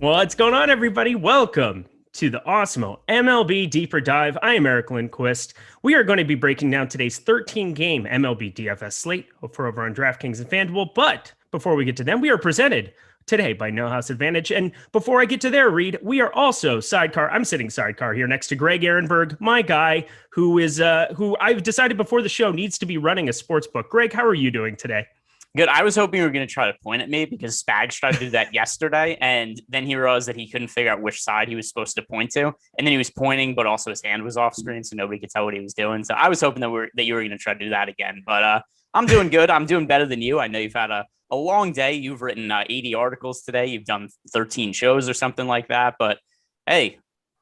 What's going on, everybody? Welcome to the Awesemo MLB Deeper Dive. I am Eric Lindquist. We are going to be breaking down today's 13-game MLB DFS slate for over on DraftKings and FanDuel. But before we get to them, we are presented today by No House Advantage. And before I get to their read, we are also sidecar. I'm sitting sidecar here next to Greg Ehrenberg, my guy, who I've decided before the show needs to be running a sports book. Greg, how are you doing today? Good. I was hoping you were going to try to point at me because Spags tried to do that yesterday, and then he realized that he couldn't figure out which side he was supposed to point to, and then he was pointing, but also his hand was off screen, so nobody could tell what he was doing. So I was hoping that you were going to try to do that again. But I'm doing good. I'm doing better than you. I know you've had a long day. You've written 80 articles today. You've done 13 shows or something like that. But hey,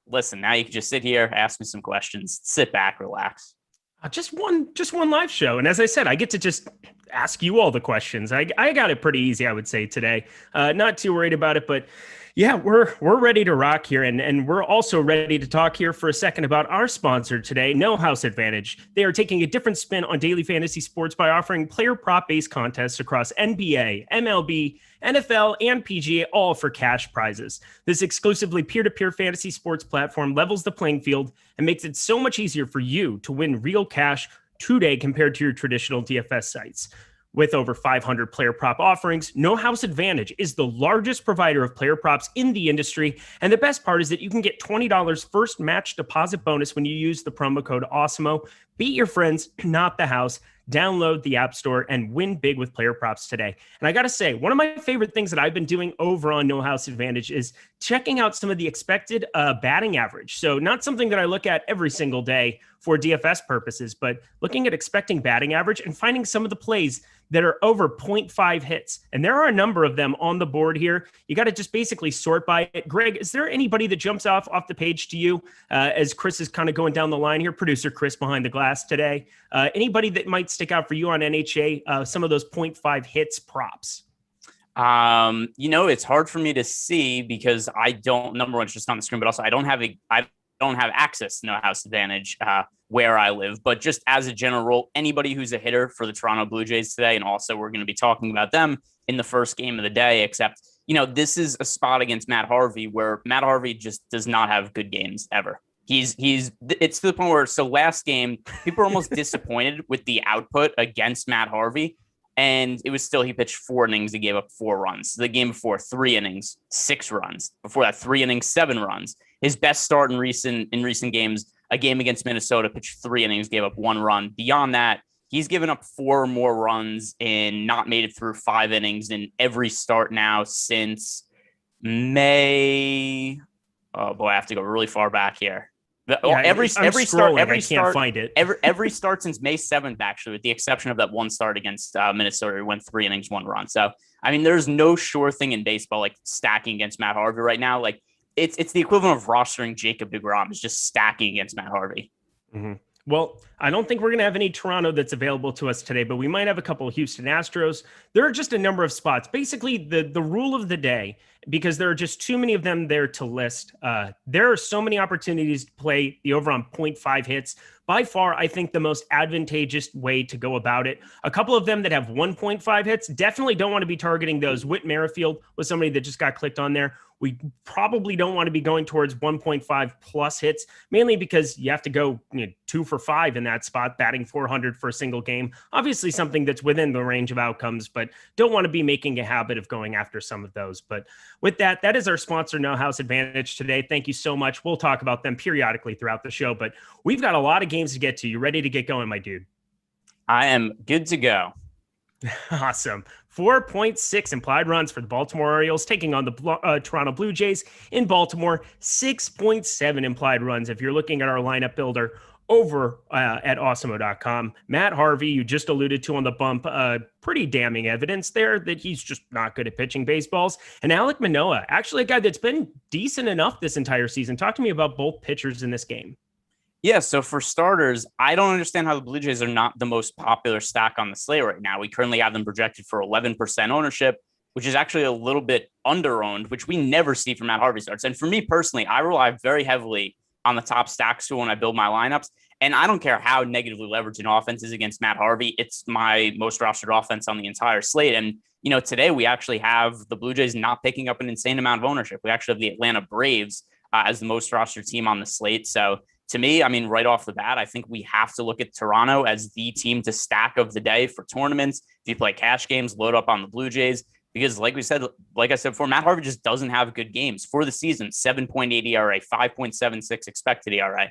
listen, now you can just sit here, ask me some questions, sit back, relax. Just one live show, and as I said, I get to just ask you all the questions. I got it pretty easy, I would say today. Not too worried about it, but yeah, we're ready to rock here, and we're also ready to talk here for a second about our sponsor today, No House Advantage. They are taking a different spin on daily fantasy sports by offering player prop-based contests across NBA, MLB, NFL, and PGA, all for cash prizes. This exclusively peer-to-peer fantasy sports platform levels the playing field and makes it so much easier for you to win real cash today compared to your traditional DFS sites. With over 500 player prop offerings, No House Advantage is the largest provider of player props in the industry. And the best part is that you can get $20 first match deposit bonus when you use the promo code AWESEMO. Beat your friends, not the house. Download the App Store and win big with player props today. And I got to say, one of my favorite things that I've been doing over on No House Advantage is checking out some of the expected batting average. So not something that I look at every single day for DFS purposes, but looking at expecting batting average and finding some of the plays that are over 0.5 hits. And there are a number of them on the board here. You got to just basically sort by it. Greg, is there anybody that jumps off the page to you as Chris is kind of going down the line here? Producer Chris behind the glass today. Anybody that might stick out for you on NHA, some of those 0.5 hits props? It's hard for me to see because I don't, number one, it's just on the screen, but also I don't have access to No House Advantage where I live. But just as a general rule, anybody who's a hitter for the Toronto Blue Jays today, and also we're going to be talking about them in the first game of the day, except, this is a spot against Matt Harvey where Matt Harvey just does not have good games ever. It's to the point where, so last game, people are almost disappointed with the output against Matt Harvey. And it was still, he pitched 4 innings. He gave up 4 runs. The game before, 3 innings, 6 runs. Before that, 3 innings, 7 runs. His best start in recent games, a game against Minnesota, pitched 3 innings, gave up 1 run. Beyond that, he's given up 4 more runs and not made it through 5 innings in every start now since May. Oh boy, I have to go really far back here. Every start since May 7th, actually, with the exception of that one start against Minnesota, he went 3 innings, 1 run. So, I mean, there's no sure thing in baseball like stacking against Matt Harvey right now. Like, it's the equivalent of rostering Jacob deGrom, is just stacking against Matt Harvey. Mm-hmm. Well, I don't think we're going to have any Toronto that's available to us today, but we might have a couple of Houston Astros. There are just a number of spots. Basically, the rule of the day, because there are just too many of them there to list. There are so many opportunities to play the over on 0.5 hits. By far, I think the most advantageous way to go about it. A couple of them that have 1.5 hits, definitely don't want to be targeting those. Whit Merrifield was somebody that just got clicked on there. We probably don't want to be going towards 1.5 plus hits, mainly because you have to go 2 for 5 in that spot, batting 400 for a single game. Obviously something that's within the range of outcomes, but don't want to be making a habit of going after some of those. But with that, that is our sponsor, No House Advantage today. Thank you so much. We'll talk about them periodically throughout the show, but we've got a lot of games to get to. You ready to get going, my dude? I am good to go. Awesome. 4.6 implied runs for the Baltimore Orioles taking on the Toronto Blue Jays in Baltimore. 6.7 implied runs if you're looking at our lineup builder over at awesemo.com. Matt Harvey, you just alluded to on the bump, pretty damning evidence there that he's just not good at pitching baseballs. And Alek Manoah, actually a guy that's been decent enough this entire season. Talk to me about both pitchers in this game. Yeah, so for starters, I don't understand how the Blue Jays are not the most popular stack on the slate right now. We currently have them projected for 11% ownership, which is actually a little bit under-owned, which we never see from Matt Harvey starts. And for me personally, I rely very heavily on the top stacks when I build my lineups. And I don't care how negatively leveraged an offense is against Matt Harvey. It's my most rostered offense on the entire slate. And, today we actually have the Blue Jays not picking up an insane amount of ownership. We actually have the Atlanta Braves as the most rostered team on the slate. So to me, I mean, right off the bat, I think we have to look at Toronto as the team to stack of the day for tournaments. If you play cash games, load up on the Blue Jays. Because like I said before, Matt Harvey just doesn't have good games for the season. 7.8 ERA, 5.76 expected ERA.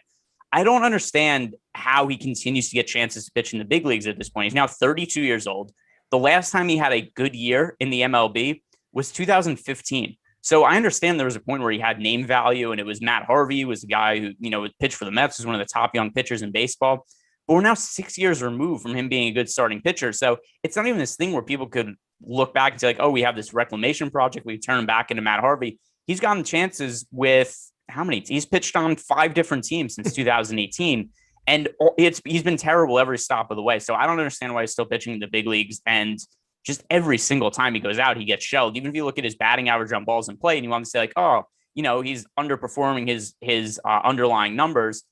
I don't understand how he continues to get chances to pitch in the big leagues at this point. He's now 32 years old. The last time he had a good year in the MLB was 2015. So I understand there was a point where he had name value, and it was Matt Harvey, was the guy who, would pitch for the Mets, was one of the top young pitchers in baseball. But we're now 6 years removed from him being a good starting pitcher. So it's not even this thing where people could look back and say, like, oh, we have this reclamation project, we turn him back into Matt Harvey. He's gotten chances with how many? He's pitched on 5 different teams since 2018. And he's been terrible every stop of the way. So I don't understand why he's still pitching in the big leagues. And just every single time he goes out, he gets shelled. Even if you look at his batting average on balls in play and you want to say like, oh, he's underperforming his underlying numbers.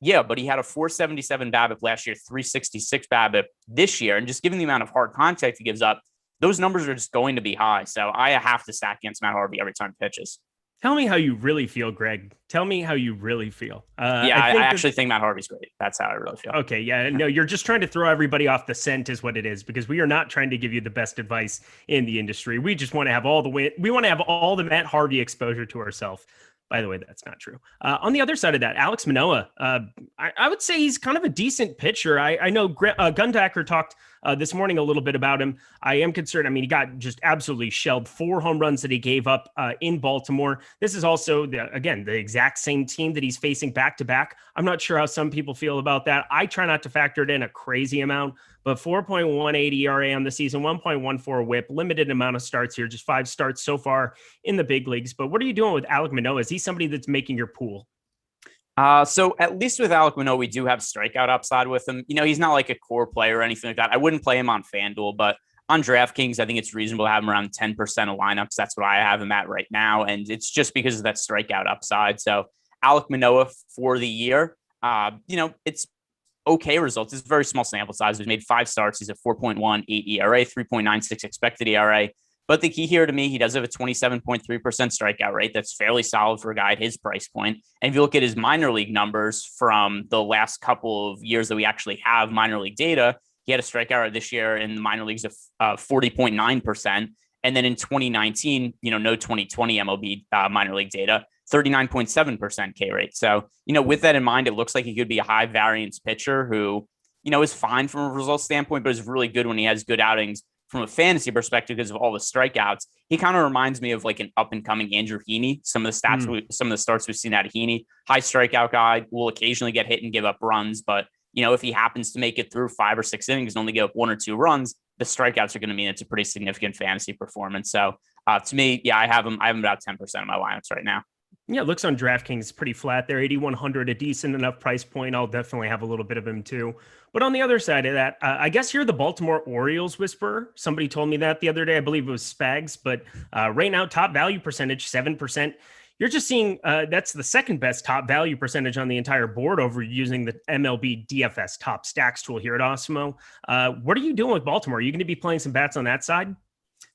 Yeah, but he had a 477 BABIP last year, 366 BABIP this year. And just given the amount of hard contact he gives up, those numbers are just going to be high. So I have to stack against Matt Harvey every time he pitches. Tell me how you really feel, Greg. Tell me how you really feel. I actually think Matt Harvey's great. That's how I really feel. Okay, yeah. No, you're just trying to throw everybody off the scent is what it is, because we are not trying to give you the best advice in the industry. We just want to have all the we want to have all the Matt Harvey exposure to ourselves. By the way, that's not true. On the other side of that, Alex Manoah, I would say he's kind of a decent pitcher. I know Gundacker talked this morning a little bit about him. I am concerned. I mean, he got just absolutely shelled. 4 home runs that he gave up in Baltimore. This is also, the exact same team that he's facing back-to-back. I'm not sure how some people feel about that. I try not to factor it in a crazy amount, but 4.18 ERA on the season, 1.14 whip, limited amount of starts here, just 5 starts so far in the big leagues. But what are you doing with Alek Manoah? Is he somebody that's making your pool? So at least with Alek Manoah, we do have strikeout upside with him. He's not like a core player or anything like that. I wouldn't play him on FanDuel, but on DraftKings, I think it's reasonable to have him around 10% of lineups. That's what I have him at right now. And it's just because of that strikeout upside. So Alek Manoah for the year, it's okay results. It's a very small sample size. He's made 5 starts. He's a 4.18 ERA, 3.96 expected ERA. But the key here to me, he does have a 27.3% strikeout rate. That's fairly solid for a guy at his price point. And if you look at his minor league numbers from the last couple of years that we actually have minor league data, he had a strikeout rate this year in the minor leagues of 40.9%. And then in 2019, no 2020 MLB minor league data, 39.7% K rate. So, with that in mind, it looks like he could be a high variance pitcher who, is fine from a result standpoint, but is really good when he has good outings from a fantasy perspective because of all the strikeouts. He kind of reminds me of like an up and coming Andrew Heaney. Some of the stats, some of the starts we've seen out of Heaney, high strikeout guy, will occasionally get hit and give up runs. But, if he happens to make it through 5 or 6 innings and only give up 1 or 2 runs, the strikeouts are going to mean it's a pretty significant fantasy performance. So to me, I have him about 10% of my lineups right now. Yeah, it looks on DraftKings pretty flat there. 8,100, a decent enough price point. I'll definitely have a little bit of him too. But on the other side of that, I guess you're the Baltimore Orioles whisperer. Somebody told me that the other day. I believe it was Spags. But right now, top value percentage, 7%. You're just seeing that's the second best top value percentage on the entire board over using the MLB DFS top stacks tool here at Awesemo. What are you doing with Baltimore? Are you going to be playing some bats on that side?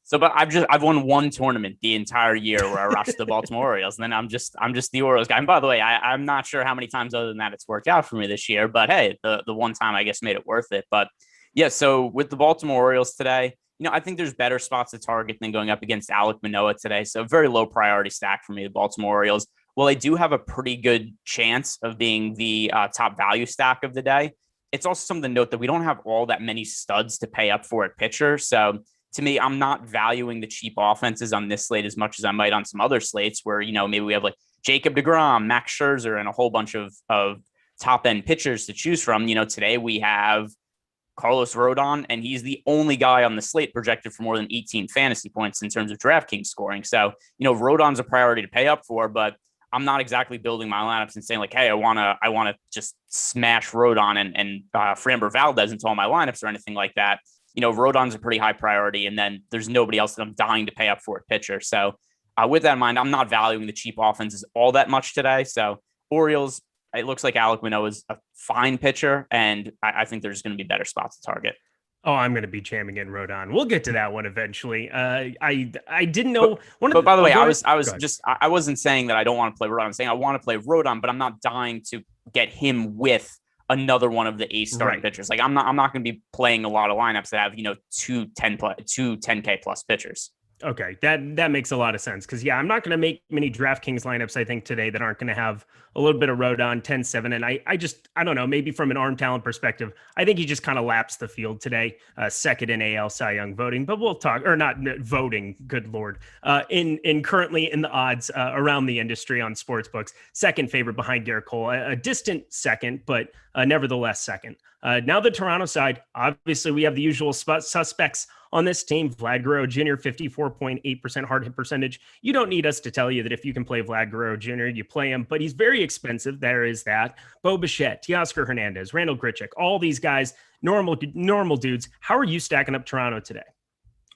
So, but I've won 1 tournament the entire year where I rostered the Baltimore Orioles, and then I'm just the Orioles guy. And by the way, I'm not sure how many times other than that it's worked out for me this year, but hey, the one time I guess made it worth it. But yeah, so with the Baltimore Orioles today, I think there's better spots to target than going up against Alek Manoah today. So very low priority stack for me, the Baltimore Orioles. Well, they do have a pretty good chance of being the top value stack of the day. It's also something to note that we don't have all that many studs to pay up for at pitcher. So to me, I'm not valuing the cheap offenses on this slate as much as I might on some other slates where, maybe we have like Jacob deGrom, Max Scherzer, and a whole bunch of top end pitchers to choose from. Today we have Carlos Rodon, and he's the only guy on the slate projected for more than 18 fantasy points in terms of DraftKings scoring. So, Rodon's a priority to pay up for, but I'm not exactly building my lineups and saying like, hey, I want to just smash Rodon and Framber Valdez into all my lineups or anything like that. Rodon's a pretty high priority, and then there's nobody else that I'm dying to pay up for a pitcher. So with that in mind, I'm not valuing the cheap offenses all that much today. So Orioles, it looks like Alek Manoah is a fine pitcher, and I think there's going to be better spots to target. Oh, I'm going to be jamming in Rodon. We'll get to that one eventually. I didn't know. But by the way, I wasn't saying that I don't want to play Rodon. I'm saying I want to play Rodon, but I'm not dying to get him with another one of the ace starting pitchers. Like I'm not going to be playing a lot of lineups that have, two 10K plus pitchers. Okay, that makes a lot of sense because, I'm not going to make many DraftKings lineups, I think, today that aren't going to have a little bit of Rodon 10-7. And I don't know, maybe from an arm talent perspective, I think he just kind of laps the field today, second in AL Cy Young voting. But we'll talk, or not voting, good Lord, in currently in the odds around the industry on sportsbooks, second favorite behind Garrett Cole, a distant second, but nevertheless second. Now the Toronto side, obviously we have the usual suspects on this team. Vlad Guerrero Jr., 54.8% hard hit percentage. You don't need us to tell you that if you can play Vlad Guerrero Jr., you play him, but he's very expensive. There is that. Bo Bichette, Teoscar Hernandez, Randall Grichuk, all these guys, normal dudes. How are you stacking up Toronto today?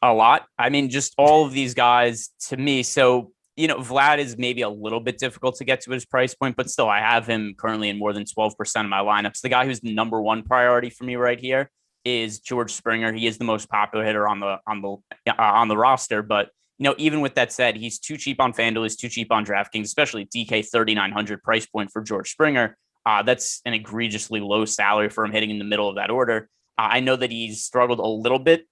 A lot. I mean, just all of these guys to me. So, Vlad is maybe a little bit difficult to get to his price point, but still I have him currently in more than 12% of my lineups. The guy who's the number one priority for me right here is George Springer. He is the most popular hitter on the roster, but even with that said, he's too cheap on FanDuel, he's too cheap on DraftKings, especially DK 3,900 price point for George Springer. That's an egregiously low salary for him hitting in the middle of that order. I know that he's struggled a little bit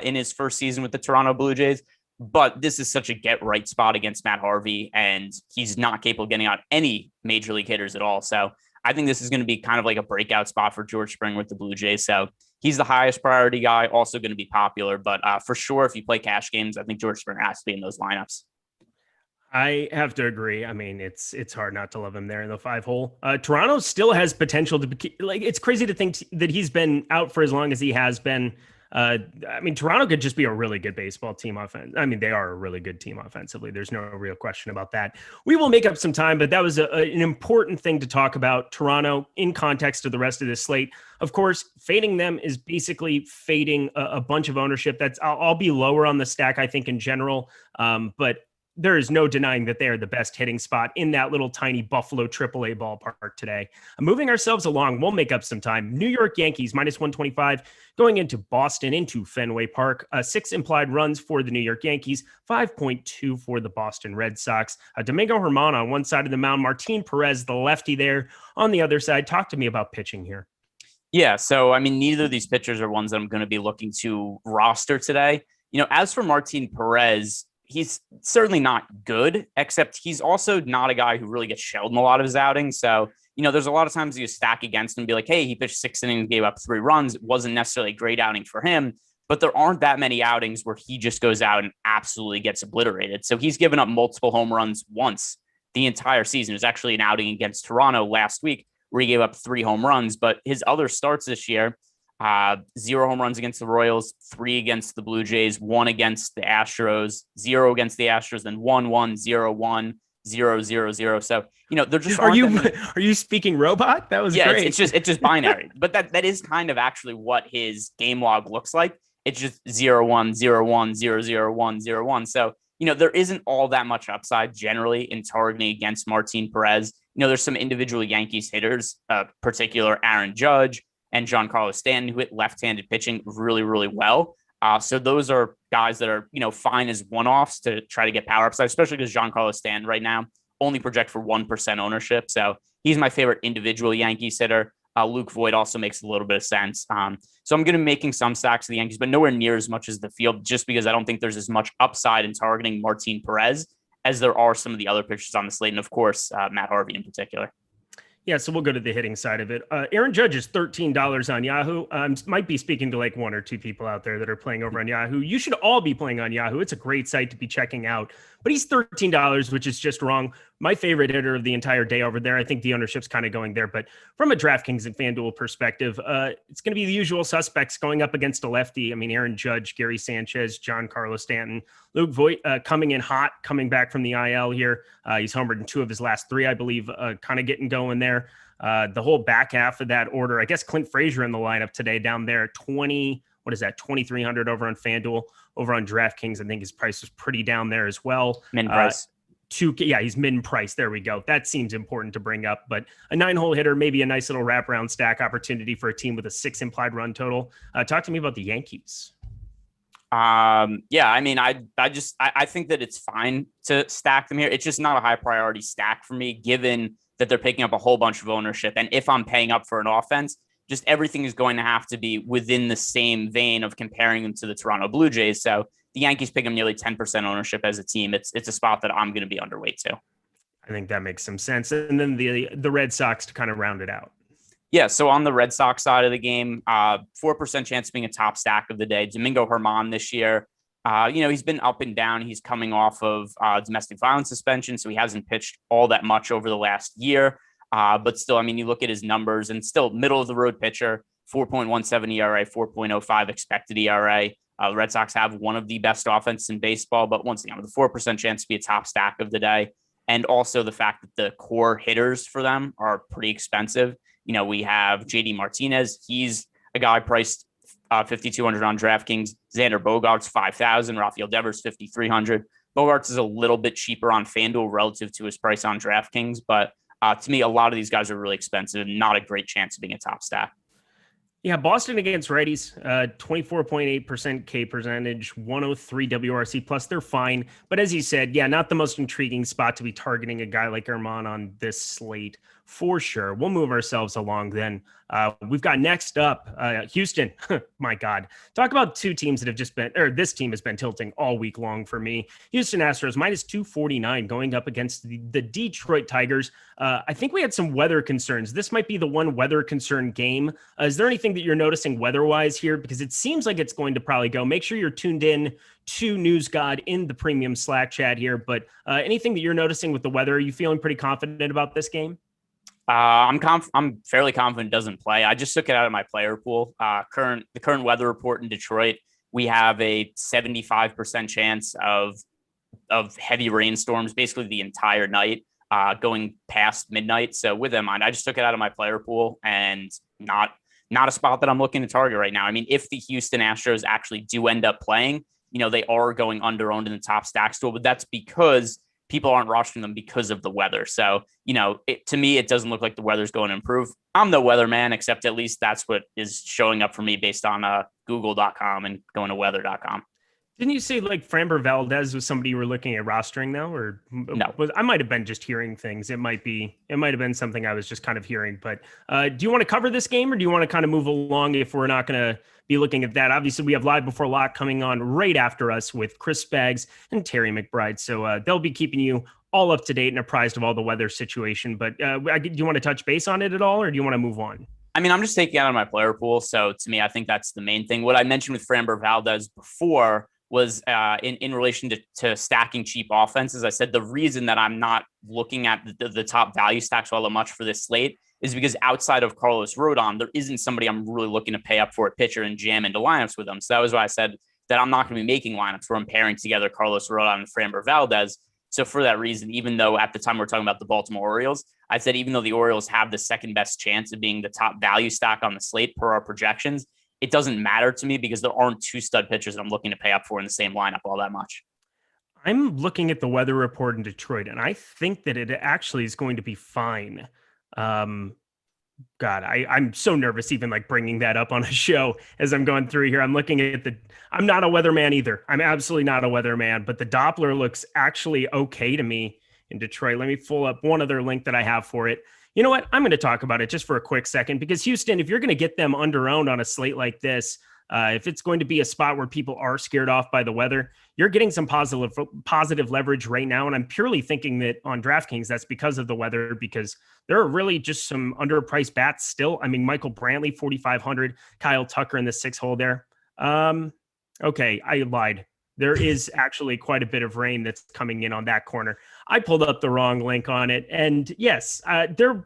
in his first season with the Toronto Blue Jays, but this is such a get right spot against Matt Harvey, and he's not capable of getting out any major league hitters at all. So I think this is going to be kind of like a breakout spot for George Springer with the Blue Jays. So he's the highest priority guy, also going to be popular. But for sure, if you play cash games, I think George Springer has to be in those lineups. I have to agree. I mean, it's hard not to love him there in the 5-hole. Toronto still has potential to be like, it's crazy to think that he's been out for as long as he has been. I mean, Toronto could just be a really good baseball team offense. I mean, they are a really good team offensively. There's no real question about that. We will make up some time, but that was an important thing to talk about Toronto in context of the rest of this slate. Of course, fading them is basically fading a bunch of ownership. I'll be lower on the stack, I think, in general. But there is no denying that they are the best hitting spot in that little tiny Buffalo AAA ballpark today. Moving ourselves along, we'll make up some time. New York Yankees -125 going into Boston, into Fenway Park. 6 implied runs for the New York Yankees, 5.2 for the Boston Red Sox. Domingo Germán on one side of the mound, Martin Perez, the lefty there on the other side. Talk to me about pitching here. Yeah, so I mean, neither of these pitchers are ones that I'm going to be looking to roster today. As for Martin Perez, he's certainly not good, except he's also not a guy who really gets shelled in a lot of his outings. So, there's a lot of times you stack against him and be like, hey, he pitched 6 innings, gave up 3 runs. It wasn't necessarily a great outing for him, but there aren't that many outings where he just goes out and absolutely gets obliterated. So he's given up multiple home runs once the entire season. It was actually an outing against Toronto last week where he gave up 3 home runs, but his other starts this year, 0 home runs against the Royals, 3 against the Blue Jays, 1 against the Astros, 0 against the Astros, then 1-1, 0-1, 0-0-0. So, they're just are you speaking robot? That was great. It's just binary. But that is kind of actually what his game log looks like. It's just 0-1, 0-1, 0-0-1, 0-1. So, there isn't all that much upside generally in targeting against Martin Perez. There's some individual Yankees hitters, particular Aaron Judge and Giancarlo Stanton, who hit left-handed pitching really, really well. So those are guys that are, fine as one-offs to try to get power upside, especially because Giancarlo Stanton right now only project for 1% ownership. So he's my favorite individual Yankees hitter. Luke Voit also makes a little bit of sense. So I'm going to be making some stacks of the Yankees, but nowhere near as much as the field, just because I don't think there's as much upside in targeting Martin Perez as there are some of the other pitchers on the slate. And of course, Matt Harvey in particular. Yeah, so we'll go to the hitting side of it. Aaron Judge is $13 on Yahoo. Might be speaking to like 1 or 2 people out there that are playing over on Yahoo. You should all be playing on Yahoo. It's a great site to be checking out. But he's $13, which is just wrong. My favorite hitter of the entire day over there. I think the ownership's kind of going there. But from a DraftKings and FanDuel perspective, it's going to be the usual suspects going up against a lefty. I mean, Aaron Judge, Gary Sanchez, Giancarlo Stanton, Luke Voit coming in hot, coming back from the IL here. He's homered in 2 of his last 3, I believe, kind of getting going there. The whole back half of that order, I guess Clint Frazier in the lineup today down there, 2,300 over on FanDuel. Over on DraftKings, I think his price was pretty down there as well. Min price. Yeah, he's min-price. There we go. That seems important to bring up. But a 9-hole hitter, maybe a nice little wraparound stack opportunity for a team with a 6 implied run total. Talk to me about the Yankees. Yeah, I mean, I think that it's fine to stack them here. It's just not a high priority stack for me, given that they're picking up a whole bunch of ownership. And if I'm paying up for an offense, just everything is going to have to be within the same vein of comparing them to the Toronto Blue Jays. So the Yankees pick them nearly 10% ownership as a team. It's a spot that I'm going to be underweight to. I think that makes some sense. And then the Red Sox to kind of round it out. Yeah, so on the Red Sox side of the game, 4% chance of being a top stack of the day. Domingo Germán this year, he's been up and down. He's coming off of domestic violence suspension, so he hasn't pitched all that much over the last year. But still, I mean, you look at his numbers and still middle of the road pitcher, 4.17 ERA, 4.05 expected ERA. The Red Sox have one of the best offenses in baseball, but once again, with a 4% chance to be a top stack of the day. And also the fact that the core hitters for them are pretty expensive. We have JD Martinez. He's a guy priced $5,200 on DraftKings. Xander Bogaerts, $5,000. Rafael Devers, $5,300. Bogaerts is a little bit cheaper on FanDuel relative to his price on DraftKings, but to me, a lot of these guys are really expensive and not a great chance of being a top stack. Yeah, Boston against righties, 24.8% K percentage, 103 WRC plus. They're fine. But as you said, yeah, not the most intriguing spot to be targeting a guy like Germán on this slate for sure. We'll move ourselves along then. We've got next up Houston. My God. Talk about two teams that have just been, or this team has been tilting all week long for me. Houston Astros minus 249 going up against the Detroit Tigers. I think we had some weather concerns. This might be the one weather concern game. Is there anything that you're noticing weather-wise here? Because it seems like it's going to probably go. Make sure you're tuned in to News God in the premium Slack chat here. But anything that you're noticing with the weather, are you feeling pretty confident about this game? I'm fairly confident it doesn't play. I just took it out of my player pool. The current weather report in Detroit, we have a 75% chance of heavy rainstorms basically the entire night, going past midnight. So with that in mind, I just took it out of my player pool and not a spot that I'm looking to target right now. I mean, if the Houston Astros actually do end up playing, they are going under-owned in the top stack stool, but that's because people aren't rushing them because of the weather. So, to me, it doesn't look like the weather's going to improve. I'm no weatherman, except at least that's what is showing up for me based on google.com and going to weather.com. Didn't you say like Framber Valdez was somebody you were looking at rostering though? Or no? I might have been just hearing things. It might have been something I was just kind of hearing. But do you want to cover this game or do you want to kind of move along if we're not going to be looking at that? Obviously, we have Live Before Lock coming on right after us with Chris Spags and Terry McBride. So they'll be keeping you all up to date and apprised of all the weather situation. But do you want to touch base on it at all or do you want to move on? I mean, I'm just taking it out of my player pool. So to me, I think that's the main thing. What I mentioned with Framber Valdez before was in relation to stacking cheap offenses. I said the reason that I'm not looking at the top value stacks all that much for this slate is because outside of Carlos Rodon, there isn't somebody I'm really looking to pay up for a pitcher and jam into lineups with them. So that was why I said that I'm not going to be making lineups where I'm pairing together Carlos Rodon and Framber Valdez. So for that reason, even though at the time we're talking about the Baltimore Orioles, I said even though the Orioles have the second best chance of being the top value stack on the slate per our projections, it doesn't matter to me because there aren't two stud pitchers that I'm looking to pay up for in the same lineup all that much. I'm looking at the weather report in Detroit, and I think that it actually is going to be fine. God, I'm so nervous even like bringing that up on a show as I'm going through here. I'm looking at I'm not a weatherman either. I'm absolutely not a weatherman, but the Doppler looks actually okay to me in Detroit. Let me pull up one other link that I have for it. You know what? I'm going to talk about it just for a quick second because Houston, if you're going to get them under-owned on a slate like this, if it's going to be a spot where people are scared off by the weather, you're getting some positive leverage right now. And I'm purely thinking that on DraftKings, that's because of the weather, because there are really just some underpriced bats still. I mean, Michael Brantley, 4,500, Kyle Tucker in the 6-hole there. Okay, I lied. There is actually quite a bit of rain that's coming in on that corner. I pulled up the wrong link on it. And yes, there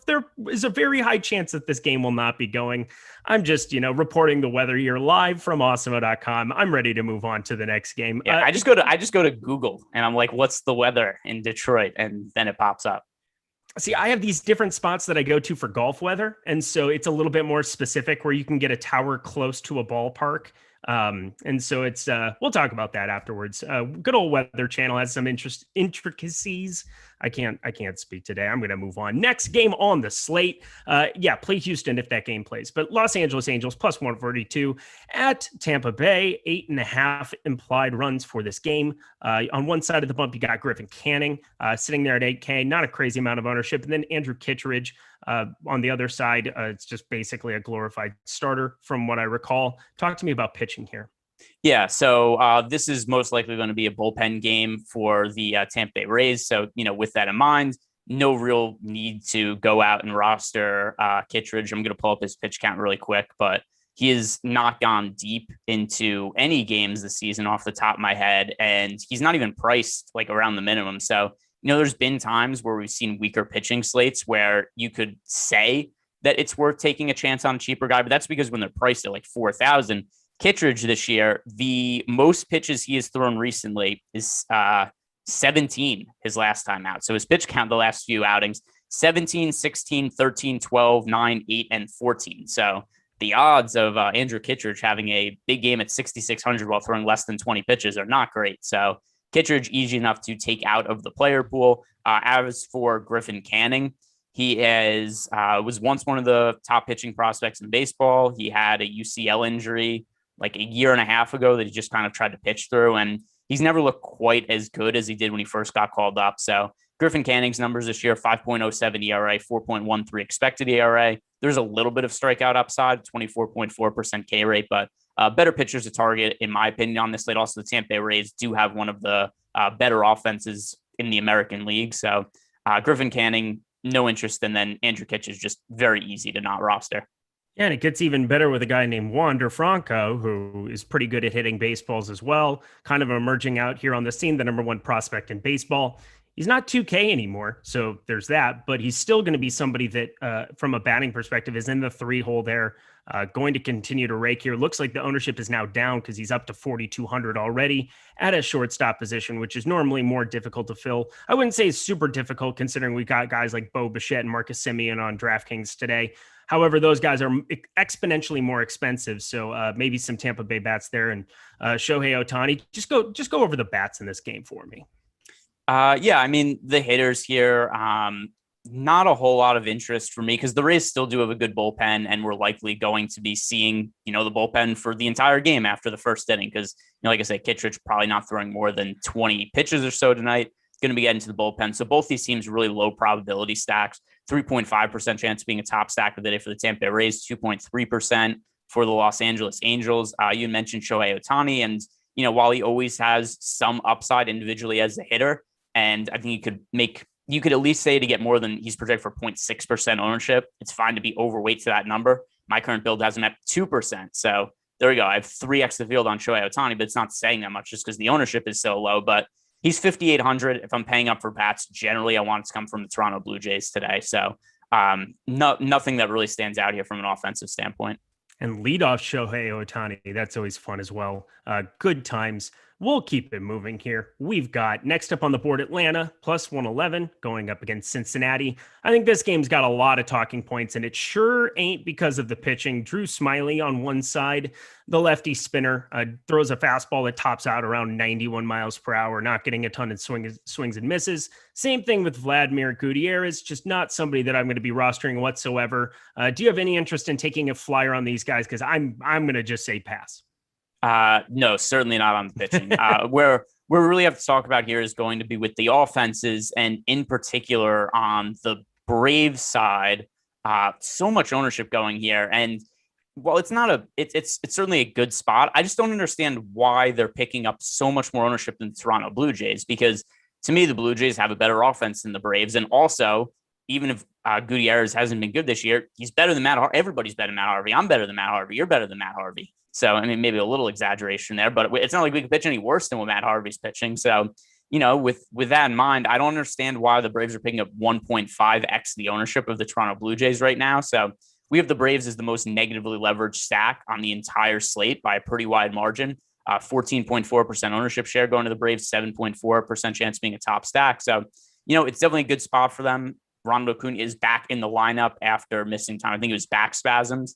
is a very high chance that this game will not be going. I'm just, reporting the weather here live from Awesemo.com. I'm ready to move on to the next game. Yeah, I just go to Google and I'm like, what's the weather in Detroit? And then it pops up. See, I have these different spots that I go to for golf weather. And so it's a little bit more specific where you can get a tower close to a ballpark. And so it's we'll talk about that afterwards. Good old Weather Channel has some intricacies. I can't speak today. I'm going to move on. Next game on the slate. Play Houston if that game plays. But Los Angeles Angels plus 142 at Tampa Bay. 8.5 implied runs for this game. On one side of the bump, you got Griffin Canning sitting there at 8K. Not a crazy amount of ownership. And then Andrew Kittredge on the other side. It's just basically a glorified starter from what I recall. Talk to me about pitching here. Yeah, so this is most likely going to be a bullpen game for the Tampa Bay Rays. So, with that in mind, no real need to go out and roster Kittredge. I'm going to pull up his pitch count really quick, but he has not gone deep into any games this season off the top of my head, and he's not even priced like around the minimum. So, there's been times where we've seen weaker pitching slates where you could say that it's worth taking a chance on a cheaper guy, but that's because when they're priced at like 4,000. Kittredge this year, the most pitches he has thrown recently is 17 his last time out. So his pitch count the last few outings, 17, 16, 13, 12, 9, 8, and 14. So the odds of Andrew Kittredge having a big game at 6,600 while throwing less than 20 pitches are not great. So Kittredge easy enough to take out of the player pool. As for Griffin Canning, he was once one of the top pitching prospects in baseball. He had a UCL injury like a year and a half ago that he just kind of tried to pitch through, and he's never looked quite as good as he did when he first got called up. So Griffin Canning's numbers this year, 5.07 ERA, 4.13 expected ERA. There's a little bit of strikeout upside, 24.4% K rate, but better pitchers to target, in my opinion, on this slate. Also, the Tampa Bay Rays do have one of the better offenses in the American League. So Griffin Canning, no interest, and then Andrew Kittredge is just very easy to not roster. Yeah, and it gets even better with a guy named Wander Franco, who is pretty good at hitting baseballs as well, kind of emerging out here on the scene, the number one prospect in baseball. He's not 2K anymore, so there's that, but he's still going to be somebody that, from a batting perspective, is in the 3-hole there, going to continue to rake here. Looks like the ownership is now down because he's up to 4,200 already at a shortstop position, which is normally more difficult to fill. I wouldn't say it's super difficult considering we got guys like Bo Bichette and Marcus Semien on DraftKings today. However, those guys are exponentially more expensive. So maybe some Tampa Bay bats there, and Shohei Ohtani. Just go over the bats in this game for me. I mean, the hitters here, not a whole lot of interest for me because the Rays still do have a good bullpen, and we're likely going to be seeing, the bullpen for the entire game after the first inning. Because, like I said, Kittredge probably not throwing more than 20 pitches or so tonight. Going to be getting to the bullpen. So both these teams really low probability stacks. 3.5% chance of being a top stack of the day for the Tampa Bay Rays, 2.3% for the Los Angeles Angels. You mentioned Shohei Ohtani, and while he always has some upside individually as a hitter, and I think you could at least say to get more than he's projected for 0.6% ownership. It's fine to be overweight to that number. My current build has him at 2%. So there we go. I have 3x the field on Shohei Ohtani, but it's not saying that much just because the ownership is so low. But he's 5,800. If I'm paying up for bats, generally I want it to come from the Toronto Blue Jays today. So nothing that really stands out here from an offensive standpoint. And leadoff Shohei Ohtani, that's always fun as well. Good times. We'll keep it moving here. We've got next up on the board, Atlanta plus 111 going up against Cincinnati. I think this game's got a lot of talking points, and it sure ain't because of the pitching. Drew Smyly on one side, the lefty spinner, throws a fastball that tops out around 91 miles per hour, not getting a ton of swings and misses. Same thing with Vladimir Gutierrez, just not somebody that I'm going to be rostering whatsoever. Do you have any interest in taking a flyer on these guys? Because I'm going to just say pass. No, certainly not on the pitching. Where we really have to talk about here is going to be with the offenses, and in particular on the Braves side. So much ownership going here, and while it's not it's certainly a good spot. I just don't understand why they're picking up so much more ownership than the Toronto Blue Jays, because to me the Blue Jays have a better offense than the Braves, and also even if Gutierrez hasn't been good this year, he's better than Matt Harvey. Everybody's better than Matt Harvey. I'm better than Matt Harvey. You're better than Matt Harvey. So, I mean, maybe a little exaggeration there, but it's not like we could pitch any worse than what Matt Harvey's pitching. So, with that in mind, I don't understand why the Braves are picking up 1.5x the ownership of the Toronto Blue Jays right now. So we have the Braves as the most negatively leveraged stack on the entire slate by a pretty wide margin. 14.4% ownership share going to the Braves, 7.4% chance of being a top stack. So, it's definitely a good spot for them. Ronald Acuna is back in the lineup after missing time. I think it was back spasms.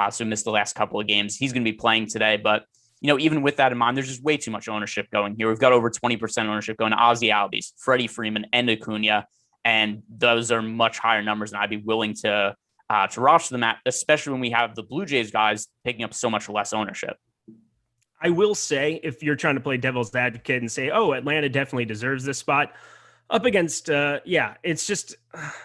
So missed the last couple of games. He's going to be playing today, but even with that in mind, there's just way too much ownership going here. We've got over 20% ownership going to Ozzy Albies, Freddie Freeman, and Acuna, and those are much higher numbers than I'd be willing to roster them at, especially when we have the Blue Jays guys picking up so much less ownership. I will say, if you're trying to play devil's advocate and say, oh, Atlanta definitely deserves this spot up against, it's just,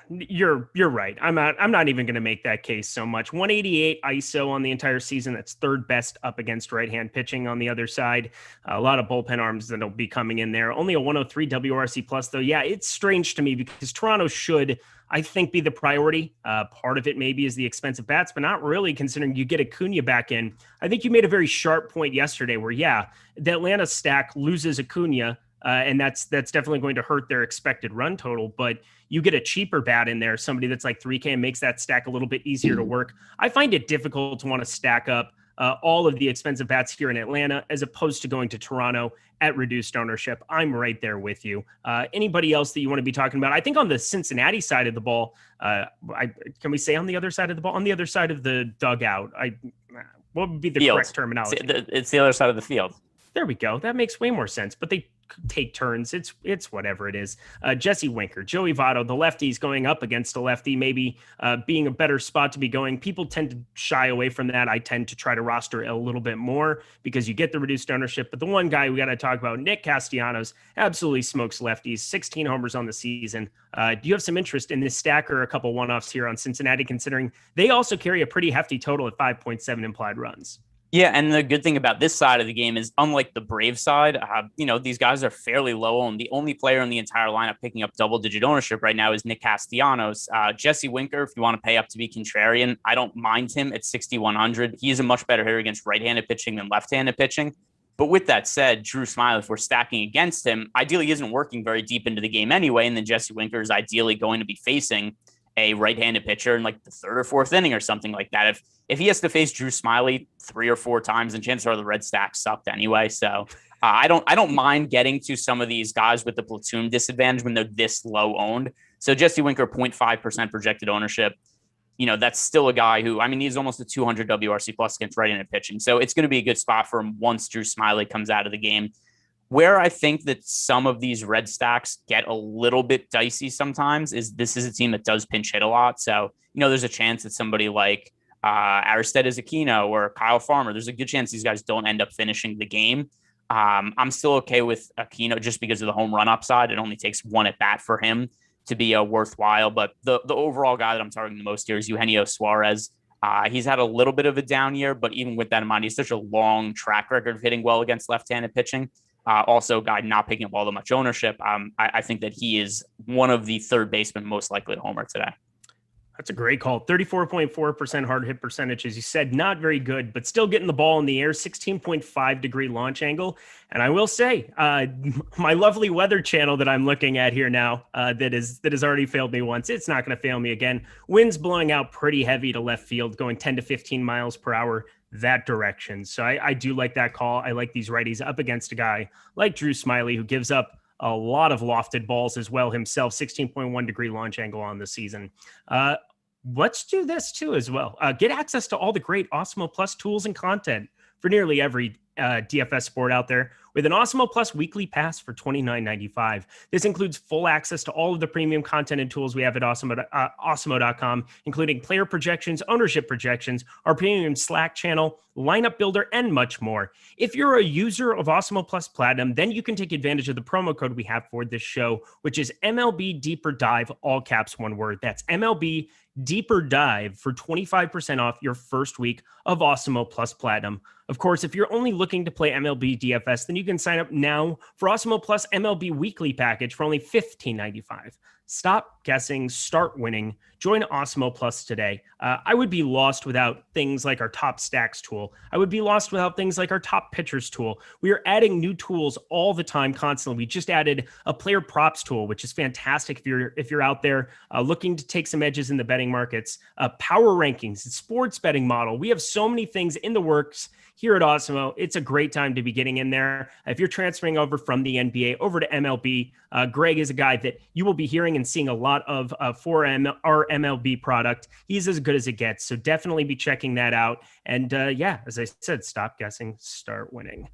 you're right. I'm not even going to make that case so much. 188 ISO on the entire season. That's third best up against right-hand pitching on the other side. A lot of bullpen arms that'll be coming in there. Only a 103 WRC plus though. Yeah, it's strange to me because Toronto should, I think, be the priority. Part of it maybe is the expensive bats, but not really considering you get Acuna back in. I think you made a very sharp point yesterday where, the Atlanta stack loses Acuna, and that's definitely going to hurt their expected run total. But you get a cheaper bat in there, somebody that's like 3K, and makes that stack a little bit easier to work. I find it difficult to want to stack up all of the expensive bats here in Atlanta as opposed to going to Toronto at reduced ownership. I'm right there with you. Anybody else that you want to be talking about? I think on the Cincinnati side of the ball, can we say on the other side of the ball? On the other side of the dugout, what would be the correct terminology? It's the other side of the field. There we go. That makes way more sense. But they take turns. It's whatever it is. Jesse Winker, Joey Votto, the lefties going up against a lefty, maybe being a better spot to be going. People tend to shy away from that. I tend to try to roster a little bit more because you get the reduced ownership. But the one guy we got to talk about, Nick Castellanos, absolutely smokes lefties, 16 homers on the season. Do you have some interest in this stack or a couple one-offs here on Cincinnati, considering they also carry a pretty hefty total at 5.7 implied runs? Yeah, and the good thing about this side of the game is, unlike the Brave side, these guys are fairly low owned. The only player in the entire lineup picking up double-digit ownership right now is Nick Castellanos. Jesse Winker, if you want to pay up to be contrarian, I don't mind him at 6,100. He is a much better hitter against right-handed pitching than left-handed pitching. But with that said, Drew Smyly, if we're stacking against him, ideally he isn't working very deep into the game anyway, and then Jesse Winker is ideally going to be facing a right-handed pitcher in like the third or fourth inning or something like that. If he has to face Drew Smyly 3 or 4 times, and chances are the red stack sucked anyway. So I don't mind getting to some of these guys with the platoon disadvantage when they're this low owned. So Jesse Winker, 0.5% projected ownership. That's still a guy who, he's almost a 200 WRC plus against right-handed pitching. So it's going to be a good spot for him once Drew Smyly comes out of the game. Where I think that some of these red stacks get a little bit dicey sometimes is this is a team that does pinch hit a lot. So, there's a chance that somebody like Aristides Aquino or Kyle Farmer, there's a good chance these guys don't end up finishing the game. I'm still okay with Aquino just because of the home run upside. It only takes one at bat for him to be worthwhile. But the overall guy that I'm targeting the most here is Eugenio Suarez. He's had a little bit of a down year, but even with that in mind, he's such a long track record of hitting well against left-handed pitching. Also, a guy not picking up all that much ownership. I think that he is one of the third basemen most likely to homer today. That's a great call. 34.4% hard hit percentage, as you said, not very good, but still getting the ball in the air, 16.5 degree launch angle. And I will say, my lovely weather channel that I'm looking at here now, that has already failed me once, it's not going to fail me again. Winds blowing out pretty heavy to left field, going 10 to 15 miles per hour that direction. So I do like that call. I like these righties up against a guy like Drew Smyly, who gives up a lot of lofted balls as well himself, 16.1 degree launch angle on the season. Let's do this too as well. Get access to all the great Awesemo Plus tools and content for nearly every DFS sport out there with an Awesemo Plus weekly pass for $29.95. This includes full access to all of the premium content and tools we have at Awesemo.com, including player projections, ownership projections, our premium Slack channel, lineup builder, and much more. If you're a user of Awesemo Plus Platinum, then you can take advantage of the promo code we have for this show, which is MLB Deeper Dive, all caps, one word. That's MLB Deeper Dive for 25% off your first week of Awesemo Plus Platinum. Of course, if you're only looking to play MLB DFS, then you can sign up now for Awesemo Plus MLB Weekly Package for only $15.95. Stop guessing, start winning. Join Awesemo Plus today. I would be lost without things like our top stacks tool. I would be lost without things like our top pitchers tool. We are adding new tools all the time, constantly. We just added a player props tool, which is fantastic if you're out there looking to take some edges in the betting markets. Power rankings, sports betting model. We have so many things in the works here at Osmo, it's a great time to be getting in there. If you're transferring over from the NBA over to MLB, Greg is a guy that you will be hearing and seeing a lot of for our MLB product. He's as good as it gets. So definitely be checking that out. And as I said, stop guessing, start winning.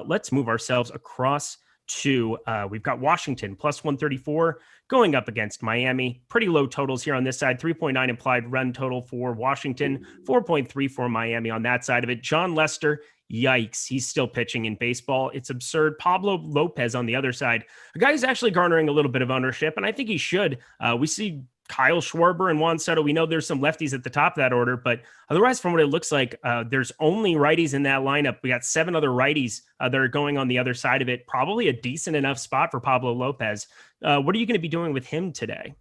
Let's move ourselves across to we've got Washington plus 134 going up against Miami. Pretty low totals here on this side. 3.9 implied run total for Washington, 4.3 for Miami on that side of it. John Lester, yikes, he's still pitching in baseball. It's absurd. Pablo Lopez on the other side, a guy who's actually garnering a little bit of ownership, and I think he should. We see Kyle Schwarber and Juan Soto. We know there's some lefties at the top of that order, but otherwise, from what it looks like, there's only righties in that lineup. We got 7 other righties that are going on the other side of it. Probably a decent enough spot for Pablo Lopez. What are you going to be doing with him today?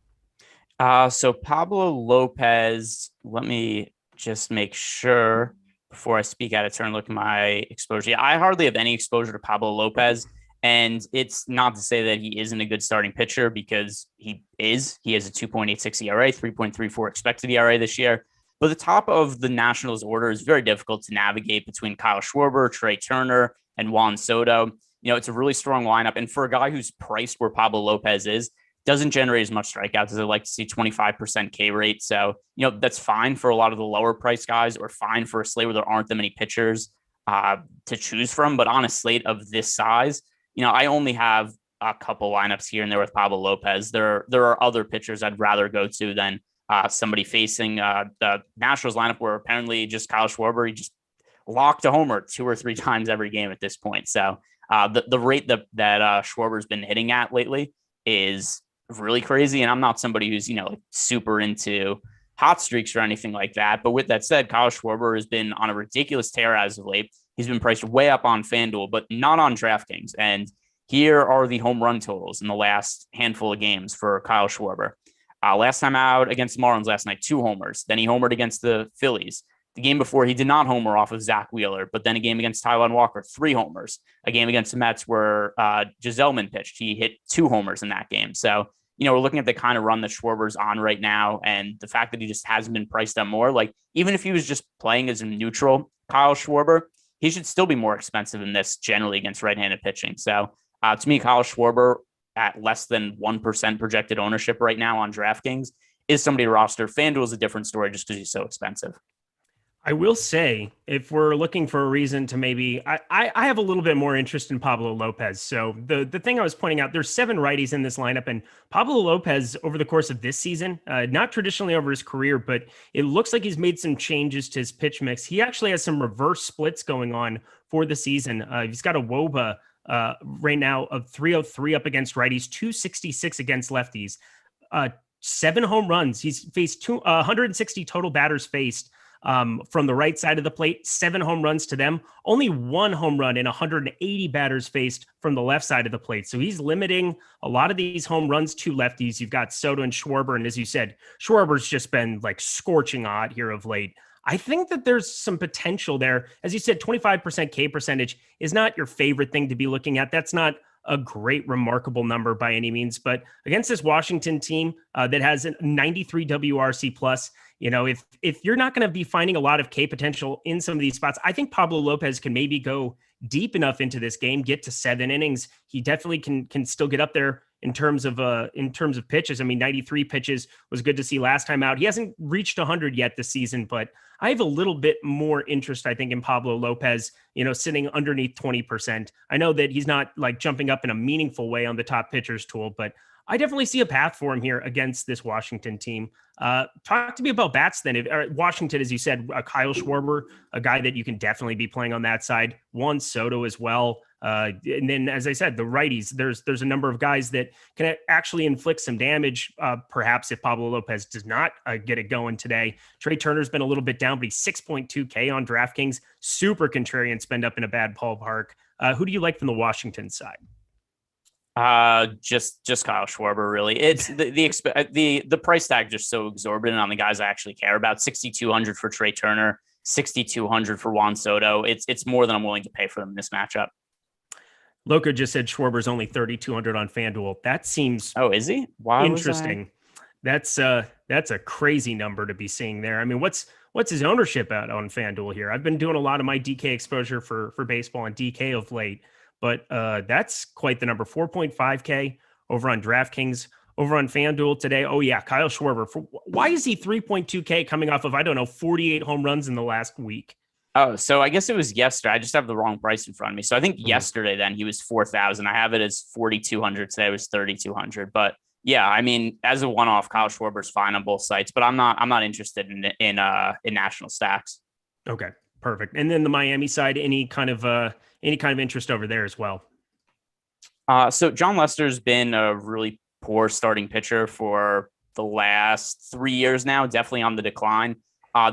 So Pablo Lopez, let me just make sure before I speak out of turn, look at my exposure. Yeah, I hardly have any exposure to Pablo Lopez. And it's not to say that he isn't a good starting pitcher, because he is. He has a 2.86 ERA, 3.34 expected ERA this year. But the top of the Nationals order is very difficult to navigate between Kyle Schwarber, Trey Turner, and Juan Soto. It's a really strong lineup. And for a guy who's priced where Pablo Lopez is, doesn't generate as much strikeouts as I like to see, 25% K rate. So, that's fine for a lot of the lower price guys, or fine for a slate where there aren't that many pitchers to choose from. But on a slate of this size, I only have a couple lineups here and there with Pablo Lopez. There are other pitchers I'd rather go to than somebody facing the Nationals lineup, where apparently just Kyle Schwarber, he just locked a homer 2 or 3 times every game at this point. So the rate that Schwarber's been hitting at lately is really crazy. And I'm not somebody who's, super into hot streaks or anything like that. But with that said, Kyle Schwarber has been on a ridiculous tear as of late. He's been priced way up on FanDuel, but not on DraftKings. And here are the home run totals in the last handful of games for Kyle Schwarber. Last time out against the Marlins last night, 2 homers. Then he homered against the Phillies. The game before, he did not homer off of Zach Wheeler, but then a game against Taijuan Walker, 3 homers. A game against the Mets where Giseleman pitched. He hit 2 homers in that game. So, we're looking at the kind of run that Schwarber's on right now, and the fact that he just hasn't been priced up more. Like, even if he was just playing as a neutral Kyle Schwarber, he should still be more expensive than this generally against right-handed pitching. So to me, Kyle Schwarber at less than 1% projected ownership right now on DraftKings is somebody to roster. FanDuel is a different story just because he's so expensive. I will say, if we're looking for a reason to maybe, I have a little bit more interest in Pablo Lopez. So the thing I was pointing out, there's 7 righties in this lineup, and Pablo Lopez over the course of this season, not traditionally over his career, but it looks like he's made some changes to his pitch mix. He actually has some reverse splits going on for the season. He's got a WOBA right now of 303 up against righties, 266 against lefties, 7 home runs. He's faced 160 total batters faced. From the right side of the plate, 7 home runs to them, only 1 home run in 180 batters faced from the left side of the plate. So he's limiting a lot of these home runs to lefties. You've got Soto and Schwarber. And as you said, Schwarber's just been like scorching hot here of late. I think that there's some potential there. As you said, 25% K percentage is not your favorite thing to be looking at. That's not a great, remarkable number by any means, but against this Washington team that has a 93 WRC plus, if you're not going to be finding a lot of K potential in some of these spots, I think Pablo Lopez can maybe go deep enough into this game, get to 7 innings. He definitely can still get up there in terms of pitches. I mean, 93 pitches was good to see last time out. He hasn't reached 100 yet this season, but I have a little bit more interest, I think, in Pablo Lopez, sitting underneath 20%. I know that he's not like jumping up in a meaningful way on the top pitchers tool, but I definitely see a path for him here against this Washington team. Talk to me about bats then. Washington, as you said, Kyle Schwarber, a guy that you can definitely be playing on that side. Juan Soto as well. And then, as I said, the righties, there's a number of guys that can actually inflict some damage, perhaps if Pablo Lopez does not get it going today. Trey Turner's been a little bit down, but he's 6.2K on DraftKings. Super contrarian spend up in a bad ballpark. Who do you like from the Washington side? Just Kyle Schwarber, really. It's the price tag just so exorbitant on the guys I actually care about. 6,200 for Trey Turner, 6,200 for Juan Soto. It's more than I'm willing to pay for them in this matchup. Loco just said Schwarber's only 3,200 on FanDuel. That seems is he? Why interesting. That's a crazy number to be seeing there. I mean, what's what's his ownership at on FanDuel here? I've been doing a lot of my DK exposure for baseball and DK of late, but that's quite the number. 4.5K over on DraftKings. Over on FanDuel today. Oh, yeah. Kyle Schwarber. Why is he 3.2K coming off of, I don't know, 48 home runs in the last week? Oh, so I guess it was yesterday. I just have the wrong price in front of me. So I think yesterday then he was 4,000. I have it as 4,200. Today it was 3,200. But yeah, I mean, as a one-off, Kyle Schwarber's fine on both sites, but I'm not interested in national stacks. Okay, perfect. And then the Miami side, any kind of interest over there as well? So John Lester's been a really poor starting pitcher for the last 3 years now, definitely on the decline.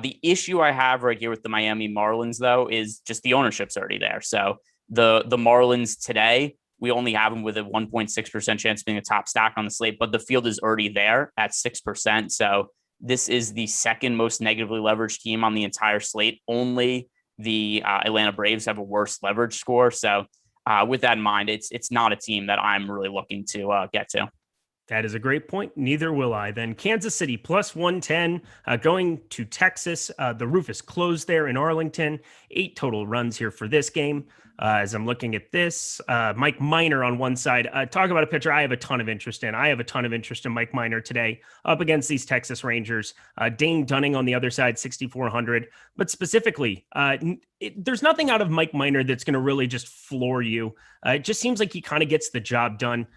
The issue I have right here with the Miami Marlins, though, is just the ownership's already there. So the Marlins today, we only have them with a 1.6% chance of being a top stack on the slate, but the field is already there at 6%. So this is the second most negatively leveraged team on the entire slate. Only the Atlanta Braves have a worse leverage score. So with that in mind, it's not a team that I'm really looking to get to. That is a great point. Neither will I. Then Kansas City plus 110 going to Texas. The roof is closed there in Arlington. 8 total runs here for this game. As I'm looking at this, Mike Minor on one side. Talk about a pitcher I have a ton of interest in. I have a ton of interest in Mike Minor today up against these Texas Rangers. Dane Dunning on the other side, 6,400. But specifically, there's nothing out of Mike Minor that's going to really just floor you. It just seems like he kind of gets the job done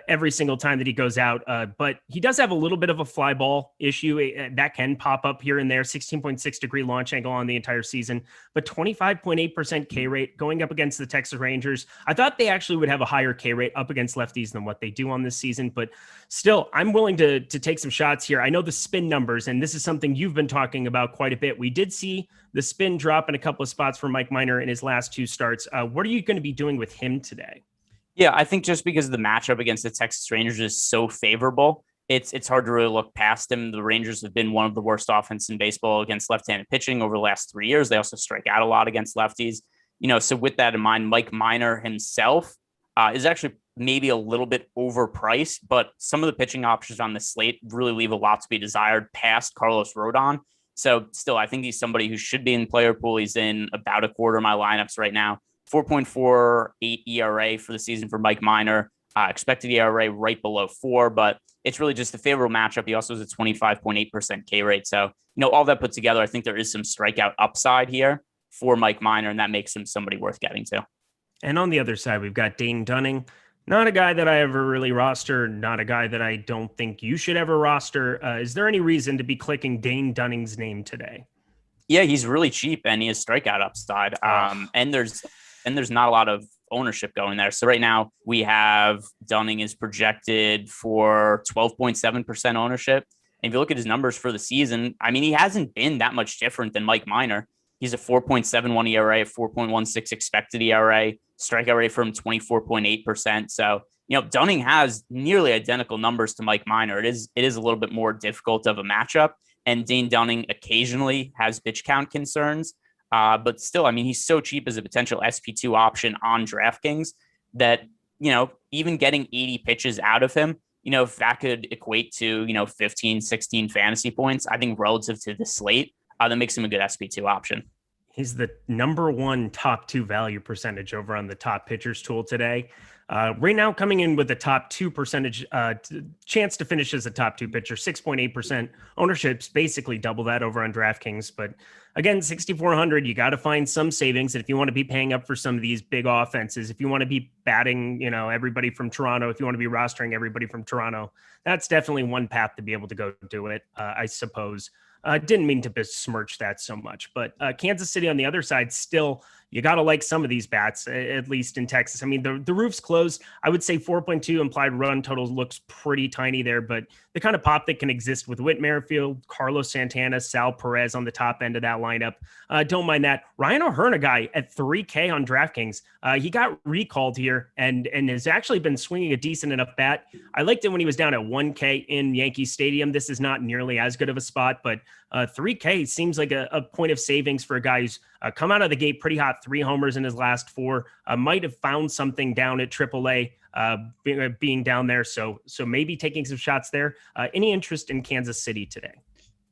every single time that he goes out. But he does have a little bit of a fly ball issue that can pop up here and there. 16.6 degree launch angle on the entire season, but 25.8% K rate going up against the Texas Rangers. I thought they actually would have a higher K rate up against lefties than what they do on this season, but still, I'm willing to take some shots here. I know the spin numbers, and this is something you've been talking about quite a bit. We did see the spin drop in a couple of spots for Mike Minor in his last 2 starts. What are you going to be doing with him today? Yeah, I think just because the matchup against the Texas Rangers is so favorable, it's hard to really look past him. The Rangers have been one of the worst offense in baseball against left-handed pitching over the last 3 years. They also strike out a lot against lefties. So with that in mind, Mike Minor himself is actually maybe a little bit overpriced, but some of the pitching options on the slate really leave a lot to be desired past Carlos Rodon. So still, I think he's somebody who should be in player pool. He's in about a quarter of my lineups right now. 4.48 ERA for the season for Mike Minor. Expected ERA right below 4, but it's really just a favorable matchup. He also has a 25.8% K rate. So, all that put together, I think there is some strikeout upside here for Mike Minor, and that makes him somebody worth getting to. And on the other side, we've got Dane Dunning. Not a guy that I ever really roster, not a guy that I don't think you should ever roster. Is there any reason to be clicking Dane Dunning's name today? Yeah, he's really cheap, and he has strikeout upside. And there's not a lot of ownership going there. So right now we have Dunning is projected for 12.7% ownership. And if you look at his numbers for the season, I mean, he hasn't been that much different than Mike Minor. He's a 4.71 ERA, 4.16 expected ERA, strikeout rate from 24.8%. So, Dunning has nearly identical numbers to Mike Minor. It is a little bit more difficult of a matchup. And Dane Dunning occasionally has pitch count concerns. But still, I mean, he's so cheap as a potential SP2 option on DraftKings that, even getting 80 pitches out of him, if that could equate to, 15, 16 fantasy points, I think relative to the slate, that makes him a good SP2 option. He's the number 1 top 2 value percentage over on the top pitchers tool today. Right now, coming in with the top 2 percentage chance to finish as a top 2 pitcher, 6.8%. Ownership's basically double that over on DraftKings. But again, 6,400, you got to find some savings. And if you want to be paying up for some of these big offenses, if you want to be batting, everybody from Toronto, if you want to be rostering everybody from Toronto, that's definitely one path to be able to go do it, I suppose. Didn't mean to besmirch that so much, but Kansas City on the other side, still, you got to like some of these bats, at least in Texas. I mean, the roof's closed. I would say 4.2 implied run totals looks pretty tiny there, but the kind of pop that can exist with Whit Merrifield, Carlos Santana, Sal Perez on the top end of that lineup. Don't mind that. Ryan O'Hearn, a guy at 3K on DraftKings. He got recalled here and has actually been swinging a decent enough bat. I liked it when he was down at 1K in Yankee Stadium. This is not nearly as good of a spot, but 3K seems like a point of savings for a guy who's come out of the gate pretty hot, 3 homers in his last 4, might have found something down at AAA being down there. So maybe taking some shots there. Any interest in Kansas City today?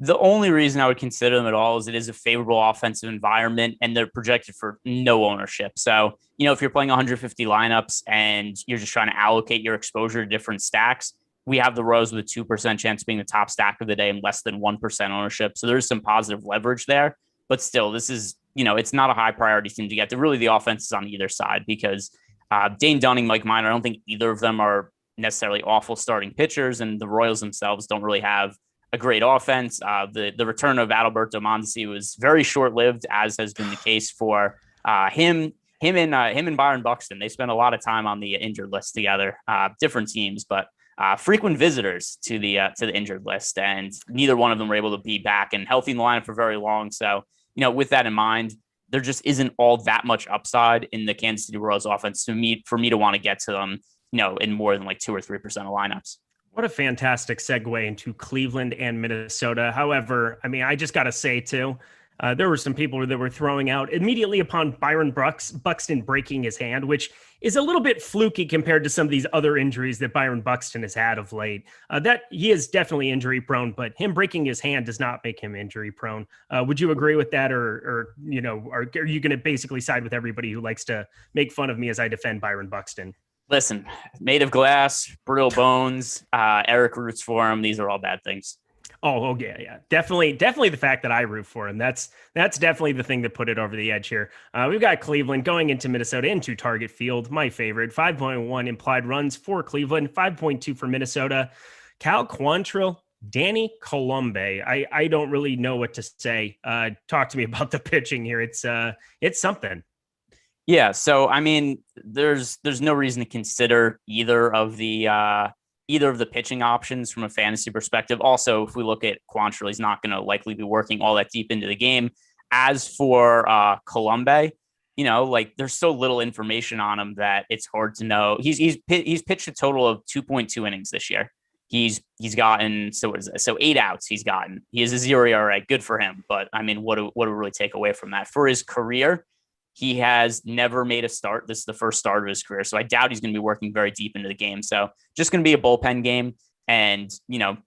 The only reason I would consider them at all is it is a favorable offensive environment and they're projected for no ownership. So, if you're playing 150 lineups and you're just trying to allocate your exposure to different stacks, we have the Royals with a 2% chance of being the top stack of the day and less than 1% ownership. So there's some positive leverage there. But still, this is, it's not a high priority team to get to. Really, the offense is on either side because Dane Dunning, Mike Minor, I don't think either of them are necessarily awful starting pitchers. And the Royals themselves don't really have a great offense. The return of Adalberto Mondesi was very short lived, as has been the case for him and Byron Buxton. They spent a lot of time on the injured list together, different teams, but frequent visitors to the injured list, and neither one of them were able to be back and healthy in the lineup for very long. So, with that in mind, there just isn't all that much upside in the Kansas City Royals offense for me to want to get to them, in more than like 2 or 3% of lineups. What a fantastic segue into Cleveland and Minnesota. However, I mean, I just got to say, too, there were some people that were throwing out immediately upon Byron Buxton breaking his hand, which is a little bit fluky compared to some of these other injuries that Byron Buxton has had of late. That he is definitely injury prone, but him breaking his hand does not make him injury prone. Would you agree with that? Or are you going to basically side with everybody who likes to make fun of me as I defend Byron Buxton? Listen, made of glass, brittle bones, Eric roots for him. These are all bad things. Oh yeah. Definitely the fact that I root for him. That's definitely the thing that put it over the edge here. We've got Cleveland going into Minnesota into Target Field. My favorite, 5.1 implied runs for Cleveland, 5.2 for Minnesota. Cal Quantrill, Danny Colombe. I don't really know what to say. Talk to me about the pitching here. It's something. Yeah, so I mean, there's no reason to consider either of the pitching options from a fantasy perspective. Also, if we look at Quantrill, he's not going to likely be working all that deep into the game. As for Colombe, there's so little information on him that it's hard to know. He's pitched a total of 2.2 innings this year. He's gotten 8 outs. He has a 0 ERA. Good for him. But I mean, what do we really take away from that for his career? He has never made a start. This is the first start of his career. So I doubt he's going to be working very deep into the game. So just going to be a bullpen game. And,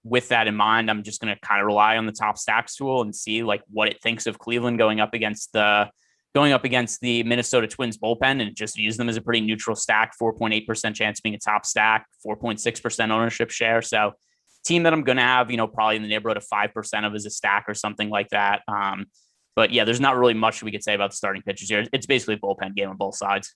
with that in mind, I'm just going to kind of rely on the top stacks tool and see like what it thinks of Cleveland going up against the Minnesota Twins bullpen and just use them as a pretty neutral stack, 4.8% chance being a top stack, 4.6% ownership share. So team that I'm going to have, probably in the neighborhood of 5% of as a stack or something like that. But yeah, there's not really much we could say about the starting pitchers here. It's basically a bullpen game on both sides.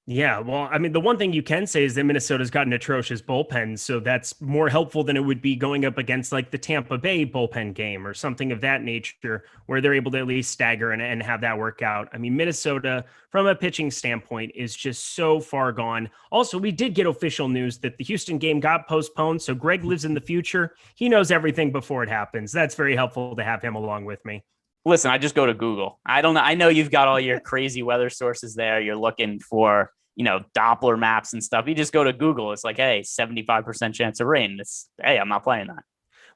Yeah, well, I mean, the one thing you can say is that Minnesota's got an atrocious bullpen, so that's more helpful than it would be going up against like the Tampa Bay bullpen game or something of that nature, where they're able to at least stagger and have that work out. I mean, Minnesota, from a pitching standpoint, is just so far gone. Also, we did get official news that the Houston game got postponed, so Greg lives in the future. He knows everything before it happens. That's very helpful to have him along with me. Listen, I just go to Google. I don't know. I know you've got all your crazy weather sources there. You're looking for, Doppler maps and stuff. You just go to Google. It's like, hey, 75% chance of rain. Hey, I'm not playing that.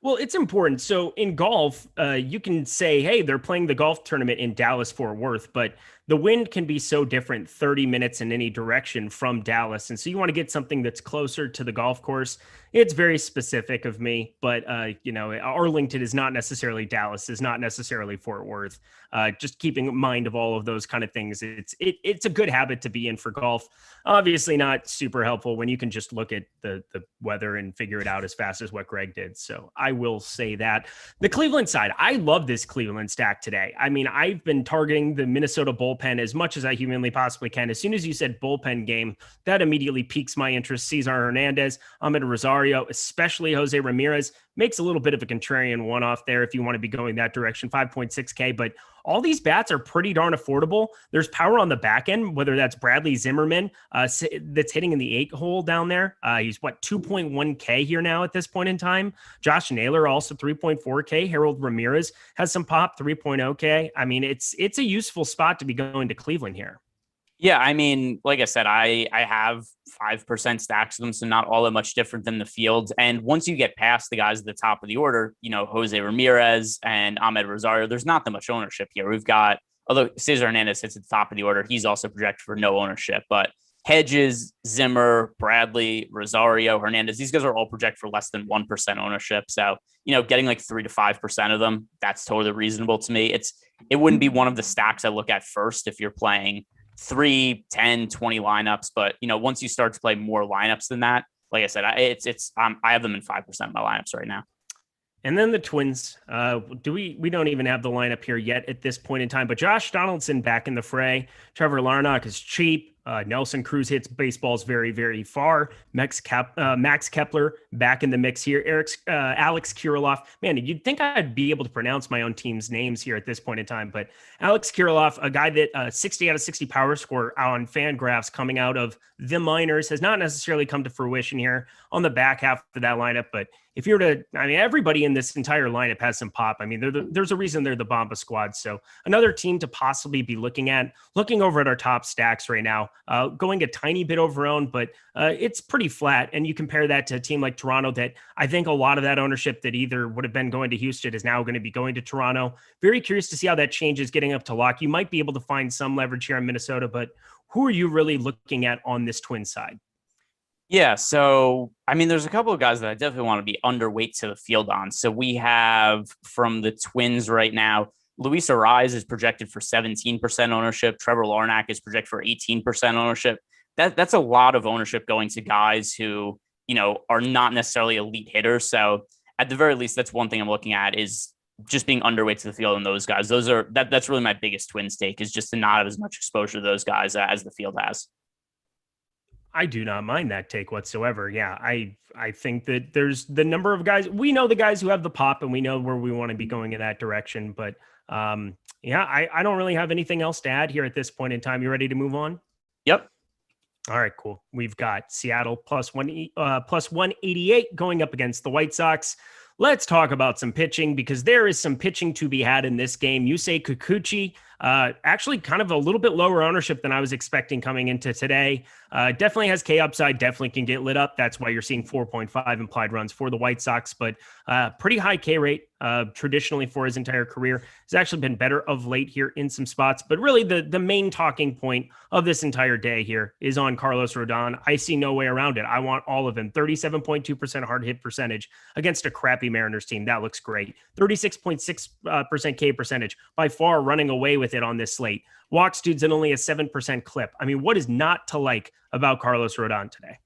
Well, it's important. So in golf, you can say, hey, they're playing the golf tournament in Dallas-Fort Worth, but the wind can be so different 30 minutes in any direction from Dallas. And so you want to get something that's closer to the golf course. It's very specific of me, but, Arlington is not necessarily Dallas, is not necessarily Fort Worth. Just keeping in mind of all of those kind of things. It's a good habit to be in for golf. Obviously not super helpful when you can just look at the weather and figure it out as fast as what Greg did. So I will say that. The Cleveland side, I love this Cleveland stack today. I mean, I've been targeting the Minnesota bullpen as much as I humanly possibly can. As soon as you said bullpen game, that immediately piques my interest. Cesar Hernandez, Ahmed Rosario, especially Jose Ramirez, makes a little bit of a contrarian one-off there if you want to be going that direction, 5.6K. But all these bats are pretty darn affordable. There's power on the back end, whether that's Bradley Zimmerman that's hitting in the 8 hole down there. He's 2.1K here now at this point in time. Josh Naylor also 3.4K. Harold Ramirez has some pop, 3.0K. I mean, it's a useful spot to be going to Cleveland here. Yeah, I mean, like I said, I have 5% stacks of them, so not all that much different than the field. And once you get past the guys at the top of the order, Jose Ramirez and Ahmed Rosario, there's not that much ownership here. We've got, although Cesar Hernandez sits at the top of the order, he's also projected for no ownership. But Hedges, Zimmer, Bradley, Rosario, Hernandez, these guys are all projected for less than 1% ownership. So, getting like 3 to 5% of them, that's totally reasonable to me. It wouldn't be one of the stacks I look at first if you're playing 3, 10, 20 lineups. But, once you start to play more lineups than that, like I said, I have them in 5% of my lineups right now. And then the Twins, we don't even have the lineup here yet at this point in time, but Josh Donaldson back in the fray. Trevor Larnach is cheap. Nelson Cruz hits baseballs very, very far. Max Kepler back in the mix here. Alex Kirilloff. Man, you'd think I'd be able to pronounce my own team's names here at this point in time, but Alex Kirilloff, a guy that 60 out of 60 power score on Fangraphs coming out of the minors, has not necessarily come to fruition here on the back half of that lineup, but if you were to, everybody in this entire lineup has some pop. There's a reason they're the Bomba squad. So another team to possibly be looking over at our top stacks right now, going a tiny bit overowned, but it's pretty flat. And you compare that to a team like Toronto that I think a lot of that ownership that either would have been going to Houston is now going to be going to Toronto. Very curious to see how that changes getting up to lock. You might be able to find some leverage here in Minnesota, but who are you really looking at on this Twin side? Yeah, so there's a couple of guys that I definitely want to be underweight to the field on. So we have from the Twins right now, Luis Arraez is projected for 17% ownership. Trevor Larnach is projected for 18% ownership. That's a lot of ownership going to guys who, are not necessarily elite hitters. So at the very least, that's one thing I'm looking at is just being underweight to the field on those guys. That's really my biggest Twins take, is just to not have as much exposure to those guys as the field has. I do not mind that take whatsoever. Yeah, I think that there's the number of guys. We know the guys who have the pop, and we know where we want to be going in that direction. But I don't really have anything else to add here at this point in time. You ready to move on? Yep. All right, cool. We've got Seattle plus 188 going up against the White Sox. Let's talk about some pitching, because there is some pitching to be had in this game. Yusei Kikuchi, actually kind of a little bit lower ownership than I was expecting coming into today. Definitely has K upside, definitely can get lit up. That's why you're seeing 4.5 implied runs for the White Sox, but pretty high K rate traditionally for his entire career. He's actually been better of late here in some spots, but really the main talking point of this entire day here is on Carlos Rodon. I see no way around it. I want all of him. 37.2% hard hit percentage against a crappy Mariners team. That looks great. 36.6% K percentage, by far running away with it on this slate. Walks dudes at only a 7% clip. What is not to like about Carlos Rodon today?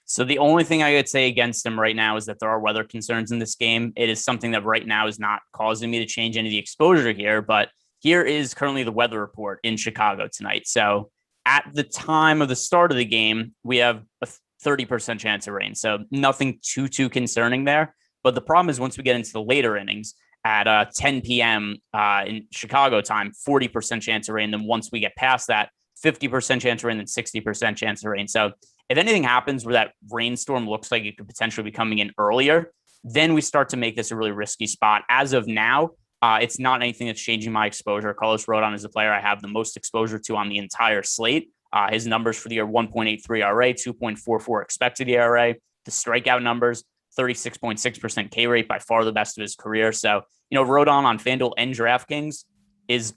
So the only thing I would say against him right now is that there are weather concerns in this game. It is something that right now is not causing me to change any of the exposure here, but here is currently the weather report in Chicago tonight. So at the time of the start of the game, we have a 30% chance of rain. So nothing too concerning there. But the problem is once we get into the later innings at 10 p.m. In Chicago time, 40% chance of rain. Then once we get past that, 50% chance of rain, then 60% chance of rain. So if anything happens where that rainstorm looks like it could potentially be coming in earlier, then we start to make this a really risky spot. As of now, it's not anything that's changing my exposure. Carlos Rodon is the player I have the most exposure to on the entire slate. His numbers for the year, 1.83 ERA, 2.44 expected ERA. The strikeout numbers, 36.6% K rate, by far the best of his career. So, Rodon on FanDuel and DraftKings is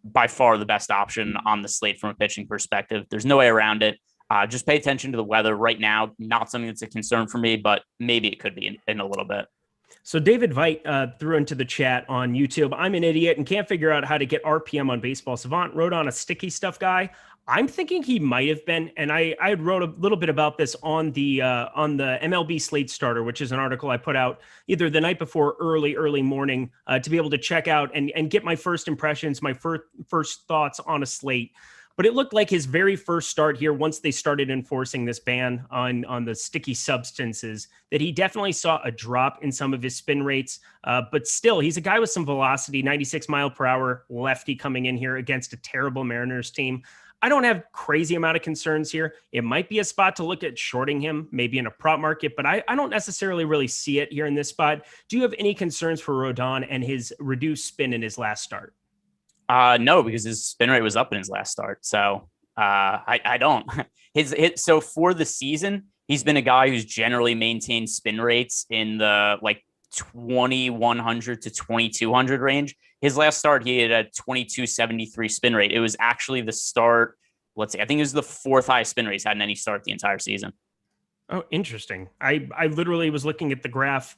by far the best option on the slate from a pitching perspective. There's no way around it. Just pay attention to the weather right now. Not something that's a concern for me, but maybe it could be in a little bit. So David Veit threw into the chat on YouTube, I'm an idiot and can't figure out how to get RPM on Baseball Savant. Rodon a sticky stuff guy. I'm thinking he might have been, and I wrote a little bit about this on the MLB Slate Starter, which is an article I put out either the night before, early morning, to be able to check out and get my first impressions, my first thoughts on a slate. But it looked like his very first start here, once they started enforcing this ban on the sticky substances, that he definitely saw a drop in some of his spin rates. But still, he's a guy with some velocity, 96 mile per hour lefty coming in here against a terrible Mariners team. I don't have crazy amount of concerns here. It might be a spot to look at shorting him, maybe in a prop market, but I don't necessarily really see it here in this spot. Do you have any concerns for Rodon and his reduced spin in his last start? No, because his spin rate was up in his last start. So I don't. So for the season, he's been a guy who's generally maintained spin rates in the 2100 to 2200 range. His last start, he had a 2273 spin rate. It was actually the start let's see, I think it was the fourth highest spin rate he's had in any start the entire season. Oh, interesting. I literally was looking at the graph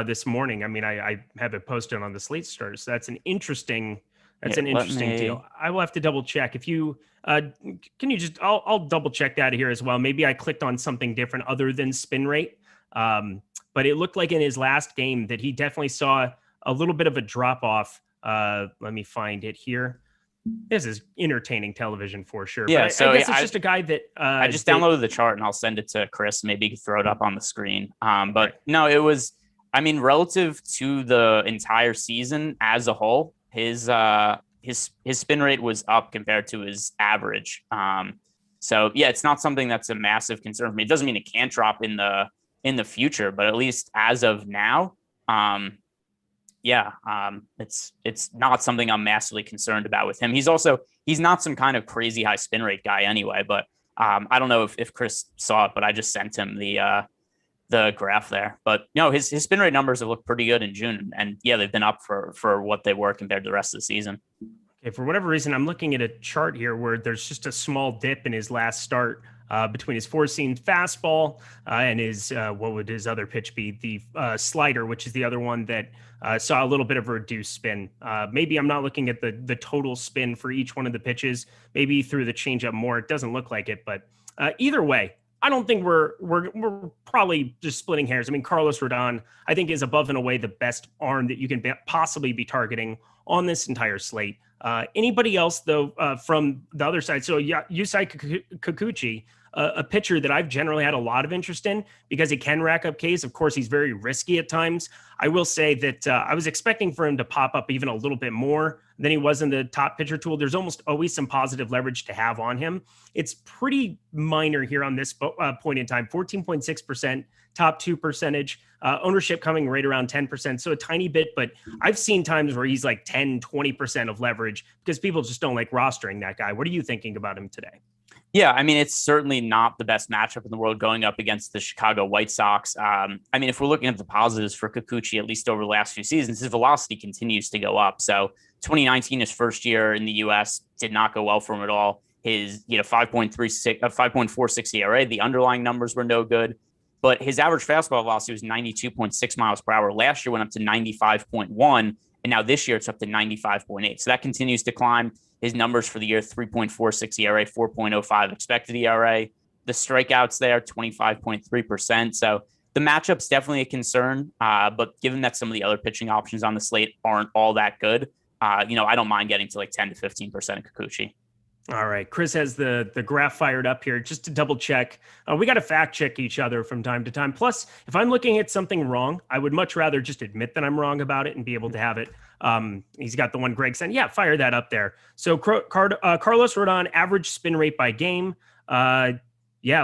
this morning. I mean, I have it posted on the Slate Stars. So that's an interesting deal. I will have to double check. If you can you just I'll double check that here as well. Maybe I clicked on something different other than spin rate. But it looked like in his last game that he definitely saw a little bit of a drop off. Let me find it here. This is entertaining television for sure. Yeah, but so I guess it's just a guy that I just downloaded the chart and I'll send it to Chris. Maybe he can throw it up on the screen. But no, it was, I mean, relative to the entire season as a whole, his spin rate was up compared to his average. So yeah, it's not something that's a massive concern for me. It doesn't mean it can't drop in the future, but at least as of now, it's not something I'm massively concerned about with him. He's not some kind of crazy high spin rate guy anyway, but I don't know if Chris saw it, but I just sent him the graph there. But his spin rate numbers have looked pretty good in June, and yeah, they've been up for what they were compared to the rest of the season. Okay, for whatever reason, I'm looking at a chart here where there's just a small dip in his last start between his four-seam fastball and his, what would his other pitch be? The slider, which is the other one that saw a little bit of a reduced spin. Maybe I'm not looking at the total spin for each one of the pitches. Maybe through the changeup more. It doesn't look like it, but either way, I don't think we're probably just splitting hairs. I mean, Carlos Rodon, I think, is above and away the best arm that you can possibly be targeting on this entire slate. Anybody else, though, from the other side? So Yusei Kikuchi, a pitcher that I've generally had a lot of interest in because he can rack up Ks. Of course, he's very risky at times. I will say that I was expecting for him to pop up even a little bit more than he was in the top pitcher tool. There's almost always some positive leverage to have on him. It's pretty minor here on this point in time, 14.6% top two percentage, ownership coming right around 10%. So a tiny bit, but I've seen times where he's like 10, 20% of leverage because people just don't like rostering that guy. What are you thinking about him today? Yeah, I mean, it's certainly not the best matchup in the world going up against the Chicago White Sox. I mean, if we're looking at the positives for Kikuchi, at least over the last few seasons, his velocity continues to go up. So 2019, his first year in the U.S., did not go well for him at all. His 5.46 ERA, the underlying numbers were no good, but his average fastball velocity was 92.6 miles per hour. Last year went up to 95.1, and now this year it's up to 95.8. So that continues to climb. His numbers for the year, 3.46 ERA, 4.05 expected ERA. The strikeouts there, 25.3%. So the matchup's definitely a concern. But given that some of the other pitching options on the slate aren't all that good, I don't mind getting to like 10 to 15% of Kikuchi. All right. Chris has the graph fired up here just to double check. We got to fact check each other from time to time. Plus, if I'm looking at something wrong, I would much rather just admit that I'm wrong about it and be able to have it. He's got the one Greg said. Yeah, fire that up there. So Carlos Rodon, average spin rate by game. It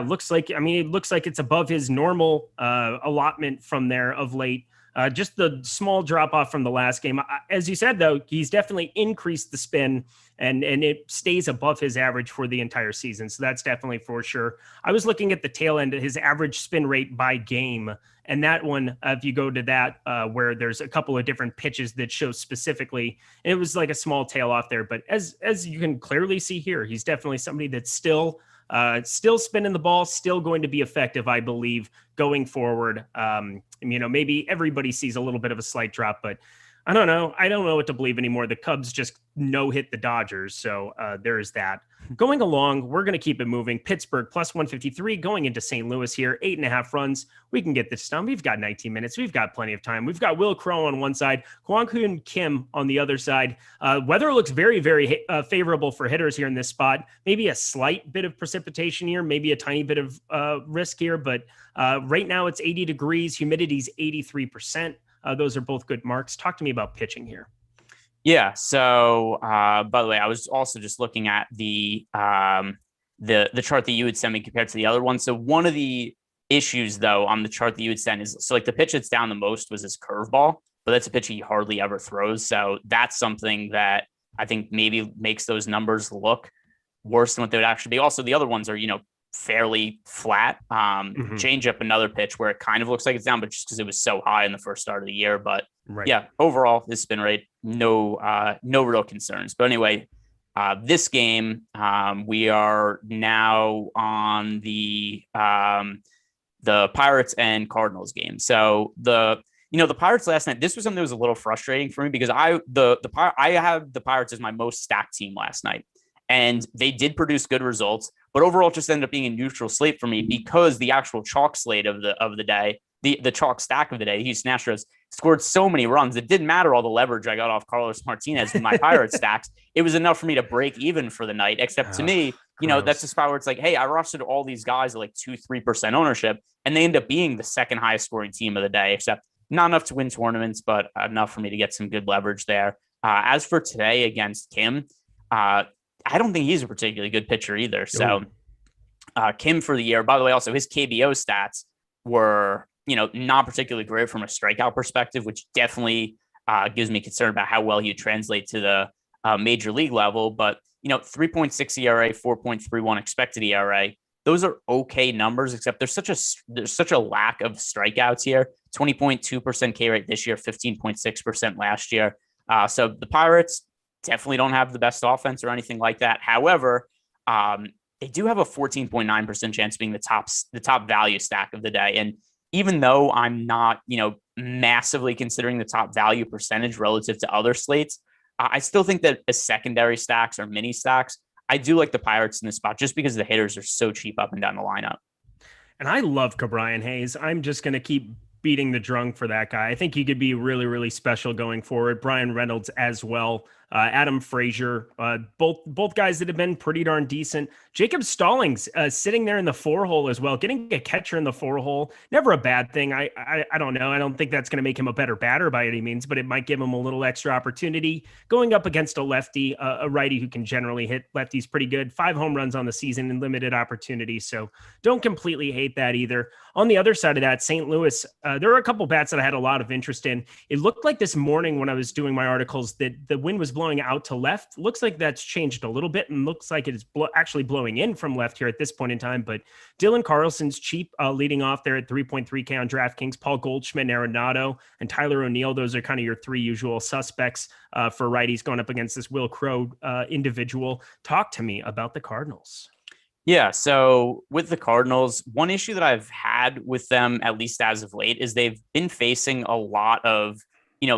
looks like it's above his normal allotment from there of late. Just the small drop off from the last game. As you said, though, he's definitely increased the spin and it stays above his average for the entire season. So that's definitely for sure. I was looking at the tail end of his average spin rate by game. And that one, if you go to that, where there's a couple of different pitches that show specifically, and it was like a small tail off there. But as you can clearly see here, he's definitely somebody that's still spinning the ball, still going to be effective, I believe, going forward. Maybe everybody sees a little bit of a slight drop, but I don't know. I don't know what to believe anymore. The Cubs just hit the Dodgers. So there is that. Going along, we're going to keep it moving. Pittsburgh plus 153 going into St. Louis here, 8.5 runs. We can get this done. We've got 19 minutes. We've got plenty of time. We've got Will Crow on one side, Kwang-Hyun Kim on the other side. Weather looks very, very favorable for hitters here in this spot. Maybe a slight bit of precipitation here, maybe a tiny bit of risk here, but right now it's 80 degrees. Humidity's 83%. Those are both good marks. Talk to me about pitching here. Yeah. So, by the way, I was also just looking at the chart that you would send me compared to the other one. So one of the issues, though, on the chart that you would send is the pitch that's down the most was his curveball, but that's a pitch he hardly ever throws. So that's something that I think maybe makes those numbers look worse than what they would actually be. Also, the other ones are, fairly flat. Change up another pitch where it kind of looks like it's down, but just because it was so high in the first start of the year. But yeah, overall, this spin rate, no real concerns. But anyway, This game, we are now on the Pirates and Cardinals game. So the Pirates last night, this was something that was a little frustrating for me because I have the Pirates as my most stacked team last night, and they did produce good results, but overall it just ended up being a neutral slate for me because the actual chalk slate of the day, the chalk stack of the day, the Houston Astros scored so many runs. It didn't matter all the leverage I got off Carlos Martinez with my Pirates stacks. It was enough for me to break even for the night, except to me, that's a spot where it's like, hey, I rostered all these guys at like 2-3% ownership, and they end up being the second highest scoring team of the day, except not enough to win tournaments, but enough for me to get some good leverage there. As for today against Kim, I don't think he's a particularly good pitcher either. So Kim for the year, by the way, also his KBO stats were, not particularly great from a strikeout perspective, which definitely gives me concern about how well he would translate to the major league level. But, 3.6 ERA, 4.31 expected ERA. Those are okay numbers, except there's such a lack of strikeouts here. 20.2% K rate this year, 15.6% last year. So the Pirates definitely don't have the best offense or anything like that. However, they do have a 14.9% chance of being the top value stack of the day. And even though I'm not, massively considering the top value percentage relative to other slates, I still think that as secondary stacks or mini stacks, I do like the Pirates in this spot just because the hitters are so cheap up and down the lineup. And I love Ke'Bryan Hayes. I'm just going to keep beating the drum for that guy. I think he could be really, really special going forward. Brian Reynolds as well. Adam Frazier, both guys that have been pretty darn decent. Jacob Stallings sitting there in the 4-hole as well, getting a catcher in the 4-hole, never a bad thing. I don't know. I don't think that's going to make him a better batter by any means, but it might give him a little extra opportunity going up against a lefty, a righty who can generally hit lefties pretty good. 5 home runs on the season and limited opportunities. So don't completely hate that either. On the other side of that, St. Louis, there were a couple bats that I had a lot of interest in. It looked like this morning when I was doing my articles that the wind was blowing out to left. Looks like that's changed a little bit and looks like it is actually blowing in from left here at this point in time. But Dylan Carlson's cheap leading off there at 3.3K on DraftKings. Paul Goldschmidt, Arenado, and Tyler O'Neill. Those are kind of your 3 usual suspects for righties going up against this Will Crowe individual. Talk to me about the Cardinals. Yeah, so with the Cardinals, one issue that I've had with them, at least as of late, is they've been facing a lot of,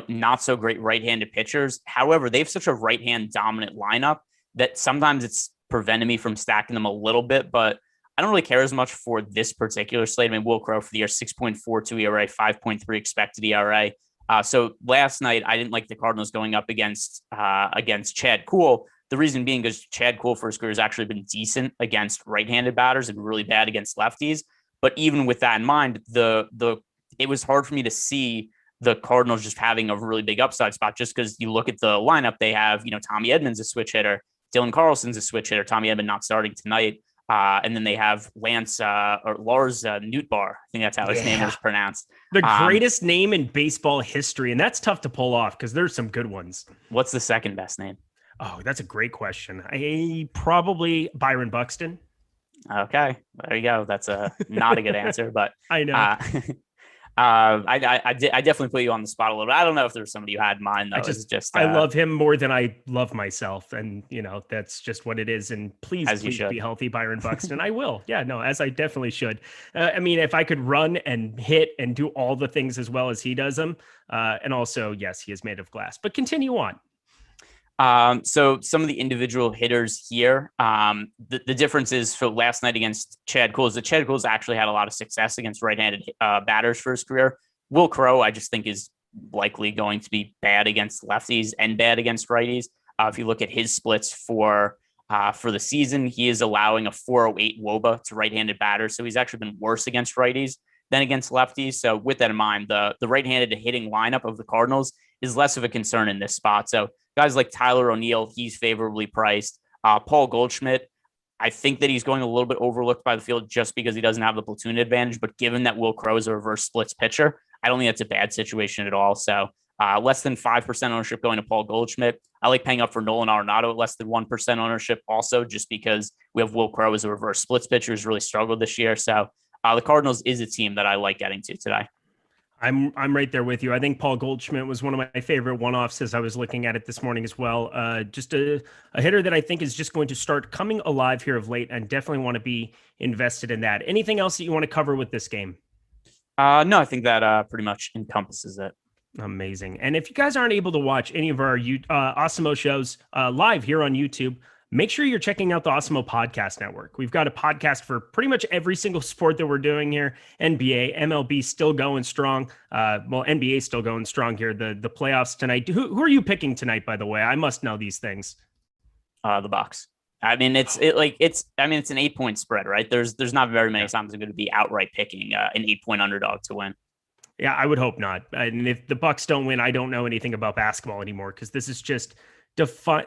not so great right-handed pitchers. However, they have such a right-hand dominant lineup that sometimes it's prevented me from stacking them a little bit, but I don't really care as much for this particular slate. I mean, Will Crowe for the year, 6.42 ERA, 5.3 expected ERA. So last night, I didn't like the Cardinals going up against Chad Kuhl. The reason being because Chad Kuhl for his career has actually been decent against right-handed batters and really bad against lefties. But even with that in mind, it was hard for me to see the Cardinals just having a really big upside spot just because you look at the lineup they have, Tommy Edman's a switch hitter, Dylan Carlson's a switch hitter, Tommy Edman not starting tonight. And then they have Lars Nootbaar. I think that's how his name is pronounced. The greatest name in baseball history. And that's tough to pull off because there's some good ones. What's the second best name? Oh, that's a great question. Probably Byron Buxton. Okay, there you go. That's not a good answer, but I know. I definitely put you on the spot a little bit. I don't know if there's somebody you had in mind though. I love him more than I love myself, and that's just what it is. And please be healthy, Byron Buxton. I will. Yeah, no, as I definitely should. I mean, if I could run and hit and do all the things as well as he does them, and also yes, he is made of glass. But continue on. So some of the individual hitters here, the difference is for last night against Chad Kuhl is that Chad Kuhl's actually had a lot of success against right-handed batters for his career. Will Crowe, I just think, is likely going to be bad against lefties and bad against righties. If you look at his splits for the season, he is allowing a 408 WOBA to right-handed batters. So he's actually been worse against righties than against lefties. So with that in mind, the right-handed hitting lineup of the Cardinals is less of a concern in this spot. So guys like Tyler O'Neill, he's favorably priced. Paul Goldschmidt, I think that he's going a little bit overlooked by the field just because he doesn't have the platoon advantage. But given that Will Crowe is a reverse splits pitcher, I don't think that's a bad situation at all. So less than 5% ownership going to Paul Goldschmidt. I like paying up for Nolan Arenado at less than 1% ownership also, just because we have Will Crowe as a reverse splits pitcher who's really struggled this year. So the Cardinals is a team that I like getting to today. I'm right there with you. I think Paul Goldschmidt was one of my favorite one-offs as I was looking at it this morning as well. Just a hitter that I think is just going to start coming alive here of late, and definitely want to be invested in that. Anything else that you want to cover with this game? No, I think that pretty much encompasses it. Amazing. And if you guys aren't able to watch any of our Awesemo shows live here on YouTube, make sure you're checking out the Awesemo Podcast Network. We've got a podcast for pretty much every single sport that we're doing here. NBA, MLB still going strong. NBA still going strong here. The playoffs tonight. Who are you picking tonight, by the way? I must know these things. The Bucks. I mean, it's an 8-point spread, right? There's not very many times I'm going to be outright picking an 8-point underdog to win. Yeah, I would hope not. And if the Bucks don't win, I don't know anything about basketball anymore, because this is just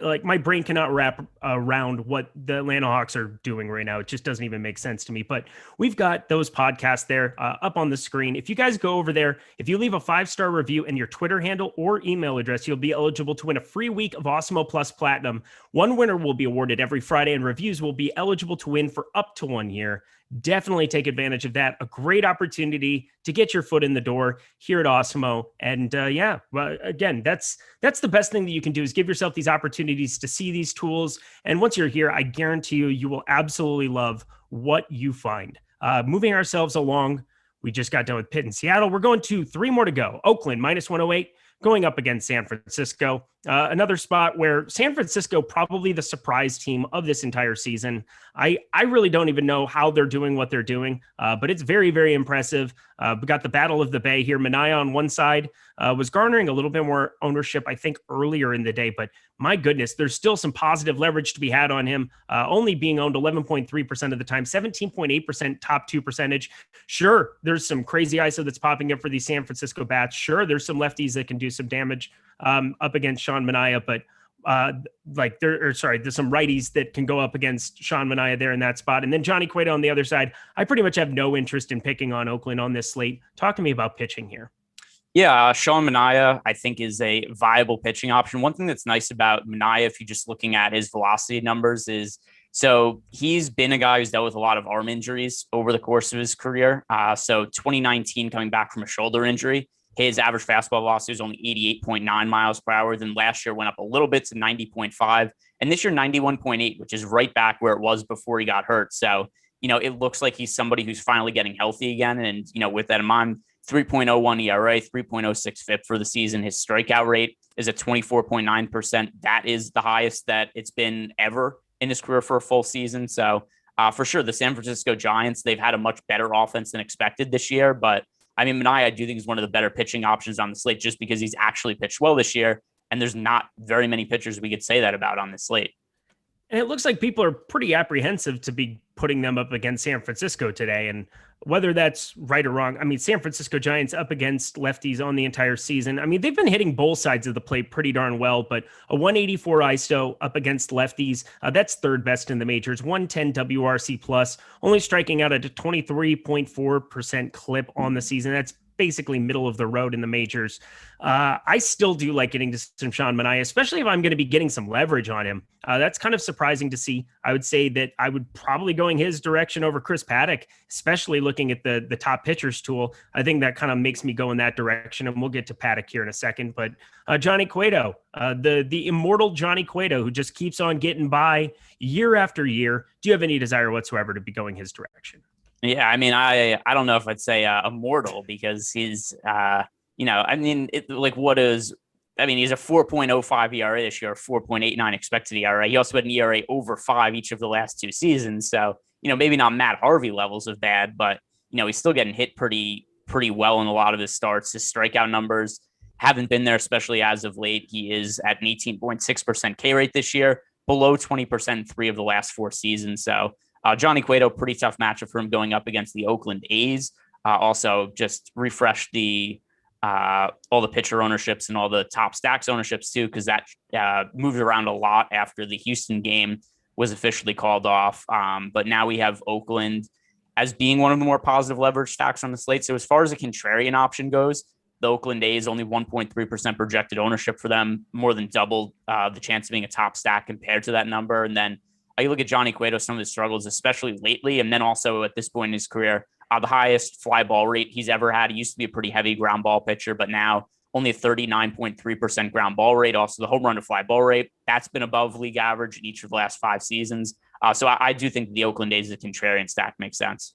like my brain cannot wrap around what the Atlanta Hawks are doing right now. It just doesn't even make sense to me. But we've got those podcasts there up on the screen. If you guys go over there, if you leave a 5-star review and your Twitter handle or email address, you'll be eligible to win a free week of Awesemo Plus Platinum. One winner will be awarded every Friday, and reviews will be eligible to win for up to 1 year. Definitely take advantage of that. A great opportunity to get your foot in the door here at Awesemo. And again, that's the best thing that you can do, is give yourself these opportunities to see these tools. And once you're here, I guarantee you will absolutely love what you find. Moving ourselves along, we just got done with Pitt and Seattle. We're going to 3 more to go. Oakland -108. Going up against San Francisco, another spot where San Francisco, probably the surprise team of this entire season. I really don't even know how they're doing what they're doing, but it's very, very impressive. We got the Battle of the Bay here. Minaya on one side was garnering a little bit more ownership, I think, earlier in the day, but my goodness, there's still some positive leverage to be had on him, only being owned 11.3% of the time, 17.8% top 2 percentage. Sure, there's some crazy ISO that's popping up for these San Francisco bats. Sure, there's some lefties that can do some damage up against Sean Manaea, but there's some righties that can go up against Sean Manaea there in that spot. And then Johnny Cueto on the other side. I pretty much have no interest in picking on Oakland on this slate. Talk to me about pitching here. Yeah, Sean Manaea, I think, is a viable pitching option. One thing that's nice about Manaea, if you're just looking at his velocity numbers, is so he's been a guy who's dealt with a lot of arm injuries over the course of his career. So 2019, coming back from a shoulder injury, his average fastball velocity was only 88.9 miles per hour. Then last year went up a little bit to 90.5. And this year, 91.8, which is right back where it was before he got hurt. So, it looks like he's somebody who's finally getting healthy again. And, with that in mind, 3.01 ERA, 3.06 FIP for the season. His strikeout rate is at 24.9%. That is the highest that it's been ever in his career for a full season. So for sure, the San Francisco Giants, they've had a much better offense than expected this year. But I mean, Manaea, I do think is one of the better pitching options on the slate, just because he's actually pitched well this year. And there's not very many pitchers we could say that about on the slate. And it looks like people are pretty apprehensive to be putting them up against San Francisco today. And whether that's right or wrong, I mean, San Francisco Giants up against lefties on the entire season. I mean, they've been hitting both sides of the plate pretty darn well, but a 184 ISO up against lefties, that's third best in the majors, 110 WRC plus, only striking out at a 23.4% clip on the season. That's basically middle of the road in the majors. I still do like getting to some Sean Manaea, especially if I'm going to be getting some leverage on him. That's kind of surprising to see. I would say that I would probably going his direction over Chris Paddock, especially looking at the top pitchers tool. I think that kind of makes me go in that direction, and we'll get to Paddock here in a second. But Johnny Cueto, the immortal Johnny Cueto, who just keeps on getting by year after year. Do you have any desire whatsoever to be going his direction? Yeah, I mean, I don't know if I'd say immortal, because he's, he's a 4.05 ERA this year, 4.89 expected ERA. He also had an ERA over 5 each of the last 2 seasons. So, maybe not Matt Harvey levels of bad, but, he's still getting hit pretty well in a lot of his starts. His strikeout numbers haven't been there, especially as of late. He is at an 18.6% K rate this year, below 20% 3 of the last 4 seasons. So, Johnny Cueto, pretty tough matchup for him going up against the Oakland A's. Also, just refresh all the pitcher ownerships and all the top stacks ownerships too, because that moved around a lot after the Houston game was officially called off. But now we have Oakland as being one of the more positive leverage stacks on the slate. So as far as a contrarian option goes, the Oakland A's only 1.3% projected ownership for them, more than double the chance of being a top stack compared to that number. And then you look at Johnny Cueto, some of his struggles, especially lately, and then also at this point in his career, the highest fly ball rate he's ever had. He used to be a pretty heavy ground ball pitcher, but now only a 39.3% ground ball rate. Also, the home run to fly ball rate, that's been above league average in each of the last 5 seasons. So I do think the Oakland A's, the contrarian stack makes sense.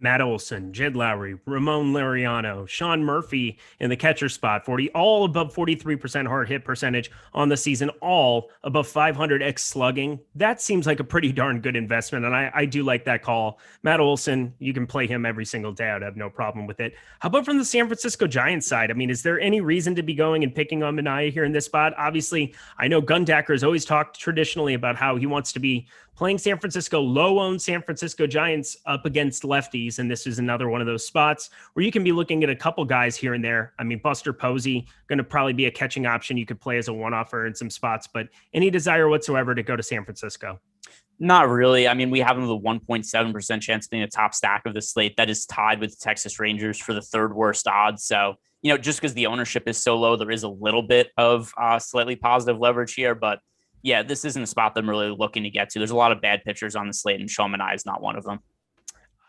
Matt Olson, Jed Lowry, Ramon Laureano, Sean Murphy in the catcher spot, all above 43% hard hit percentage on the season, all above 500x slugging. That seems like a pretty darn good investment, and I do like that call. Matt Olson, you can play him every single day. I'd have no problem with it. How about from the San Francisco Giants side? I mean, is there any reason to be going and picking on Minaya here in this spot? Obviously, I know Gundacker has always talked traditionally about how he wants to be playing San Francisco, low-owned San Francisco Giants up against lefties, and this is another one of those spots where you can be looking at a couple guys here and there. I mean, Buster Posey, going to probably be a catching option you could play as a one-offer in some spots, but any desire whatsoever to go to San Francisco? Not really. I mean, we have him with a 1.7% chance of being a top stack of the slate. That is tied with the Texas Rangers for the 3rd worst odds. So, just because the ownership is so low, there is a little bit of slightly positive leverage here, but yeah, this isn't a spot that I'm really looking to get to. There's a lot of bad pitchers on the slate, and Sean Manaea is not one of them.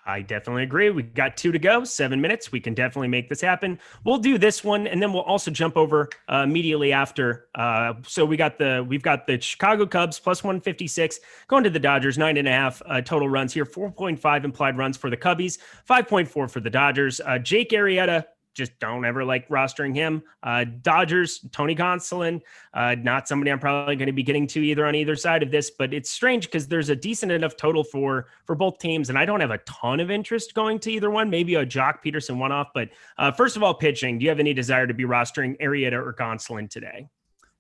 I definitely agree. We've got 2 to go, 7 minutes. We can definitely make this happen. We'll do this one, and then we'll also jump over immediately after. So we've got the Chicago Cubs plus 156 going to the Dodgers, 9.5 total runs here, 4.5 implied runs for the Cubbies, 5.4 for the Dodgers. Jake Arrieta, just don't ever like rostering him. Dodgers, Tony Gonsolin, not somebody I'm probably going to be getting to either on either side of this, but it's strange because there's a decent enough total for both teams, and I don't have a ton of interest going to either one, maybe a Jock Peterson one-off. But first of all, pitching, do you have any desire to be rostering Arrieta or Gonsolin today?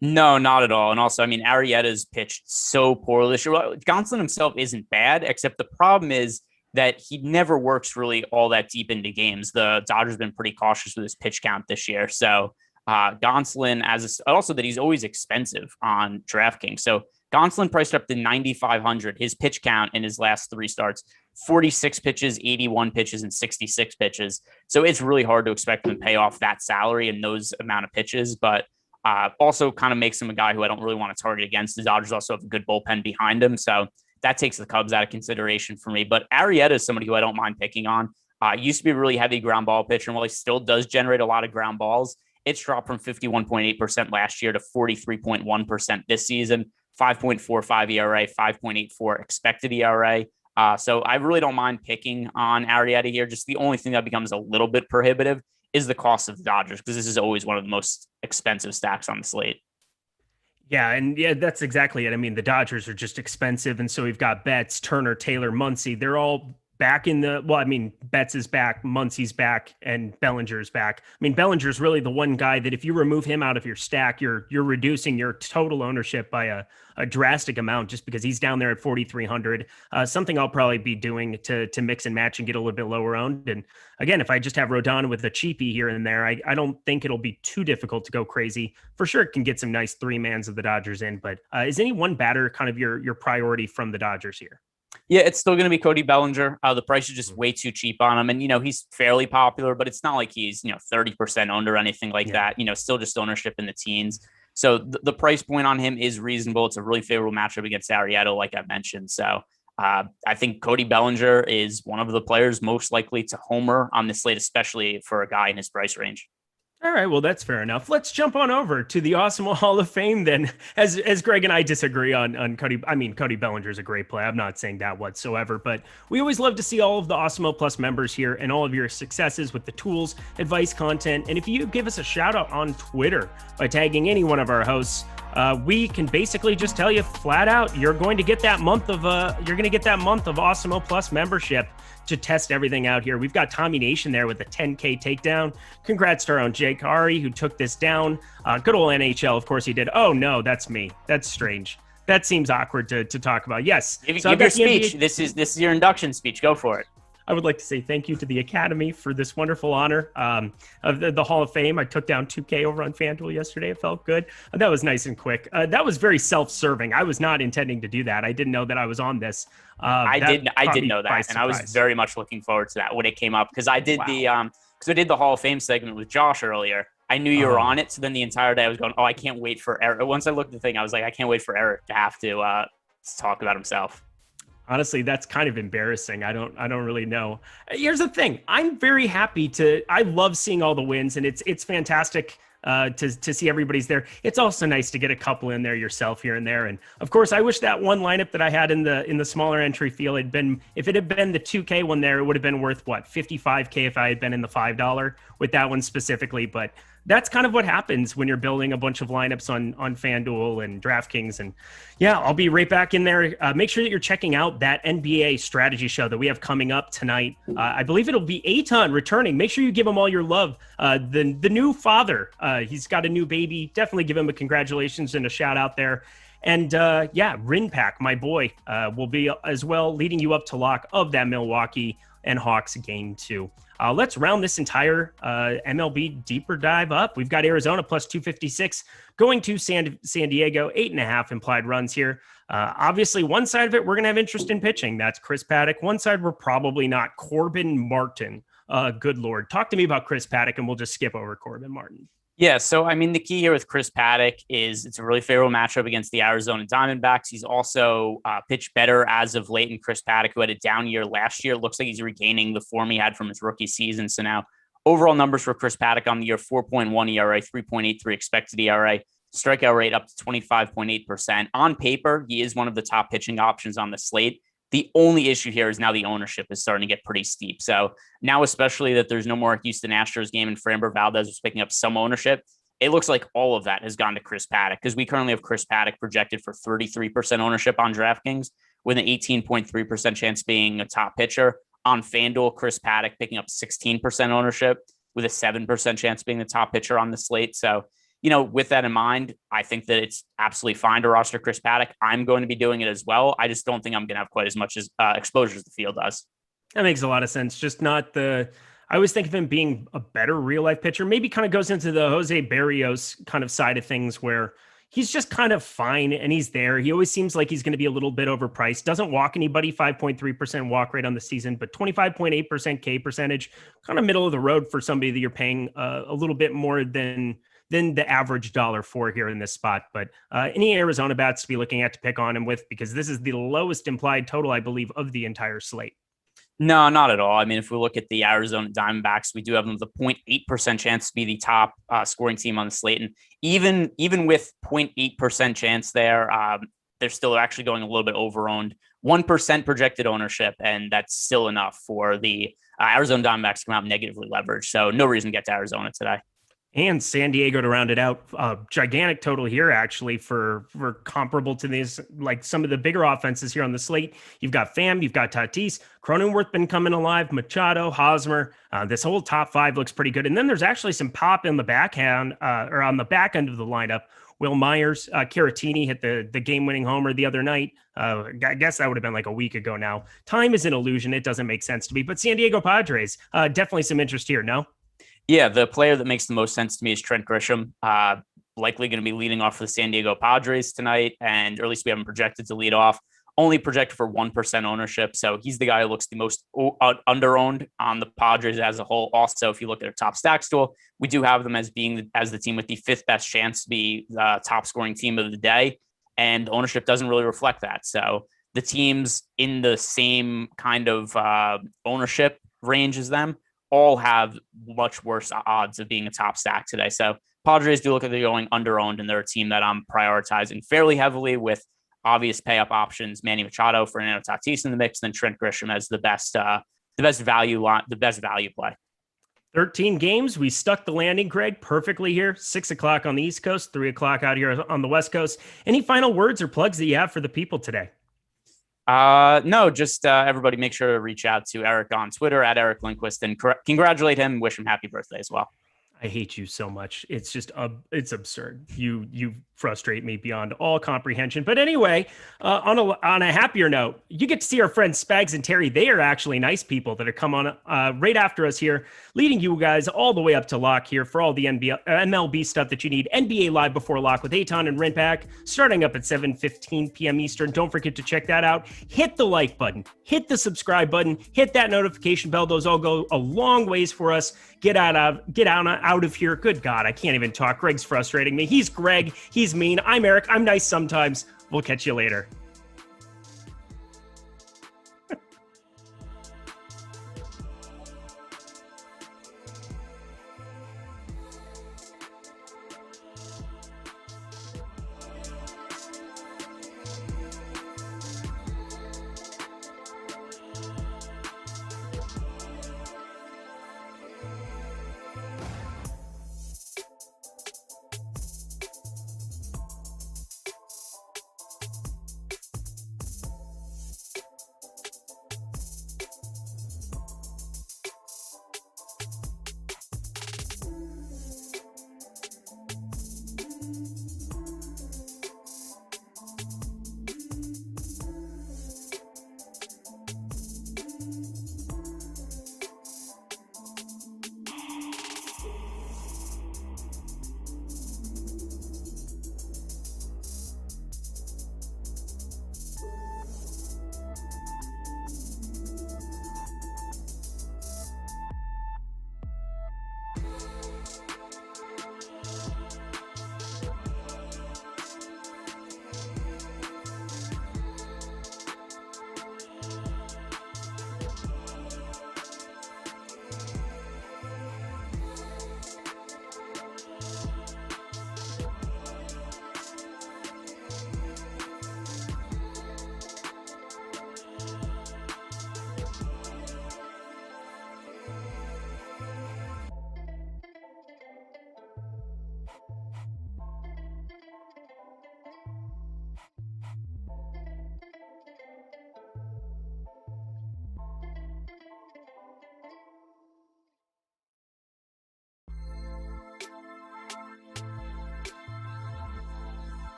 No, not at all. And also, I mean, Arrieta's pitched so poorly this year. Gonsolin himself isn't bad, except the problem is that he never works really all that deep into games. The Dodgers have been pretty cautious with his pitch count this year. So Gonsolin, also that he's always expensive on DraftKings. So Gonsolin priced up to 9,500. His pitch count in his last 3 starts, 46 pitches, 81 pitches, and 66 pitches. So it's really hard to expect him to pay off that salary and those amount of pitches. But also kind of makes him a guy who I don't really want to target against. The Dodgers also have a good bullpen behind him. So that takes the Cubs out of consideration for me. But Arrieta is somebody who I don't mind picking on. Used to be a really heavy ground ball pitcher, and while he still does generate a lot of ground balls, it's dropped from 51.8% last year to 43.1% this season, 5.45 ERA, 5.84 expected ERA. So I really don't mind picking on Arrieta here. Just the only thing that becomes a little bit prohibitive is the cost of the Dodgers, because this is always one of the most expensive stacks on the slate. Yeah, and yeah, that's exactly it. I mean, the Dodgers are just expensive, and so we've got Betts, Turner, Taylor, Muncy. They're all back in the, well, I mean, Betts is back, Muncy's back, and Bellinger's back. I mean, Bellinger's really the one guy that if you remove him out of your stack, you're reducing your total ownership by a drastic amount, just because he's down there at 4,300. Something I'll probably be doing to mix and match and get a little bit lower owned. And again, if I just have Rodon with a cheapie here and there, I don't think it'll be too difficult to go crazy. For sure, it can get some nice 3-mans of the Dodgers in, but is any one batter kind of your priority from the Dodgers here? Yeah, it's still going to be Cody Bellinger. The price is just way too cheap on him. And, he's fairly popular, but it's not like he's, 30% owned or anything like that. Still just ownership in the teens. So the price point on him is reasonable. It's a really favorable matchup against Arrieta, like I mentioned. So I think Cody Bellinger is one of the players most likely to homer on this slate, especially for a guy in his price range. All right, well, that's fair enough. Let's jump on over to the Awesemo Hall of Fame then. As Greg and I disagree on Cody, I mean, Cody Bellinger is a great play. I'm not saying that whatsoever, but we always love to see all of the Awesemo Plus members here and all of your successes with the tools, advice, content. And if you give us a shout out on Twitter by tagging any one of our hosts, we can basically just tell you flat out, you're going to get that month of Awesemo Plus membership to test everything out here. We've got Tommy Nation there with a 10K takedown. Congrats to our own Jake Ari, who took this down. Good old NHL, of course he did. Oh no, that's me. That's strange. That seems awkward to talk about. Yes. Give your speech. This is your induction speech. Go for it. I would like to say thank you to the Academy for this wonderful honor of the Hall of Fame. I took down 2K over on FanDuel yesterday. It felt good. That was nice and quick. That was very self-serving. I was not intending to do that. I didn't know that I was on this. I did know that, and I was very much looking forward to that when it came up, because I did the Hall of Fame segment with Josh earlier. I knew you were on it, so then the entire day I was going, I can't wait for Eric. Once I looked at the thing, I was like, I can't wait for Eric to have to talk about himself. Honestly, that's kind of embarrassing. I don't really know. Here's the thing. I'm very happy I love seeing all the wins, and it's fantastic to see everybody's there. It's also nice to get a couple in there yourself here and there. And of course, I wish that one lineup that I had in the smaller entry field had been, if it had been the 2K one there, it would have been worth what, 55K if I had been in the $5 with that one specifically. But that's kind of what happens when you're building a bunch of lineups on FanDuel and DraftKings. And yeah, I'll be right back in there. Make sure that you're checking out that NBA strategy show that we have coming up tonight. I believe it'll be Eitan returning. Make sure you give him all your love. The new father, he's got a new baby. Definitely give him a congratulations and a shout out there. And yeah, Rinpack, my boy, will be as well leading you up to lock of that Milwaukee and Hawks game 2. Let's round this entire MLB deeper dive up. We've got Arizona plus 256 going to San Diego, 8.5 implied runs here. Obviously, one side of it, we're going to have interest in pitching. That's Chris Paddack. One side, we're probably not. Corbin Martin. Good Lord. Talk to me about Chris Paddack, and we'll just skip over Corbin Martin. Yeah, so I mean, the key here with Chris Paddack is it's a really favorable matchup against the Arizona Diamondbacks. He's also pitched better as of late. And Chris Paddack, who had a down year last year, looks like he's regaining the form he had from his rookie season. So now overall numbers for Chris Paddack on the year, 4.1 ERA, 3.83 expected ERA, strikeout rate up to 25.8%. On paper, he is one of the top pitching options on the slate. The only issue here is now the ownership is starting to get pretty steep. So now, especially that there's no more Houston Astros game and Framber Valdez was picking up some ownership, it looks like all of that has gone to Chris Paddack, because we currently have Chris Paddack projected for 33% ownership on DraftKings with an 18.3% chance being a top pitcher. On FanDuel, Chris Paddack picking up 16% ownership with a 7% chance being the top pitcher on the slate. So, you know, with that in mind, I think that it's absolutely fine to roster Chris Paddack. I'm going to be doing it as well. I just don't think I'm going to have quite as much as exposure as the field does. That makes a lot of sense. Just not I always think of him being a better real life pitcher. Maybe kind of goes into the Jose Barrios kind of side of things where he's just kind of fine and he's there. He always seems like he's going to be a little bit overpriced. Doesn't walk anybody, 5.3% walk rate on the season, but 25.8% K percentage, kind of middle of the road for somebody that you're paying a little bit more than the average $1 here in this spot. But any Arizona bats to be looking at to pick on him with, because this is the lowest implied total, I believe, of the entire slate. No, not at all. I mean, if we look at the Arizona Diamondbacks, we do have them with a 0.8% chance to be the top scoring team on the slate. And even with 0.8% chance there, they're still actually going a little bit over-owned. 1% projected ownership, and that's still enough for the Arizona Diamondbacks to come out negatively leveraged. So no reason to get to Arizona today. And San Diego to round it out. Gigantic total here, actually, for comparable to these, like some of the bigger offenses here on the slate. You've got Pham, you've got Tatis, Cronenworth been coming alive, Machado, Hosmer. This whole top 5 looks pretty good. And then there's actually some pop in the backhand or on the back end of the lineup. Will Myers, Caratini hit the game-winning homer the other night. I guess that would have been like a week ago now. Time is an illusion. It doesn't make sense to me. But San Diego Padres, definitely some interest here, no? Yeah, the player that makes the most sense to me is Trent Grisham, likely going to be leading off for the San Diego Padres tonight, and or at least we have him projected to lead off. Only projected for 1% ownership, so he's the guy who looks the most under-owned on the Padres as a whole. Also, if you look at their top stacks tool, we do have them as being as the team with the 5th best chance to be the top scoring team of the day, and ownership doesn't really reflect that. So the teams in the same kind of ownership range as them all have much worse odds of being a top stack today. So Padres do look like they're going under-owned, and they're a team that I'm prioritizing fairly heavily with obvious pay-up options, Manny Machado, Fernando Tatis in the mix, then Trent Grisham as the best value play. 13 games. We stuck the landing, Greg, perfectly here. 6 o'clock on the East Coast, 3 o'clock out here on the West Coast. Any final words or plugs that you have for the people today? No, just everybody make sure to reach out to Eric on Twitter at Eric Lindquist and congratulate him. Wish him happy birthday as well. I hate you so much. It's just it's absurd. You frustrate me beyond all comprehension. But anyway, on a happier note, you get to see our friends Spags and Terry. They are actually nice people that are come on right after us here, leading you guys all the way up to lock here for all the MLB stuff that you need. NBA Live Before Lock with Eitan and Rinpack, starting up at 7:15 p.m. Eastern. Don't forget to check that out. Hit the like button, hit the subscribe button, hit that notification bell. Those all go a long ways for us. Get out of here. Good God, I can't even talk. Greg's frustrating me. He's Greg. He's mean. I'm Eric. I'm nice sometimes. We'll catch you later.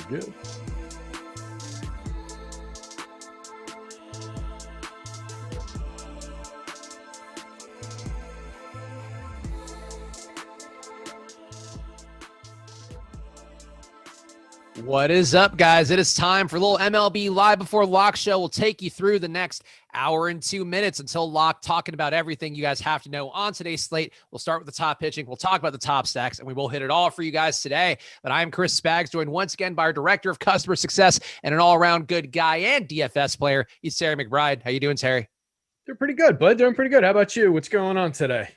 Good. What is up, guys? It is time for a little MLB Live Before Lock show. We'll take you through the next hour and 2 minutes until lock, talking about everything you guys have to know on today's slate. We'll start with the top pitching. We'll talk about the top stacks, and we will hit it all for you guys today. But I am Chris Spags, joined once again by our Director of Customer Success and an all-around good guy and DFS player. He's Terry McBride. How you doing, Terry? They're pretty good, bud. Doing pretty good. How about you? What's going on today?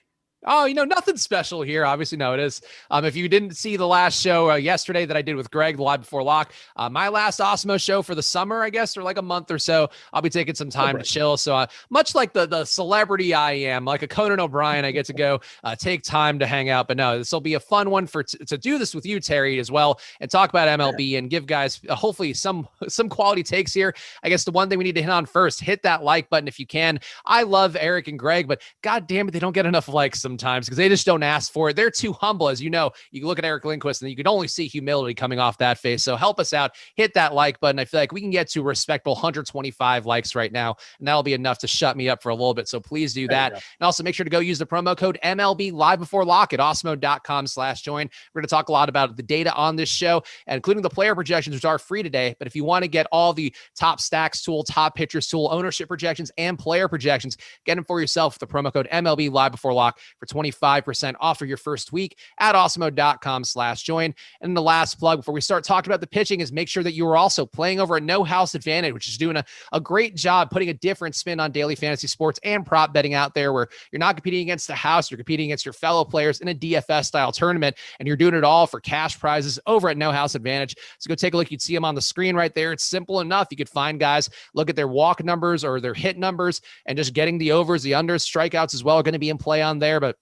Oh, nothing special here. Obviously, no, it is. If you didn't see the last show yesterday that I did with Greg, the Live Before Lock, my last Osmo show for the summer, I guess, or like a month or so, I'll be taking some time to chill. So much like the celebrity I am, like a Conan O'Brien, I get to go take time to hang out. But no, this will be a fun one to do this with you, Terry, as well, and talk about MLB and give guys hopefully some quality takes here. I guess the one thing we need to hit on first, hit that like button if you can. I love Eric and Greg, but God damn it, they don't get enough likes sometimes because they just don't ask for it. They're too humble. As you know, you can look at Eric Lindquist and you can only see humility coming off that face. So help us out. Hit that like button. I feel like we can get to a respectable 125 likes right now, and that'll be enough to shut me up for a little bit. So please do that. And also make sure to go use the promo code MLB Live Before Lock at Osmo.com/join. We're going to talk a lot about the data on this show, including the player projections, which are free today. But if you want to get all the top stacks tool, top pitchers tool, ownership projections, and player projections, get them for yourself with the promo code MLB Live Before Lock for 25% off of your first week at Osmo.com/join. And the last plug before we start talking about the pitching is make sure that you are also playing over at No House Advantage, which is doing a great job putting a different spin on daily fantasy sports and prop betting out there, where you're not competing against the house, you're competing against your fellow players in a DFS style tournament, and you're doing it all for cash prizes over at No House Advantage. So go take a look. You'd see them on the screen right there. It's simple enough. You could find guys, look at their walk numbers or their hit numbers, and just getting the overs, the unders, strikeouts as well are going to be in play on there. But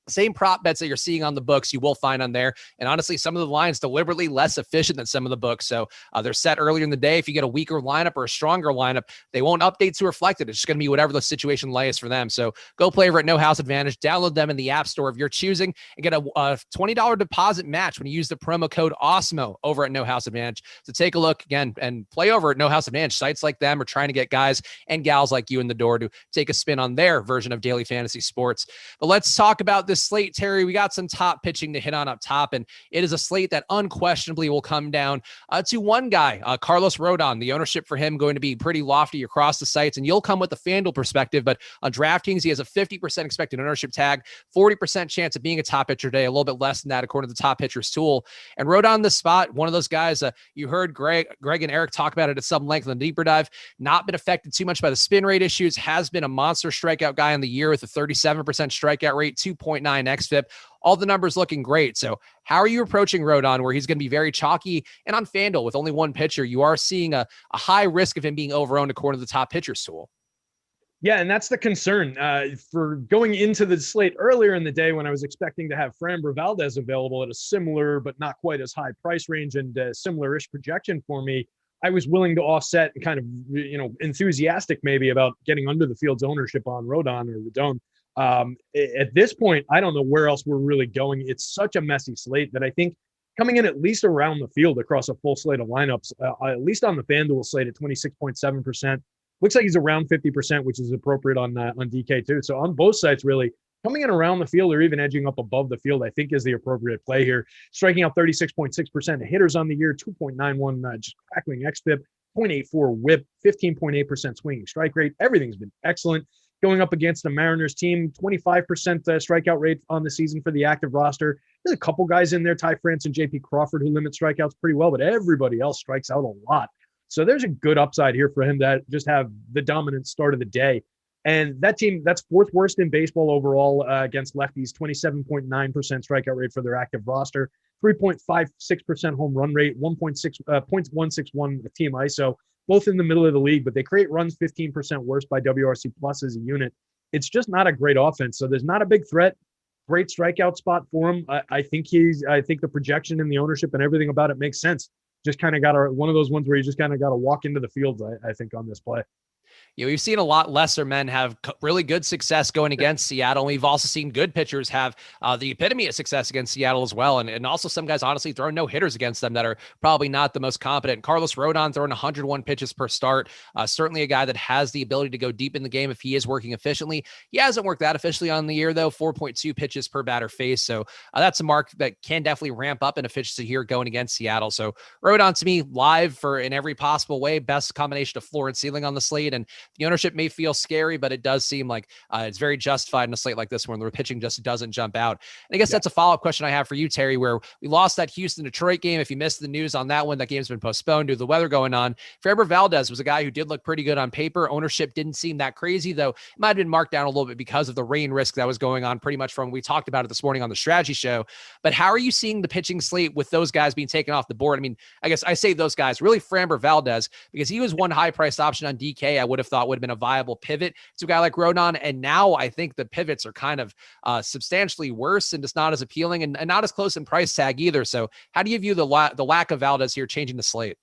same prop bets that you're seeing on the books, you will find on there. And honestly, some of the lines deliberately less efficient than some of the books. So they're set earlier in the day. If you get a weaker lineup or a stronger lineup, they won't update to reflect it. It's just going to be whatever the situation lays for them. So go play over at No House Advantage. Download them in the App Store of your choosing and get a $20 deposit match when you use the promo code OSMO over at No House Advantage. So take a look again and play over at No House Advantage. Sites like them are trying to get guys and gals like you in the door to take a spin on their version of daily fantasy sports. But let's talk about this slate, Terry. We got some top pitching to hit on up top, and it is a slate that unquestionably will come down to one guy, Carlos Rodon. The ownership for him going to be pretty lofty across the sites, and you'll come with the FanDuel perspective, but on DraftKings, he has a 50% expected ownership tag, 40% chance of being a top pitcher today, a little bit less than that according to the top pitchers tool. And Rodon, the spot, one of those guys, you heard Greg and Eric talk about it at some length in the deeper dive, not been affected too much by the spin rate issues, has been a monster strikeout guy in the year with a 37% strikeout rate, 2.9 xFIP. All the numbers looking great. So how are you approaching Rodon, where he's going to be very chalky? And on FanDuel, with only one pitcher, you are seeing a high risk of him being overowned according to the top pitchers tool. Yeah, and that's the concern for going into the slate earlier in the day when I was expecting to have Framber Valdez available at a similar but not quite as high price range and similar-ish projection for me. I was willing to offset and kind of, enthusiastic maybe about getting under the field's ownership on Rodon. At this point, I don't know where else we're really going. It's such a messy slate that I think coming in at least around the field across a full slate of lineups, at least on the FanDuel slate at 26.7%, looks like he's around 50%, which is appropriate on DK too. So on both sides, really coming in around the field or even edging up above the field, I think is the appropriate play here. Striking out 36.6% of hitters on the year, 2.91 just crackling xFIP, 0.84 WHIP, 15.8% swinging strike rate. Everything's been excellent. Going up against the Mariners team, 25% strikeout rate on the season for the active roster. There's a couple guys in there, Ty France and JP Crawford, who limit strikeouts pretty well, but everybody else strikes out a lot. So there's a good upside here for him to just have the dominant start of the day. And that team, that's fourth worst in baseball overall against lefties, 27.9% strikeout rate for their active roster, 3.56% home run rate, 0.161 team ISO, both in the middle of the league, but they create runs 15% worse by WRC plus as a unit. It's just not a great offense. So there's not a big threat. Great strikeout spot for him. I think the projection and the ownership and everything about it makes sense. Just kind of got one of those ones where you just kind of got to walk into the field, I think, on this play. Yeah, we've seen a lot lesser men have really good success going against Seattle. We've also seen good pitchers have the epitome of success against Seattle as well. And also some guys, honestly, throwing no hitters against them that are probably not the most competent. Carlos Rodon throwing 101 pitches per start. Certainly a guy that has the ability to go deep in the game if he is working efficiently. He hasn't worked that efficiently on the year, though, 4.2 pitches per batter face. So that's a mark that can definitely ramp up in efficiency here going against Seattle. So Rodon, to me, live for in every possible way, best combination of floor and ceiling on the slate. And the ownership may feel scary, but it does seem like it's very justified in a slate like this one where the pitching just doesn't jump out. And I guess that's a follow-up question I have for you, Terry, where we lost that Houston-Detroit game. If you missed the news on that one, that game's been postponed due to the weather going on. Framber Valdez was a guy who did look pretty good on paper. Ownership didn't seem that crazy, though. It might have been marked down a little bit because of the rain risk that was going on pretty much from we talked about it this morning on the strategy show. But how are you seeing the pitching slate with those guys being taken off the board? I mean, I guess I say those guys, really Framber Valdez, because he was one high-priced option on DK I would have thought would have been a viable pivot to a guy like Rodon. And now I think the pivots are kind of substantially worse and just not as appealing and not as close in price tag either. So how do you view the lack of Valdez here changing the slate?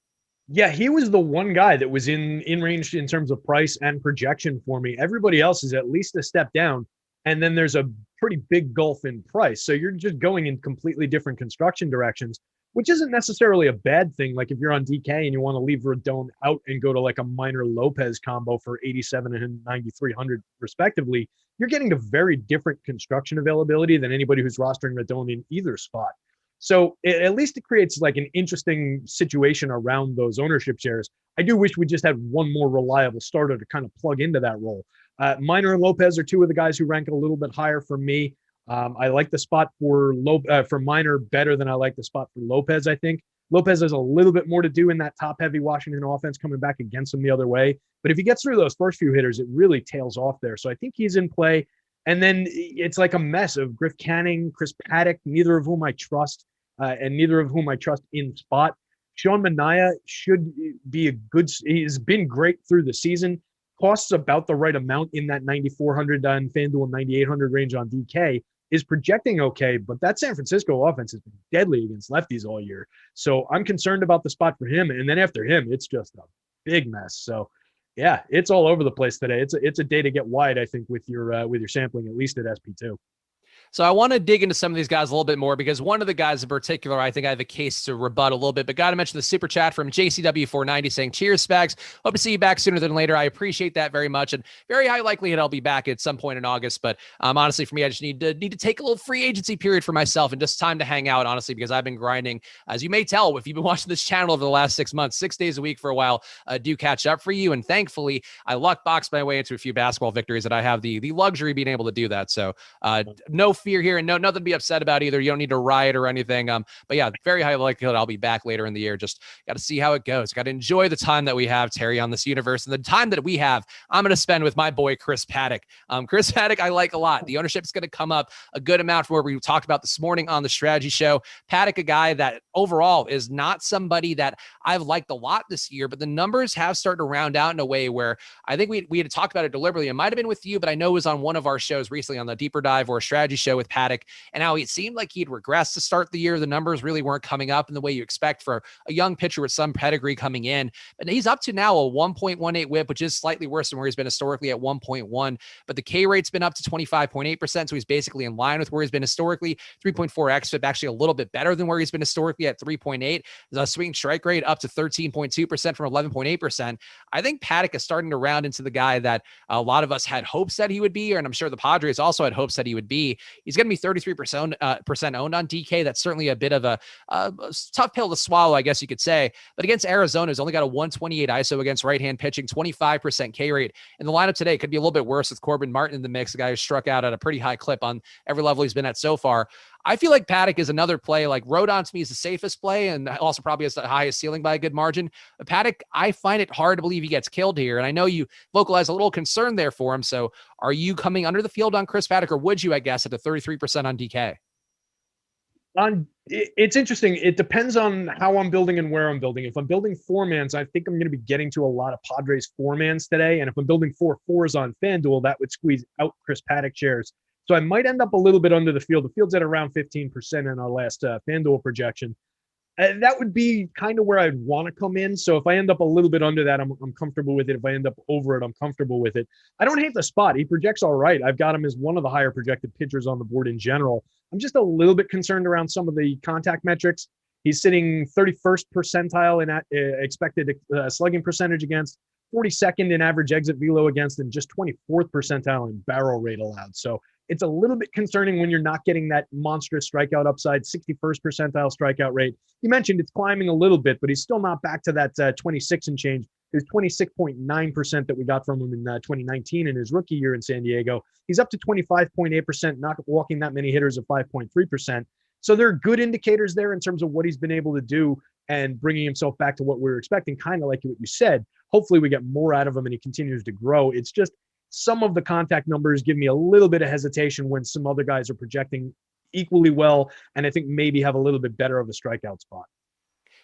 Yeah, he was the one guy that was in range in terms of price and projection for me. Everybody else is at least a step down. And then there's a pretty big gulf in price. So you're just going in completely different construction directions, which isn't necessarily a bad thing. Like if you're on DK and you want to leave Rodon out and go to like a Minor Lopez combo for 87 and 9,300 respectively, you're getting to very different construction availability than anybody who's rostering Rodon in either spot. So at least it creates like an interesting situation around those ownership shares. I do wish we just had one more reliable starter to kind of plug into that role. Minor and Lopez are two of the guys who rank a little bit higher for me. I like the spot for Minor better than I like the spot for Lopez, I think. Lopez has a little bit more to do in that top-heavy Washington offense coming back against him the other way. But if he gets through those first few hitters, it really tails off there. So I think he's in play. And then it's like a mess of Griff Canning, Chris Paddock, neither of whom I trust, and neither of whom I trust in spot. Sean Manaea should be he's been great through the season. Costs about the right amount in that 9,400 on FanDuel, 9,800 range on DK. Is projecting okay, but that San Francisco offense has been deadly against lefties all year. So I'm concerned about the spot for him. And then after him, it's just a big mess. So yeah, it's all over the place today. It's a day to get wide, I think, with your sampling, at least at SP2. So I want to dig into some of these guys a little bit more because one of the guys in particular, I think I have a case to rebut a little bit, but got to mention the super chat from JCW490 saying, cheers, Spags. Hope to see you back sooner than later. I appreciate that very much. And very high likelihood I'll be back at some point in August. But honestly, for me, I just need to take a little free agency period for myself and just time to hang out, honestly, because I've been grinding. As you may tell, if you've been watching this channel over the last 6 months, 6 days a week for a while, do catch up for you. And thankfully, I luck boxed my way into a few basketball victories that I have the luxury of being able to do that. So no fear here, and nothing to be upset about either. You don't need to riot or anything. But yeah, very high likelihood I'll be back later in the year. Just got to see how it goes. Got to enjoy the time that we have, Terry, on this universe, and the time that we have, I'm going to spend with my boy Chris Paddack. Chris Paddack, I like a lot. The ownership is going to come up a good amount from where we talked about this morning on the strategy show. Paddack, a guy that overall is not somebody that I've liked a lot this year, but the numbers have started to round out in a way where I think we had to talk about it deliberately. It might have been with you, but I know it was on one of our shows recently on the Deeper Dive or a strategy show with Paddack, and how it seemed like he'd regressed to start the year. The numbers really weren't coming up in the way you expect for a young pitcher with some pedigree coming in. But he's up to now a 1.18 whip, which is slightly worse than where he's been historically at 1.1. But the K rate's been up to 25.8%, so he's basically in line with where he's been historically. 3.4 xFIP, actually a little bit better than where he's been historically at 3.8. The swing strike rate up to 13.2% from 11.8%. I think Paddack is starting to round into the guy that a lot of us had hopes that he would be, and I'm sure the Padres also had hopes that he would be. He's going to be 33% owned on DK. That's certainly a bit of a tough pill to swallow, I guess you could say. But against Arizona, he's only got a 128 ISO against right-hand pitching, 25% K rate. And the lineup today could be a little bit worse with Corbin Martin in the mix, a guy who struck out at a pretty high clip on every level he's been at so far. I feel like Paddack is another play. Like Rodon to me is the safest play and also probably has the highest ceiling by a good margin. But Paddack, I find it hard to believe he gets killed here. And I know you vocalize a little concern there for him. So are you coming under the field on Chris Paddack, or would you, I guess, at the 33% on DK? It's interesting. It depends on how I'm building and where I'm building. If I'm building 4-mans, I think I'm going to be getting to a lot of Padres 4-mans today. And if I'm building 4-4s on FanDuel, that would squeeze out Chris Paddack shares. So I might end up a little bit under the field. The field's at around 15% in our last FanDuel projection. That would be kind of where I'd want to come in. So if I end up a little bit under that, I'm comfortable with it. If I end up over it, I'm comfortable with it. I don't hate the spot. He projects all right. I've got him as one of the higher projected pitchers on the board in general. I'm just a little bit concerned around some of the contact metrics. He's sitting 31st percentile in expected slugging percentage against, 42nd in average exit velo against, and just 24th percentile in barrel rate allowed. So it's a little bit concerning when you're not getting that monstrous strikeout upside, 61st percentile strikeout rate. You mentioned it's climbing a little bit, but he's still not back to that 26 and change. There's 26.9% that we got from him in 2019 in his rookie year in San Diego. He's up to 25.8%, not walking that many hitters of 5.3%. So there are good indicators there in terms of what he's been able to do and bringing himself back to what we were expecting, kind of like what you said. Hopefully we get more out of him and he continues to grow. It's just some of the contact numbers give me a little bit of hesitation when some other guys are projecting equally well, and I think maybe have a little bit better of a strikeout spot.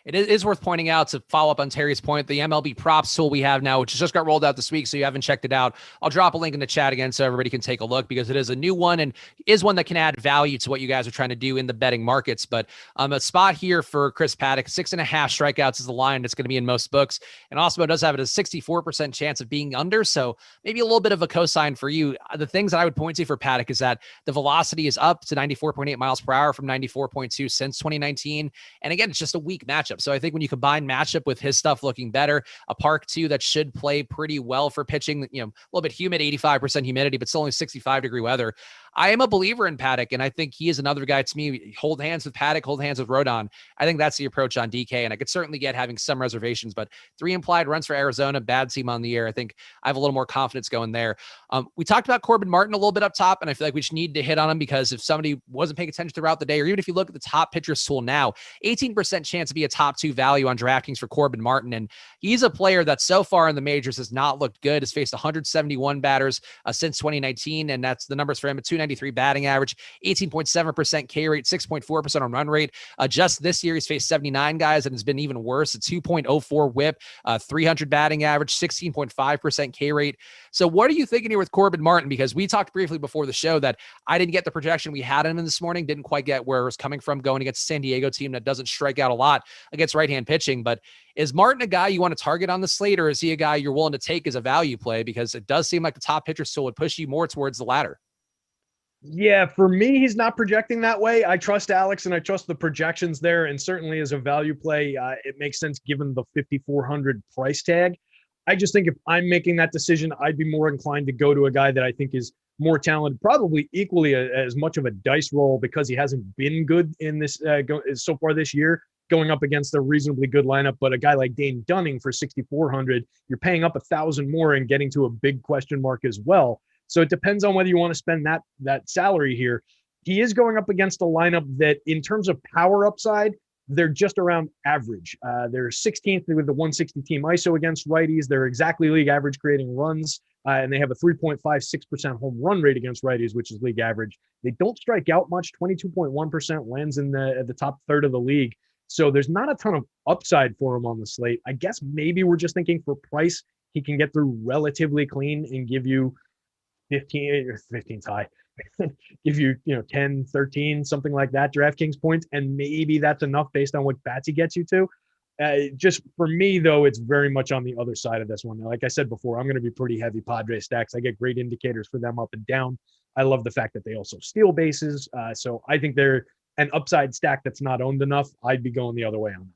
It is worth pointing out, to follow up on Terry's point, the MLB props tool we have now, which just got rolled out this week, so you haven't checked it out. I'll drop a link in the chat again so everybody can take a look, because it is a new one and is one that can add value to what you guys are trying to do in the betting markets. But a spot here for Chris Paddack, 6.5 strikeouts is the line that's going to be in most books. And Osmo does have it a 64% chance of being under, so maybe a little bit of a cosign for you. The things that I would point to for Paddack is that the velocity is up to 94.8 miles per hour from 94.2 since 2019. And again, it's just a weak matchup. So I think when you combine matchup with his stuff looking better, a park too that should play pretty well for pitching, a little bit humid, 85% humidity, but still only 65-degree weather. I am a believer in Paddack, and I think he is another guy to me. Hold hands with Paddack, hold hands with Rodon. I think that's the approach on DK, and I could certainly get having some reservations, but 3 implied runs for Arizona, bad team on the year. I think I have a little more confidence going there. We talked about Corbin Martin a little bit up top, and I feel like we just need to hit on him, because if somebody wasn't paying attention throughout the day, or even if you look at the top pitchers tool now, 18% chance to be a top 2 value on DraftKings for Corbin Martin. And he's a player that so far in the majors has not looked good, has faced 171 batters since 2019. And that's the numbers for him: a 293 batting average, 18.7% K rate, 6.4% on run rate. Just this year, he's faced 79 guys, and it's been even worse. A 2.04 whip, 300 batting average, 16.5% K rate. So what are you thinking here with Corbin Martin? Because we talked briefly before the show that I didn't get the projection we had him in this morning, didn't quite get where it was coming from going against a San Diego team that doesn't strike out a lot against right-hand pitching. But is Martin a guy you want to target on the slate, or is he a guy you're willing to take as a value play? Because it does seem like the top pitcher still would push you more towards the latter. Yeah, for me, he's not projecting that way. I trust Alex and I trust the projections there. And certainly as a value play, it makes sense given the 5,400 price tag. I just think if I'm making that decision, I'd be more inclined to go to a guy that I think is more talented, probably equally as much of a dice roll, because he hasn't been good in this so far this year, going up against a reasonably good lineup. But a guy like Dane Dunning for 6,400, you're paying up 1,000 more and getting to a big question mark as well. So it depends on whether you want to spend that salary here. he is going up against a lineup that, in terms of power upside, they're just around average. They're 16th with the 160 team ISO against righties. They're exactly league average creating runs, and they have a 3.56% home run rate against righties, which is league average. They don't strike out much. 22.1% lands in the top third of the league. So there's not a ton of upside for him on the slate. I guess maybe we're just thinking for price, he can get through relatively clean and give you 15's high. Give you, 10, 13, something like that, DraftKings points, and maybe that's enough based on what bats he gets you to. Just for me, though, it's very much on the other side of this one. Like I said before, I'm going to be pretty heavy Padres stacks. I get great indicators for them up and down. I love the fact that they also steal bases. So I think they're an upside stack that's not owned enough. I'd be going the other way on that.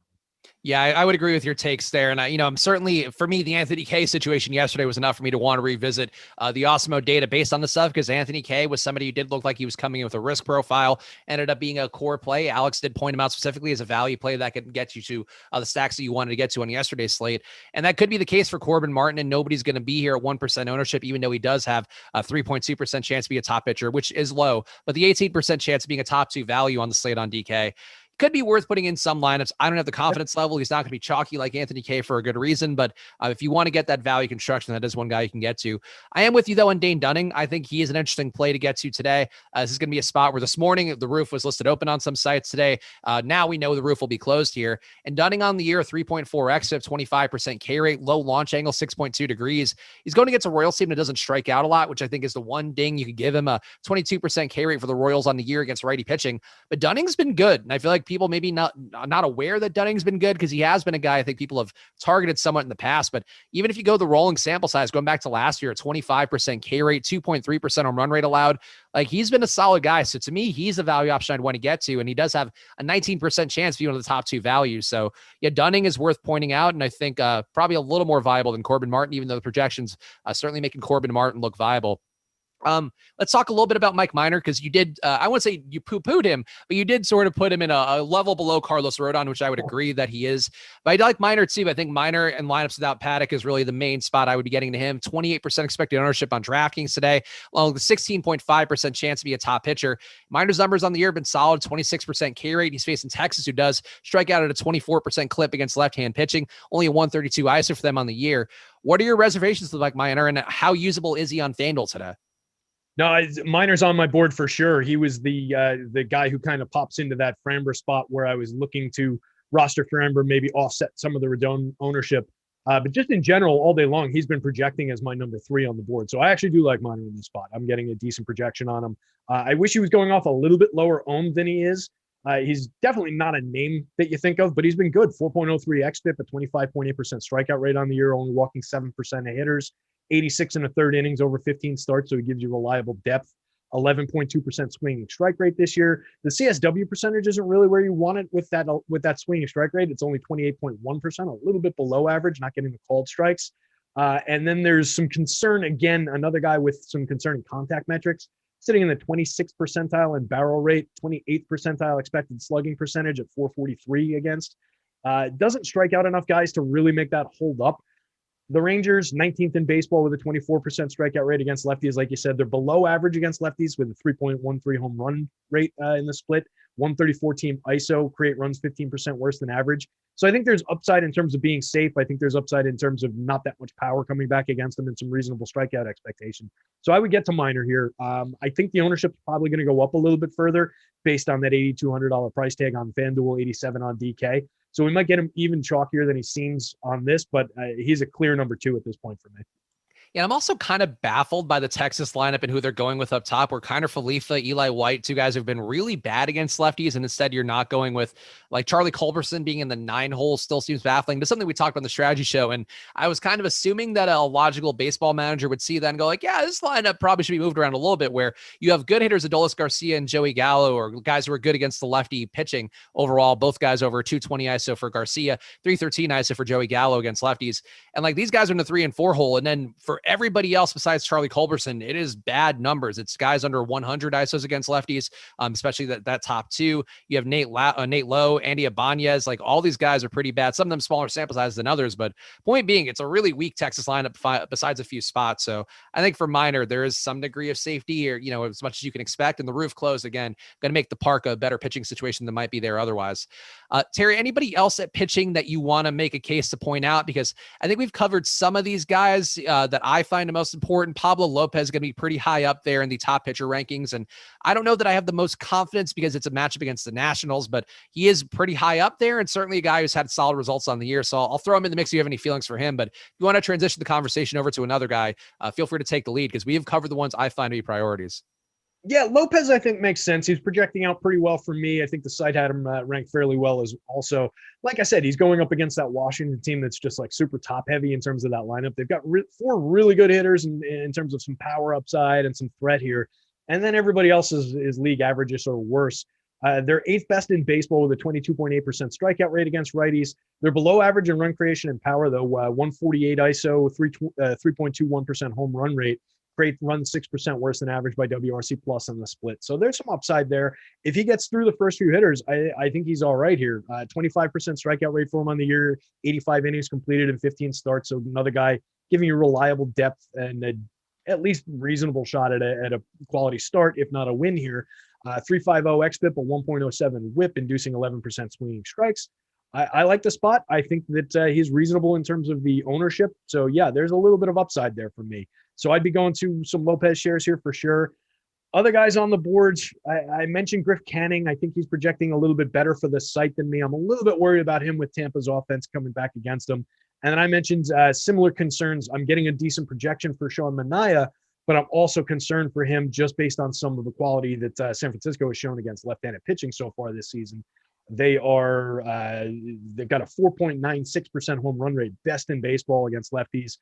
Yeah, I would agree with your takes there. And I'm certainly, for me, the Anthony Kay situation yesterday was enough for me to want to revisit the Awesemo data based on the stuff, because Anthony Kay was somebody who did look like he was coming in with a risk profile, ended up being a core play. Alex did point him out specifically as a value play that could get you to the stacks that you wanted to get to on yesterday's slate. And that could be the case for Corbin Martin, and nobody's going to be here at 1% ownership, even though he does have a 3.2% chance to be a top pitcher, which is low, but the 18% chance of being a top 2 value on the slate on DK could be worth putting in some lineups. I don't have the confidence level. He's not going to be chalky like Anthony Kay for a good reason, but if you want to get that value construction, that is one guy you can get to. I am with you, though, on Dane Dunning. I think he is an interesting play to get to today. This is going to be a spot where this morning the roof was listed open on some sites today. Now we know the roof will be closed here. And Dunning on the year, 3.4 xFIP, 25% K rate, low launch angle, 6.2 degrees. He's going against a Royals team that doesn't strike out a lot, which I think is the one ding you could give him. A 22% K rate for the Royals on the year against righty pitching. But Dunning's been good, and I feel like people maybe not aware that Dunning's been good, because he has been a guy I think people have targeted somewhat in the past. But even if you go the rolling sample size, going back to last year, 25% K rate, 2.3% on run rate allowed, like he's been a solid guy. So to me, he's a value option I'd want to get to, and he does have a 19% chance to be one of the top 2 values. So yeah, Dunning is worth pointing out, and I think probably a little more viable than Corbin Martin, even though the projections certainly making Corbin Martin look viable. Let's talk a little bit about Mike Minor, because you did, I wouldn't say you poo-pooed him, but you did sort of put him in a level below Carlos Rodon, which I would agree that he is. But I like Minor too. I think Minor and lineups without Paddock is really the main spot I would be getting to him. 28% expected ownership on DraftKings today, along with the 16.5% chance to be a top pitcher. Minor's numbers on the year have been solid, 26% K rate. He's facing Texas, who does strike out at a 24% clip against left-hand pitching, only a 132 ISO for them on the year. What are your reservations with Mike Minor, and how usable is he on FanDuel today? No, Minor's on my board for sure. He was the guy who kind of pops into that Framber spot where I was looking to roster Framber, maybe offset some of the Rodon ownership. But just in general, all day long, he's been projecting as my number 3 on the board. So I actually do like Minor in this spot. I'm getting a decent projection on him. I wish he was going off a little bit lower owned than he is. He's definitely not a name that you think of, but he's been good. 4.03 xFIP, a 25.8% strikeout rate on the year, only walking 7% of hitters. 86 and a third innings over 15 starts, so he gives you reliable depth. 11.2% swinging strike rate this year. The CSW percentage isn't really where you want it with that swinging strike rate. It's only 28.1%, a little bit below average, not getting the called strikes. And then there's some concern, again, another guy with some concerning contact metrics, sitting in the 26th percentile in barrel rate, 28th percentile expected slugging percentage at 443 against. Doesn't strike out enough guys to really make that hold up. The Rangers, 19th in baseball with a 24% strikeout rate against lefties. Like you said, they're below average against lefties with a 3.13 home run rate in the split. 134 team ISO, create runs 15% worse than average. So I think there's upside in terms of being safe. I think there's upside in terms of not that much power coming back against them and some reasonable strikeout expectation. So I would get to Minor here. I think the ownership's probably going to go up a little bit further based on that $8,200 price tag on FanDuel, 87 on DK. So we might get him even chalkier than he seems on this, but he's a clear number 2 at this point for me. Yeah, I'm also kind of baffled by the Texas lineup and who they're going with up top. Where Kiner Falefa, Eli White, 2 guys who've been really bad against lefties, and instead you're not going with like Charlie Culberson being in the 9 hole still seems baffling. But something we talked about on the strategy show, and I was kind of assuming that a logical baseball manager would see that and go like, yeah, this lineup probably should be moved around a little bit, where you have good hitters, Adolis Garcia and Joey Gallo, or guys who are good against the lefty pitching overall. Both guys over 220 ISO for Garcia, 313 ISO for Joey Gallo against lefties. And like these guys are in the 3 and 4 hole. And then for everybody else besides Charlie Culberson, it is bad numbers. It's guys under 100 ISOs against lefties, especially that top two. You have Nate Lowe, Andy Ibanez. Like, all these guys are pretty bad. Some of them smaller sample sizes than others, but point being, it's a really weak Texas lineup besides a few spots. So I think for Minor, there is some degree of safety here, as much as you can expect. And the roof closed again, going to make the park a better pitching situation than might be there otherwise. Terry, anybody else at pitching that you want to make a case to point out? Because I think we've covered some of these guys that I find the most important. Pablo Lopez is going to be pretty high up there in the top pitcher rankings. And I don't know that I have the most confidence because it's a matchup against the Nationals, but he is pretty high up there and certainly a guy who's had solid results on the year. So I'll throw him in the mix if you have any feelings for him. But if you want to transition the conversation over to another guy, feel free to take the lead because we have covered the ones I find to be priorities. Yeah, Lopez, I think, makes sense. He's projecting out pretty well for me. I think the site had him ranked fairly well as also. Like I said, he's going up against that Washington team that's just like super top heavy in terms of that lineup. They've got four really good hitters in terms of some power upside and some threat here. And then everybody else is league averages or worse. They're 8th best in baseball with a 22.8% strikeout rate against righties. They're below average in run creation and power, though. 148 ISO, 3.21% home run rate. Great run, 6% worse than average by WRC plus on the split. So there's some upside there. If he gets through the first few hitters, I think he's all right here. 25% strikeout rate for him on the year, 85 innings completed in 15 starts. So another guy giving you reliable depth and at least reasonable shot at a quality start, if not a win here. 3.50 xFIP, a 1.07 whip, inducing 11% swinging strikes. I like the spot. I think that he's reasonable in terms of the ownership. So yeah, there's a little bit of upside there for me. So I'd be going to some Lopez shares here for sure. Other guys on the boards, I mentioned Griff Canning. I think he's projecting a little bit better for the site than me. I'm a little bit worried about him with Tampa's offense coming back against him. And then I mentioned similar concerns. I'm getting a decent projection for Sean Manaea, but I'm also concerned for him just based on some of the quality that San Francisco has shown against left-handed pitching so far this season. They've got a 4.96% home run rate, best in baseball against lefties.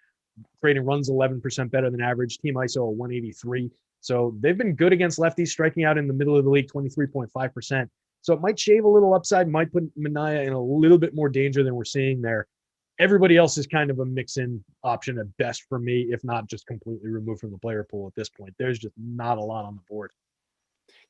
Creating runs 11% better than average. Team ISO 183. So they've been good against lefties, striking out in the middle of the league 23.5%. So it might shave a little upside, might put Manaea in a little bit more danger than we're seeing there. Everybody else is kind of a mix-in option at best for me, if not just completely removed from the player pool at this point. There's just not a lot on the board.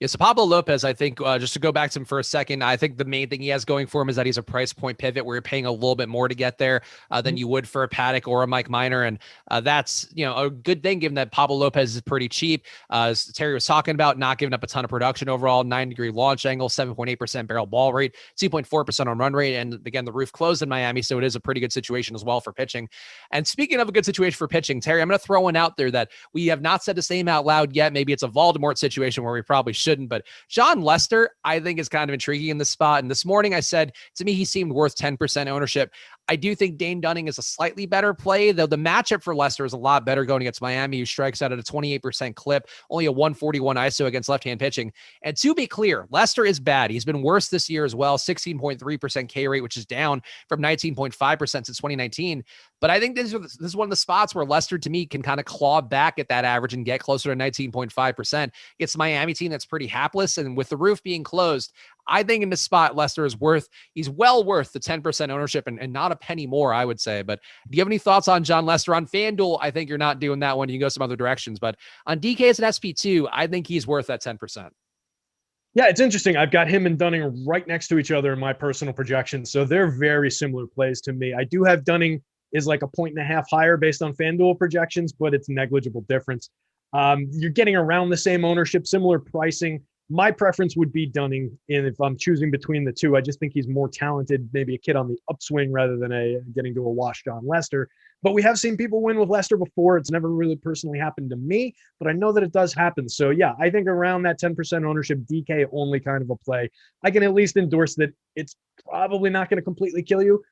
Yeah, so Pablo Lopez, I think, just to go back to him for a second, I think the main thing he has going for him is that he's a price point pivot where you're paying a little bit more to get there than you would for a Paddock or a Mike Minor. And that's, a good thing given that Pablo Lopez is pretty cheap. As Terry was talking about, not giving up a ton of production overall, 9-degree launch angle, 7.8% barrel ball rate, 2.4% on run rate. And again, the roof closed in Miami, so it is a pretty good situation as well for pitching. And speaking of a good situation for pitching, Terry, I'm going to throw one out there that we have not said the same out loud yet. Maybe it's a Voldemort situation where we probably shouldn't, but John Lester, I think, is kind of intriguing in this spot. And this morning I said, to me, he seemed worth 10% ownership. I do think Dane Dunning is a slightly better play, though the matchup for Lester is a lot better going against Miami, who strikes out at a 28% clip, only a 141 ISO against left-hand pitching. And to be clear, Lester is bad. He's been worse this year as well, 16.3% K rate, which is down from 19.5% since 2019. But I think this is one of the spots where Lester, to me, can kind of claw back at that average and get closer to 19.5%. It's a Miami team that's pretty hapless, and with the roof being closed, I think in this spot, Lester is he's well worth the 10% ownership and not a penny more, I would say. But do you have any thoughts on John Lester? On FanDuel, I think you're not doing that one. You can go some other directions. But on DK as an SP2, I think he's worth that 10%. Yeah, it's interesting. I've got him and Dunning right next to each other in my personal projections. So they're very similar plays to me. I do have Dunning is like 1.5 points higher based on FanDuel projections, but it's negligible difference. You're getting around the same ownership, similar pricing. My preference would be Dunning, and if I'm choosing between the two, I just think he's more talented, maybe a kid on the upswing rather than getting to a wash John Lester. But we have seen people win with Lester before. It's never really personally happened to me, but I know that it does happen. So yeah, I think around that 10% ownership, DK only kind of a play. I can at least endorse that it's probably not going to completely kill you.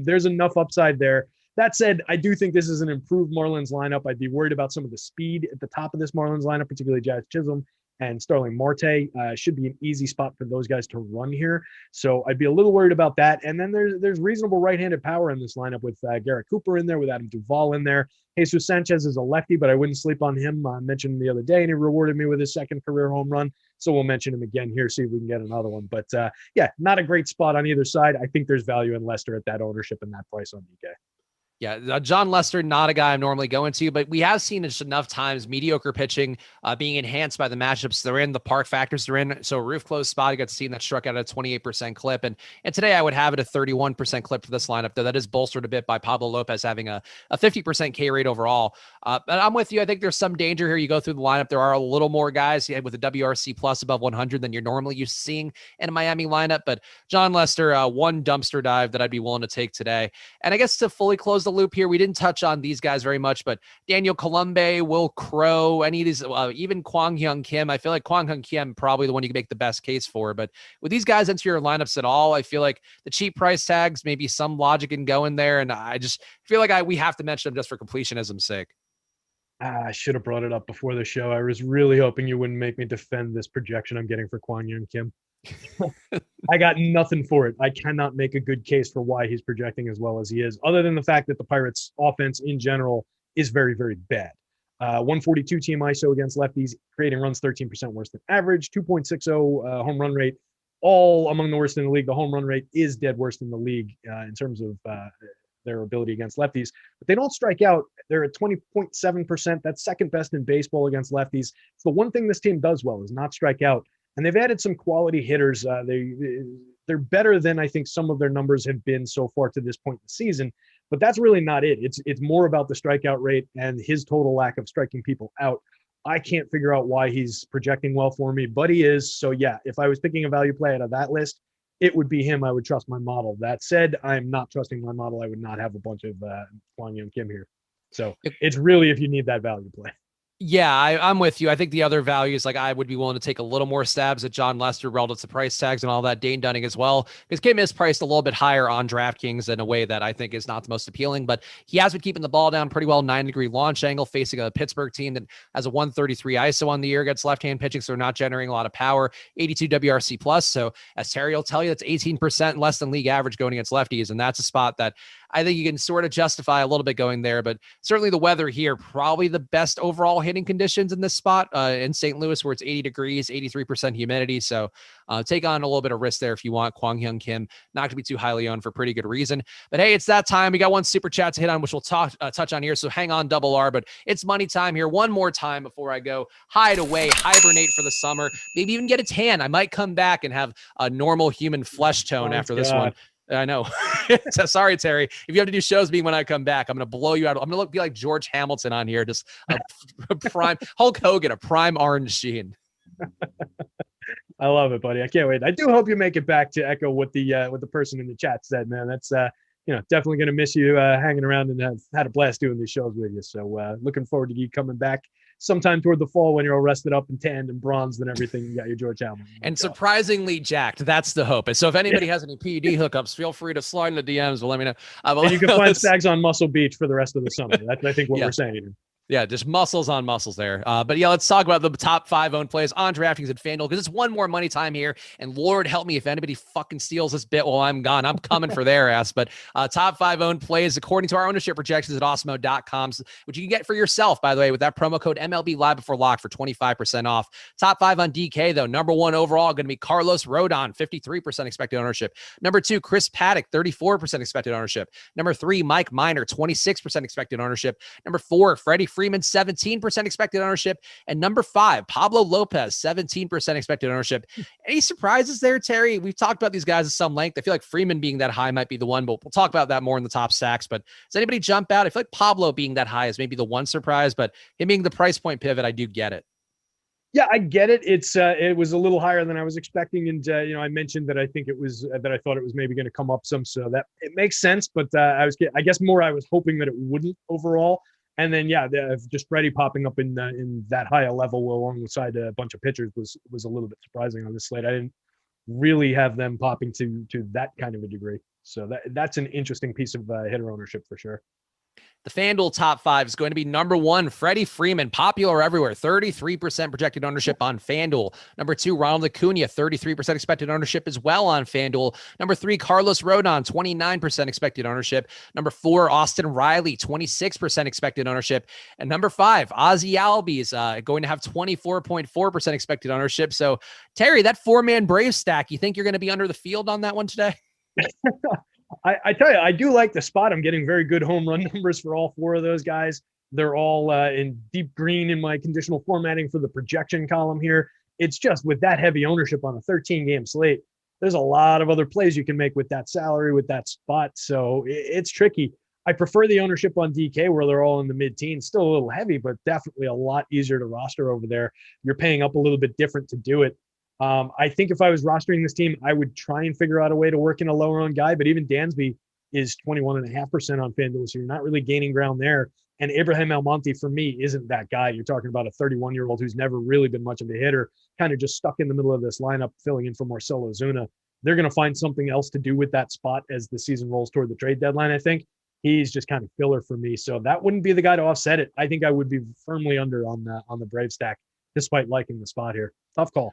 There's enough upside there. That said, I do think this is an improved Marlins lineup. I'd be worried about some of the speed at the top of this Marlins lineup, particularly Jazz Chisholm and Starling Marte. Should be an easy spot for those guys to run here. So I'd be a little worried about that. And then there's reasonable right-handed power in this lineup with Garrett Cooper in there, with Adam Duvall in there. Jesus Sanchez is a lefty, but I wouldn't sleep on him. I mentioned him the other day, and he rewarded me with his second career home run. So we'll mention him again here, see if we can get another one. But yeah, not a great spot on either side. I think there's value in Lester at that ownership and that price on DK. Yeah, John Lester, not a guy I'm normally going to, but we have seen just enough times mediocre pitching being enhanced by the matchups they're in, the park factors they're in. So roof closed spot, you got to see that struck out at a 28% clip. And today I would have it a 31% clip for this lineup, though that is bolstered a bit by Pablo Lopez having a 50% K rate overall. But I'm with you. I think there's some danger here. You go through the lineup, there are a little more guys with a WRC plus above 100 than you're normally used to seeing in a Miami lineup. But John Lester, one dumpster dive that I'd be willing to take today. And I guess to fully close the loop here, we didn't touch on these guys very much, but Daniel Colombe, Will Crow, any of these, even Kwang Hyun Kim. I feel like Kwang Hyun Kim probably the one you can make the best case for. But with these guys into your lineups at all, I feel like the cheap price tags, maybe some logic in going there, and I just feel like we have to mention them just for completionism's sake. I should have brought it up before the show. I was really hoping you wouldn't make me defend this projection I'm getting for Kwang Hyun Kim. I got nothing for it. I cannot make a good case for why he's projecting as well as he is, other than the fact that the Pirates' offense in general is very, very bad. 142 team ISO against lefties, creating runs 13% worse than average, 2.60 home run rate, all among the worst in the league. The home run rate is dead worst in the league in terms of their ability against lefties, but they don't strike out. They're at 20.7%. That's second best in baseball against lefties. It's the one thing this team does well is not strike out. And they've added some quality hitters. They're better than I think some of their numbers have been so far to this point in the season. But that's really not it. It's more about the strikeout rate and his total lack of striking people out. I can't figure out why he's projecting well for me, but he is. So yeah, if I was picking a value play out of that list, it would be him. I would trust my model. That said, I'm not trusting my model. I would not have a bunch of Kwang Hyun Kim here. So it's really if you need that value play. Yeah, I'm with you. I think the other values, like I would be willing to take a little more stabs at John Lester relative to price tags and all that. Dane Dunning as well, because Kim is priced a little bit higher on DraftKings in a way that I think is not the most appealing, but he has been keeping the ball down pretty well. 9-degree launch angle facing a Pittsburgh team that has a 133 ISO on the year against left-hand pitching, so they're not generating a lot of power. 82 WRC plus. So as Terry will tell you, that's 18% less than league average going against lefties, and that's a spot that I think you can sort of justify a little bit going there, but certainly the weather here, probably the best overall hitting conditions in this spot in St. Louis, where it's 80 degrees, 83% humidity. So take on a little bit of risk there if you want. Kwang Hyun Kim, not going to be too highly owned for pretty good reason. But hey, it's that time. We got one super chat to hit on, which we'll touch on here. So hang on, Double R, but it's money time here. One more time before I go. Hide away, hibernate for the summer, maybe even get a tan. I might come back and have a normal human flesh tone after this one. I know. Sorry, Terry. If you have to do shows with me when I come back, I'm going to blow you out. I'm going to be like George Hamilton on here, just a prime Hulk Hogan, a prime orange sheen. I love it, buddy. I can't wait. I do hope you make it back to echo what the person in the chat said, man. That's definitely going to miss you hanging around and have had a blast doing these shows with you. So looking forward to you coming back sometime toward the fall when you're all rested up and tanned and bronzed and everything. You got your George Hamilton. And surprisingly jacked. That's the hope. And so if anybody has any PED hookups, feel free to slide in the DMs. But let me know. And you can find Stags on Muscle Beach for the rest of the summer. That's, I think, what we're saying. Yeah, just muscles on muscles there. But yeah, let's talk about the top 5 owned plays on DraftKings and FanDuel, because it's one more money time here. And Lord help me if anybody fucking steals this bit while I'm gone. I'm coming for their ass. But top 5 owned plays according to our ownership projections at Awesemo.com, which you can get for yourself, by the way, with that promo code MLB Live Before Lock for 25% off. Top 5 on DK, though. Number 1 overall going to be Carlos Rodon, 53% expected ownership. Number 2, Chris Paddock, 34% expected ownership. Number 3, Mike Minor, 26% expected ownership. Number 4, Freddie Freeman, 17% expected ownership. And number 5, Pablo Lopez, 17% expected ownership. Any surprises there, Terry? We've talked about these guys at some length. I feel like Freeman being that high might be the one, but we'll talk about that more in the top stacks. But does anybody jump out? I feel like Pablo being that high is maybe the one surprise, but him being the price point pivot, I do get it. Yeah, I get it. It was a little higher than I was expecting, and I mentioned that I think it was that I thought it was maybe going to come up some, so that it makes sense. But I guess I was hoping that it wouldn't overall. And then, just Freddie popping up in that high a level alongside a bunch of pitchers was a little bit surprising on this slate. I didn't really have them popping to that kind of a degree. So that's an interesting piece of hitter ownership for sure. The FanDuel top 5 is going to be number 1, Freddie Freeman, popular everywhere, 33% projected ownership on FanDuel. Number 2, Ronald Acuna, 33% expected ownership as well on FanDuel. Number 3, Carlos Rodon, 29% expected ownership. Number 4, Austin Riley, 26% expected ownership. And number 5, Ozzie Albies, going to have 24.4% expected ownership. So, Terry, that 4-man Brave stack, you think you're going to be under the field on that one today? I tell you, I do like the spot. I'm getting very good home run numbers for all four of those guys. They're all in deep green in my conditional formatting for the projection column here. It's just with that heavy ownership on a 13-game slate, there's a lot of other plays you can make with that salary, with that spot. So it's tricky. I prefer the ownership on DK where they're all in the mid-teens. Still a little heavy, but definitely a lot easier to roster over there. You're paying up a little bit different to do it. I think if I was rostering this team, I would try and figure out a way to work in a lower owned guy, but even Dansby is 21.5% on FanDuel, so you're not really gaining ground there. And Abraham Almonte, for me, isn't that guy. You're talking about a 31-year-old who's never really been much of a hitter, kind of just stuck in the middle of this lineup, filling in for Marcell Ozuna. They're going to find something else to do with that spot as the season rolls toward the trade deadline, I think. He's just kind of filler for me. So that wouldn't be the guy to offset it. I think I would be firmly under on the Brave stack, despite liking the spot here. Tough call.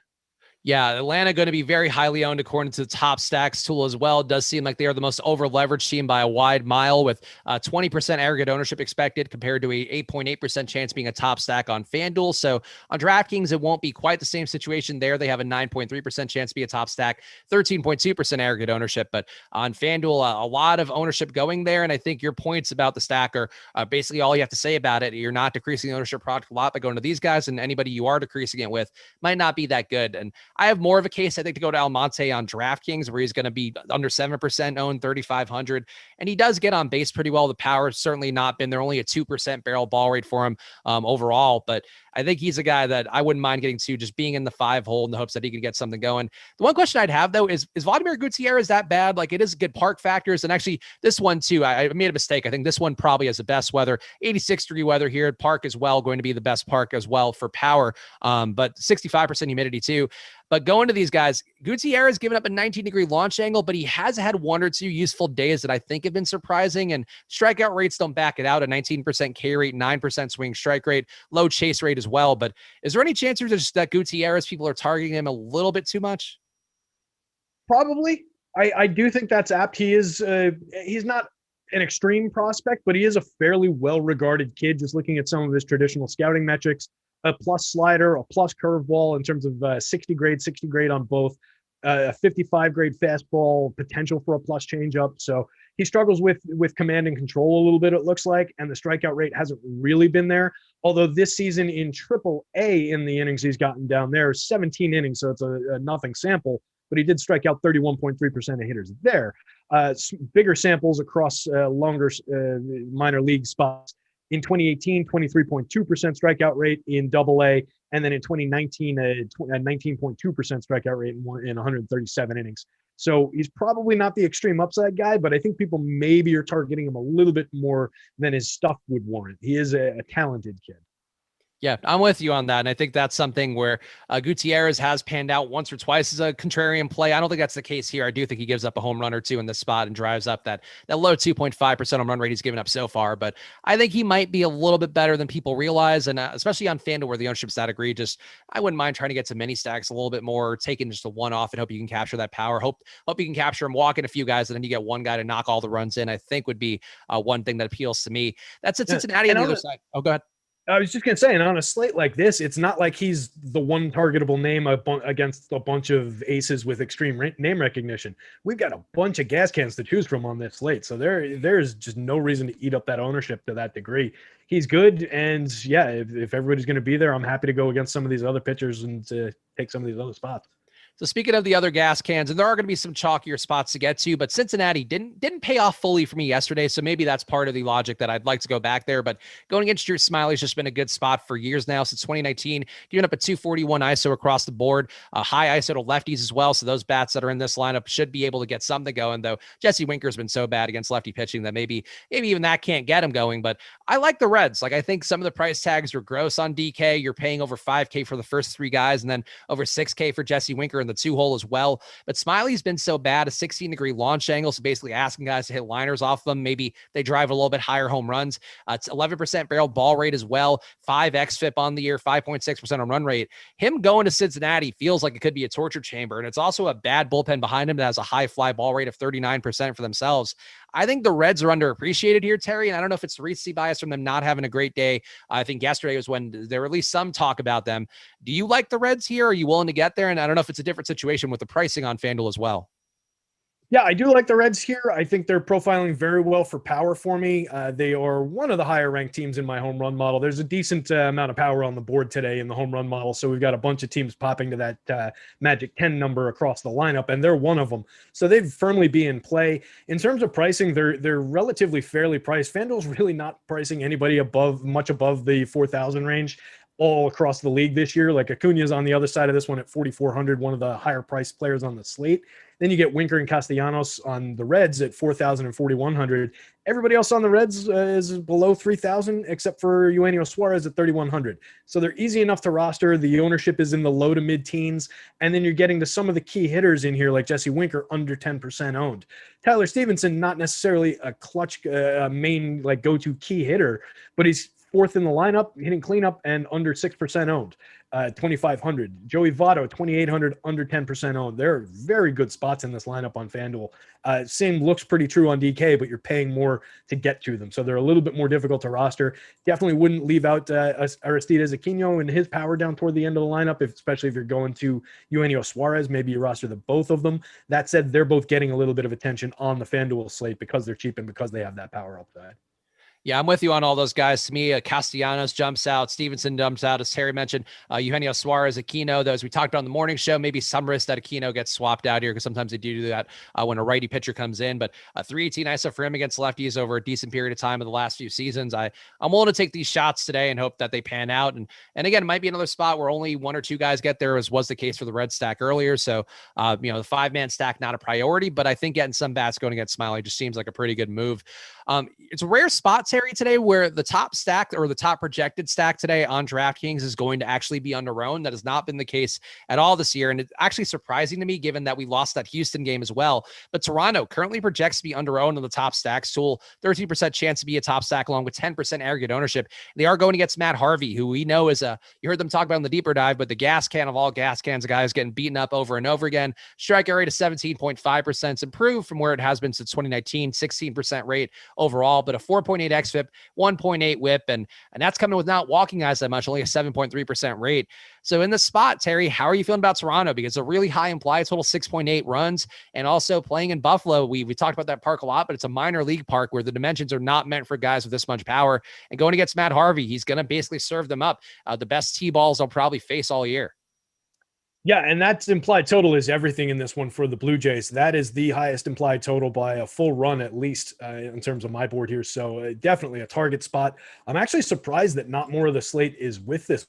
Yeah, Atlanta going to be very highly owned according to the top stacks tool as well. It does seem like they are the most over-leveraged team by a wide mile with 20% aggregate ownership expected compared to a 8.8% chance being a top stack on FanDuel. So on DraftKings, it won't be quite the same situation there. They have a 9.3% chance to be a top stack, 13.2% aggregate ownership. But on FanDuel, a lot of ownership going there. And I think your points about the stack are basically all you have to say about it. You're not decreasing the ownership product a lot by going to these guys, and anybody you are decreasing it with might not be that good. And I have more of a case, I think, to go to Almonte on DraftKings, where he's going to be under 7% owned, 3,500. And he does get on base pretty well. The power has certainly not been there, only a 2% barrel ball rate for him overall. But I think he's a guy that I wouldn't mind getting to, just being in the 5 hole in the hopes that he can get something going. The one question I'd have, though, is Vladimir Gutierrez that bad? Like, it is good park factors. And actually, this one, too, I made a mistake. I think this one probably has the best weather. 86-degree weather here. Park as well, going to be the best park as well for power. But 65% humidity, too. But going to these guys, Gutierrez given up a 19-degree launch angle, but he has had 1 or 2 useful days that I think have been surprising. And strikeout rates don't back it out. A 19% K rate, 9% swing strike rate, low chase rate as well. But is there any chance that Gutierrez people are targeting him a little bit too much? Probably. I do think that's apt. He is he's not an extreme prospect, but he is a fairly well-regarded kid. Just looking at some of his traditional scouting metrics, a plus slider, a plus curveball in terms of 60 grade on both, a 55 grade fastball, potential for a plus changeup. So he struggles with command and control a little bit, it looks like, and the strikeout rate hasn't really been there. Although this season in AAA, in the innings he's gotten down there, 17 innings, so it's a nothing sample, but he did strike out 31.3% of hitters there. Bigger samples across longer minor league spots. In 2018, 23.2% strikeout rate in AA, and then in 2019, a 19.2% strikeout rate in 137 innings. So he's probably not the extreme upside guy, but I think people maybe are targeting him a little bit more than his stuff would warrant. He is a talented kid. Yeah, I'm with you on that. And I think that's something where Gutierrez has panned out once or twice as a contrarian play. I don't think that's the case here. I do think he gives up a home run or two in this spot and drives up that low 2.5% home run rate he's given up so far. But I think he might be a little bit better than people realize. And especially on FanDuel where the ownership's that egregious, I wouldn't mind trying to get some mini stacks a little bit more, taking just a one-off and hope you can capture that power. Hope you can capture him, walk in a few guys, and then you get one guy to knock all the runs in, I think would be one thing that appeals to me. That's at Cincinnati on the other side. Oh, go ahead. I was just going to say, and on a slate like this, it's not like he's the one targetable name against a bunch of aces with extreme name recognition. We've got a bunch of gas cans to choose from on this slate. So there's just no reason to eat up that ownership to that degree. He's good. And yeah, if everybody's going to be there, I'm happy to go against some of these other pitchers and to take some of these other spots. So speaking of the other gas cans, and there are going to be some chalkier spots to get to, but Cincinnati didn't pay off fully for me yesterday, so maybe that's part of the logic that I'd like to go back there. But going against Drew Smyly's just been a good spot for years now, since 2019, giving up a 241 ISO across the board, high ISO to lefties as well. So those bats that are in this lineup should be able to get something going, though Jesse Winker's been so bad against lefty pitching that maybe even that can't get him going. But I like the Reds. Like, I think some of the price tags are gross on DK. You're paying over $5K for the first 3 guys, and then over $6K for Jesse Winker in the 2-hole as well. But Smyly's been so bad, a 16-degree launch angle, so basically asking guys to hit liners off them. Maybe they drive a little bit higher home runs. It's 11% barrel ball rate as well, 5 xFIP on the year, 5.6% on run rate. Him going to Cincinnati feels like it could be a torture chamber, and it's also a bad bullpen behind him that has a high fly ball rate of 39% for themselves. I think the Reds are underappreciated here, Terry, and I don't know if it's recency bias from them not having a great day. I think yesterday was when there were at least some talk about them. Do you like the Reds here? Are you willing to get there? And I don't know if it's a different situation with the pricing on FanDuel as well. Yeah, I do like the Reds here. I think they're profiling very well for power for me. They are one of the higher ranked teams in my home run model. There's a decent amount of power on the board today in the home run model. So we've got a bunch of teams popping to that magic 10 number across the lineup, and they're one of them. So they'd firmly be in play. In terms of pricing, they're relatively fairly priced. FanDuel's really not pricing anybody much above the 4,000 range all across the league this year. Like Acuna's on the other side of this one at 4,400, one of the higher priced players on the slate. Then you get Winker and Castellanos on the Reds at 4,000 and 4,100. Everybody else on the Reds is below 3,000, except for Eugenio Suarez at 3,100. So they're easy enough to roster. The ownership is in the low to mid teens. And then you're getting to some of the key hitters in here, like Jesse Winker, under 10% owned. Tyler Stevenson, not necessarily a clutch main, like go-to key hitter, but he's fourth in the lineup, hitting cleanup, and under 6% owned, 2,500. Joey Votto, 2,800, under 10% owned. There are very good spots in this lineup on FanDuel. Same looks pretty true on DK, but you're paying more to get to them. So they're a little bit more difficult to roster. Definitely wouldn't leave out Aristides Aquino and his power down toward the end of the lineup, especially if you're going to Eugenio Suarez. Maybe you roster the both of them. That said, they're both getting a little bit of attention on the FanDuel slate because they're cheap and because they have that power upside. Yeah, I'm with you on all those guys. To me, Castellanos jumps out. Stevenson jumps out. As Terry mentioned, Eugenio Suarez, Aquino, those we talked about on the morning show, maybe some risk that Aquino gets swapped out here because sometimes they do that when a righty pitcher comes in. But 318 ISO for him against lefties over a decent period of time in the last few seasons. I'm willing to take these shots today and hope that they pan out. And again, it might be another spot where only one or two guys get there, as was the case for the Red stack earlier. So, the 5-man stack, not a priority, but I think getting some bats going against Smiley just seems like a pretty good move. It's a rare spot, Terry, today where the top stack or the top projected stack today on DraftKings is going to actually be under owned. That has not been the case at all this year. And it's actually surprising to me, given that we lost that Houston game as well. But Toronto currently projects to be under owned on the top stack. Stool, 13% chance to be a top stack along with 10% aggregate ownership. They are going against Matt Harvey, who we know is you heard them talk about in the deeper dive, but the gas can of all gas cans, a guy who's getting beaten up over and over again. Strikeout rate of 17.5%. It's improved from where it has been since 2019, 16% rate overall, but a 4.8 xFIP, 1.8 whip, and that's coming with not walking guys that much, only a 7.3% rate. So in the spot, Terry, how are you feeling about Toronto? Because it's a really high implied total, 6.8 runs, and also playing in Buffalo. We talked about that park a lot, but it's a minor league park where the dimensions are not meant for guys with this much power. And going against Matt Harvey, he's going to basically serve them up the best T-balls they'll probably face all year. Yeah, and that's implied total is everything in this one for the Blue Jays. That is the highest implied total by a full run, at least in terms of my board here. So definitely a target spot. I'm actually surprised that not more of the slate is with this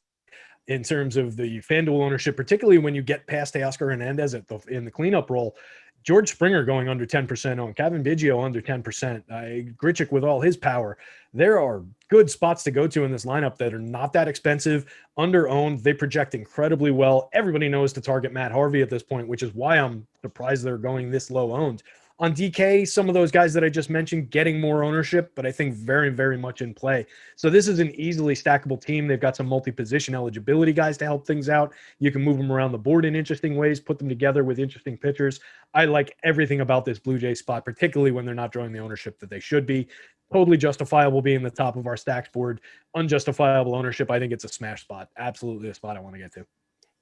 in terms of the FanDuel ownership, particularly when you get past Teoscar Hernandez in the cleanup role. George Springer going under 10% on, Kevin Biggio under 10%, Grichuk with all his power. There are good spots to go to in this lineup that are not that expensive, under-owned. They project incredibly well. Everybody knows to target Matt Harvey at this point, which is why I'm surprised they're going this low owned. On DK, some of those guys that I just mentioned getting more ownership, but I think very, very much in play. So this is an easily stackable team. They've got some multi-position eligibility guys to help things out. You can move them around the board in interesting ways, put them together with interesting pitchers. I like everything about this Blue Jay spot, particularly when they're not drawing the ownership that they should be. Totally justifiable being the top of our stacks board. Unjustifiable ownership, I think it's a smash spot. Absolutely a spot I want to get to.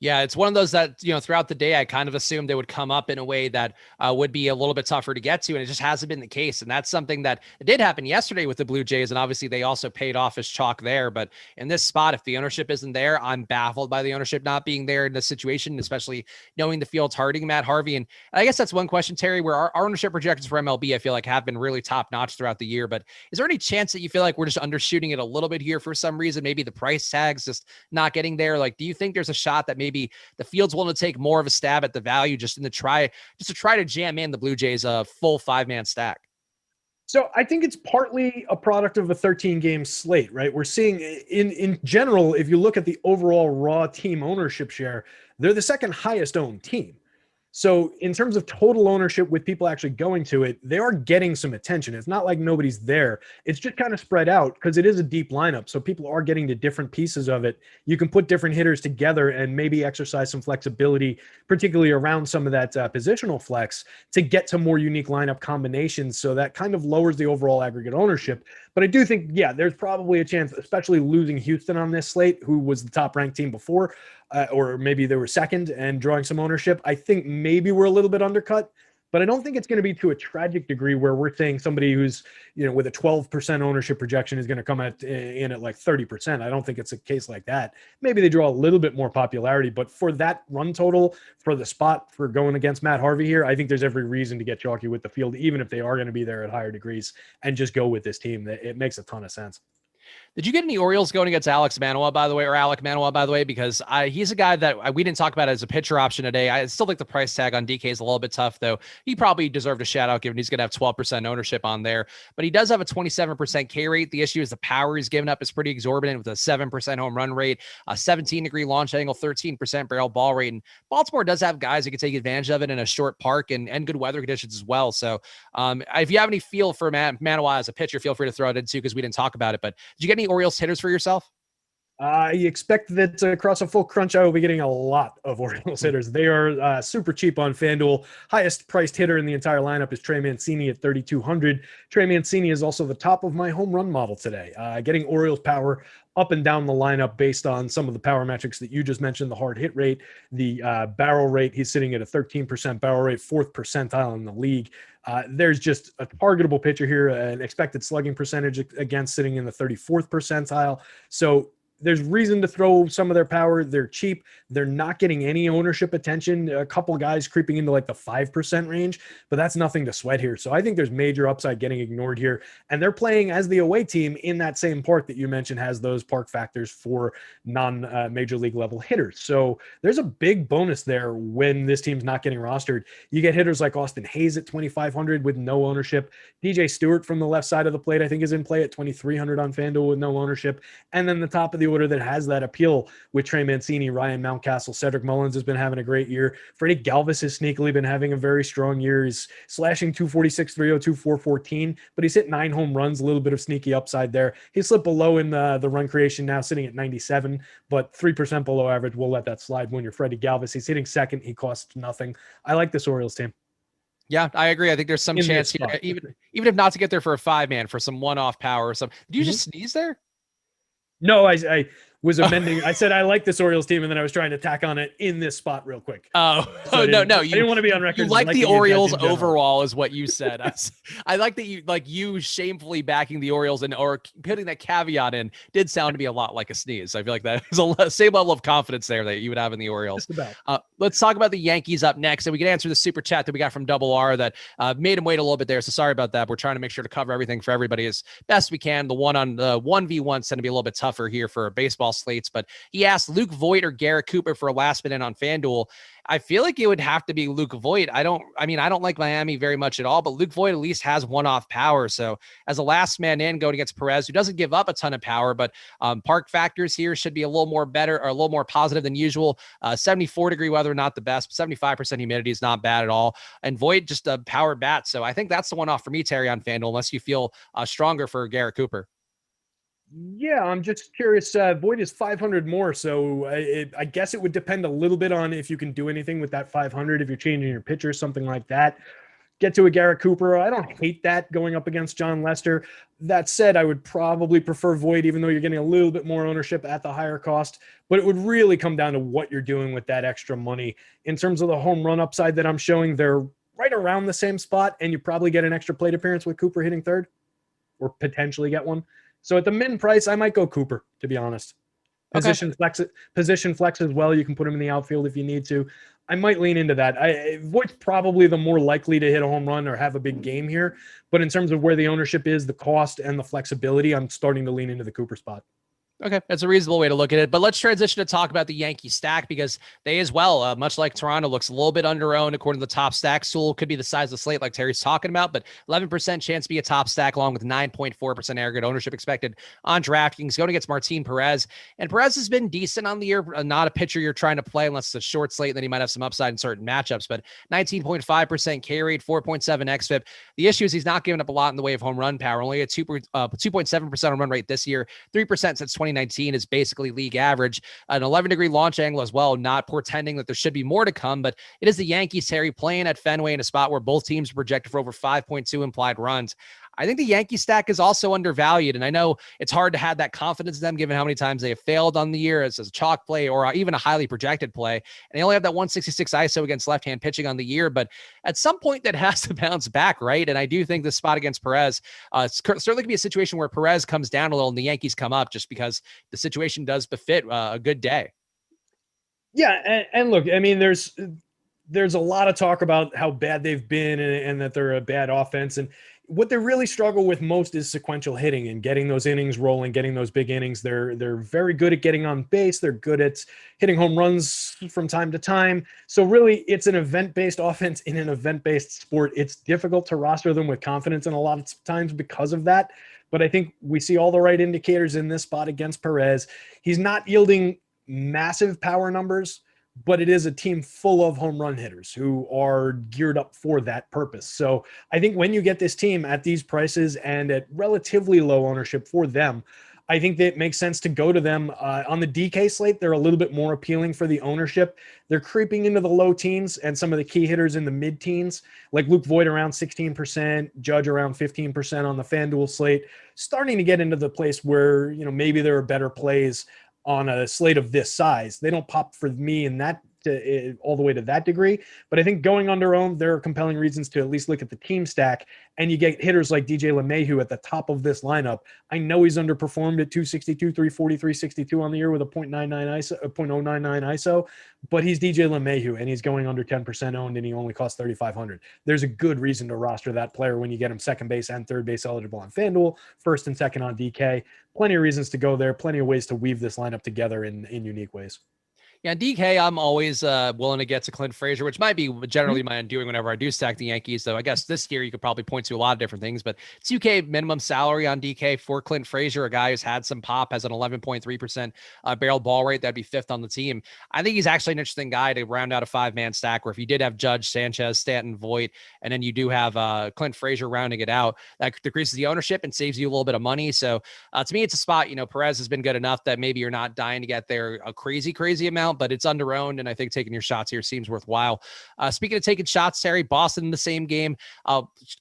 Yeah, it's one of those that, throughout the day, I kind of assumed they would come up in a way that would be a little bit tougher to get to. And it just hasn't been the case. And that's something that did happen yesterday with the Blue Jays. And obviously they also paid off as chalk there. But in this spot, if the ownership isn't there, I'm baffled by the ownership not being there in this situation, especially knowing the field's hurting Matt Harvey. And I guess that's one question, Terry, where our ownership projections for MLB, I feel like have been really top notch throughout the year. But is there any chance that you feel like we're just undershooting it a little bit here for some reason? Maybe the price tag's just not getting there. Like, do you think there's a shot that maybe the field's willing to take more of a stab at the value just to try to jam in the Blue Jays a full 5-man stack? So I think it's partly a product of a 13-game slate, right? We're seeing in general, if you look at the overall raw team ownership share, they're the second highest owned team. So in terms of total ownership with people actually going to it, they are getting some attention. It's not like nobody's there. It's just kind of spread out because it is a deep lineup. So people are getting to different pieces of it. You can put different hitters together and maybe exercise some flexibility, particularly around some of that positional flex to get to more unique lineup combinations. So that kind of lowers the overall aggregate ownership. But I do think, yeah, there's probably a chance, especially losing Houston on this slate, who was the top ranked team before, or maybe they were second and drawing some ownership. I think maybe we're a little bit undercut, but I don't think it's going to be to a tragic degree where we're saying somebody who's, with a 12% ownership projection is going to come in at like 30%. I don't think it's a case like that. Maybe they draw a little bit more popularity, but for that run total, for the spot for going against Matt Harvey here, I think there's every reason to get chalky with the field, even if they are going to be there at higher degrees, and just go with this team. It makes a ton of sense. Did you get any Orioles going against Alek Manoah, by the way? Because he's a guy that we didn't talk about as a pitcher option today. I still think the price tag on DK is a little bit tough, though. He probably deserved a shout out given he's going to have 12% ownership on there. But he does have a 27% K rate. The issue is the power he's given up is pretty exorbitant with a 7% home run rate, a 17-degree launch angle, 13% barrel ball rate. And Baltimore does have guys who can take advantage of it in a short park and good weather conditions as well. So if you have any feel for Manoah as a pitcher, feel free to throw it in too, because we didn't talk about it. But did you get any Orioles hitters for yourself? I expect that across a full crunch, I will be getting a lot of Orioles hitters. They are super cheap on FanDuel. Highest priced hitter in the entire lineup is Trey Mancini at 3,200. Trey Mancini is also the top of my home run model today. Getting Orioles power up and down the lineup based on some of the power metrics that you just mentioned, the hard hit rate, the barrel rate. He's sitting at a 13% barrel rate, 4th percentile in the league. There's just a targetable pitcher here, an expected slugging percentage against sitting in the 34th percentile. So there's reason to throw some of their power. They're cheap. They're not getting any ownership attention. A couple guys creeping into like the 5% range, but that's nothing to sweat here. So I think there's major upside getting ignored here. And they're playing as the away team in that same park that you mentioned has those park factors for non-major league level hitters. So there's a big bonus there when this team's not getting rostered. You get hitters like Austin Hayes at 2,500 with no ownership. DJ Stewart from the left side of the plate, I think, is in play at 2,300 on FanDuel with no ownership. And then the top of the order that has that appeal with Trey Mancini, Ryan Mountcastle, Cedric Mullins has been having a great year. Freddie Galvis has sneakily been having a very strong year. He's slashing 246, 302, 414, but he's hit 9 home runs, a little bit of sneaky upside there. He slipped below in the run creation now, sitting at 97, but 3% below average. We'll let that slide when you're Freddie Galvis. He's hitting second. He costs nothing. I like this Orioles team. Yeah, I agree. I think there's some chance here, even if not to get there for a 5-man, for some one-off power or something. Did you just sneeze there? No, I was amending. I said I like this Orioles team, and then I was trying to tack on it in this spot real quick. No. I didn't want to be on record. You like the Orioles overall, is what you said. I like that you shamefully backing the Orioles or putting that caveat in did sound to be a lot like a sneeze. I feel like that is a same level of confidence there that you would have in the Orioles. Let's talk about the Yankees up next, and we can answer the super chat that we got from Double R that made him wait a little bit there. So sorry about that. We're trying to make sure to cover everything for everybody as best we can. The 1v1 tend to be a little bit tougher here for baseball slates, but he asked Luke Voit or Garrett Cooper for a last minute on FanDuel. I feel like it would have to be Luke Voit. I don't like Miami very much at all, but Luke Voit at least has one-off power. So as a last man in going against Perez, who doesn't give up a ton of power, but park factors here should be a little more better or a little more positive than usual. 74-degree weather, not the best, but 75% humidity is not bad at all. And Voit just a power bat. So I think that's the one off for me, Terry, on FanDuel, unless you feel stronger for Garrett Cooper. Yeah, I'm just curious. Voit is 500 more, so I guess it would depend a little bit on if you can do anything with that 500, if you're changing your pitcher, something like that. Get to a Garrett Cooper. I don't hate that going up against John Lester. That said, I would probably prefer Voit, even though you're getting a little bit more ownership at the higher cost. But it would really come down to what you're doing with that extra money. In terms of the home run upside that I'm showing, they're right around the same spot, and you probably get an extra plate appearance with Cooper hitting third, or potentially get one. So at the min price, I might go Cooper, to be honest. Position flex as well. You can put him in the outfield if you need to. I might lean into that. Voigt's probably the more likely to hit a home run or have a big game here. But in terms of where the ownership is, the cost, and the flexibility, I'm starting to lean into the Cooper spot. Okay, that's a reasonable way to look at it. But let's transition to talk about the Yankee stack, because they as well, much like Toronto, looks a little bit under-owned according to the top stack. Sewell could be the size of the slate like Terry's talking about, but 11% chance to be a top stack along with 9.4% aggregate ownership expected on DraftKings going against Martin Perez. And Perez has been decent on the year, not a pitcher you're trying to play unless it's a short slate, and then he might have some upside in certain matchups, but 19.5% K rate, 4.7 xFIP. The issue is he's not giving up a lot in the way of home run power, only a 2.7% home run rate this year, 3% since 2019 is basically league average. An 11-degree launch angle as well, not portending that there should be more to come, but it is the Yankees, Terry, playing at Fenway in a spot where both teams are projected for over 5.2 implied runs. I think the Yankee stack is also undervalued. And I know it's hard to have that confidence in them given how many times they have failed on the year as a chalk play or even a highly projected play. And they only have that 166 ISO against left-hand pitching on the year. But at some point that has to bounce back, right? And I do think this spot against Perez certainly could be a situation where Perez comes down a little and the Yankees come up just because the situation does befit a good day. Yeah, and look, I mean, there's a lot of talk about how bad they've been and that they're a bad offense. And what they really struggle with most is sequential hitting and getting those innings rolling, getting those big innings. They're very good at getting on base. They're good at hitting home runs from time to time. So really, it's an event-based offense in an event-based sport. It's difficult to roster them with confidence and a lot of times because of that. But I think we see all the right indicators in this spot against Perez. He's not yielding massive power numbers, but it is a team full of home run hitters who are geared up for that purpose. So I think when you get this team at these prices and at relatively low ownership for them, I think that it makes sense to go to them. On the DK slate, they're a little bit more appealing for the ownership. They're creeping into the low teens and some of the key hitters in the mid-teens, like Luke Voit around 16%, Judge around 15% on the FanDuel slate, starting to get into the place where, maybe there are better plays on a slate of this size. They don't pop for me in that all the way to that degree, but I think going under owned, there are compelling reasons to at least look at the team stack, and you get hitters like DJ LeMahieu at the top of this lineup. I know he's underperformed at 262, 340, 362 on the year with a 0.99 ISO, a 0.099 ISO, but he's DJ LeMahieu and he's going under 10% owned and he only costs $3,500. There's a good reason to roster that player when you get him second base and third base eligible on FanDuel, first and second on DK. Plenty of reasons to go there, plenty of ways to weave this lineup together in unique ways. Yeah, DK, I'm always willing to get to Clint Frazier, which might be generally my undoing whenever I do stack the Yankees. So I guess this year you could probably point to a lot of different things, but 2K minimum salary on DK for Clint Frazier, a guy who's had some pop, has an 11.3% barrel ball rate. That'd be fifth on the team. I think he's actually an interesting guy to round out a 5-man stack where if you did have Judge, Sanchez, Stanton, Voit, and then you do have Clint Frazier rounding it out, that decreases the ownership and saves you a little bit of money. So to me, it's a spot, Perez has been good enough that maybe you're not dying to get there a crazy amount, but it's under owned, and I think taking your shots here seems worthwhile. Speaking of taking shots, Terry, Boston in the same game.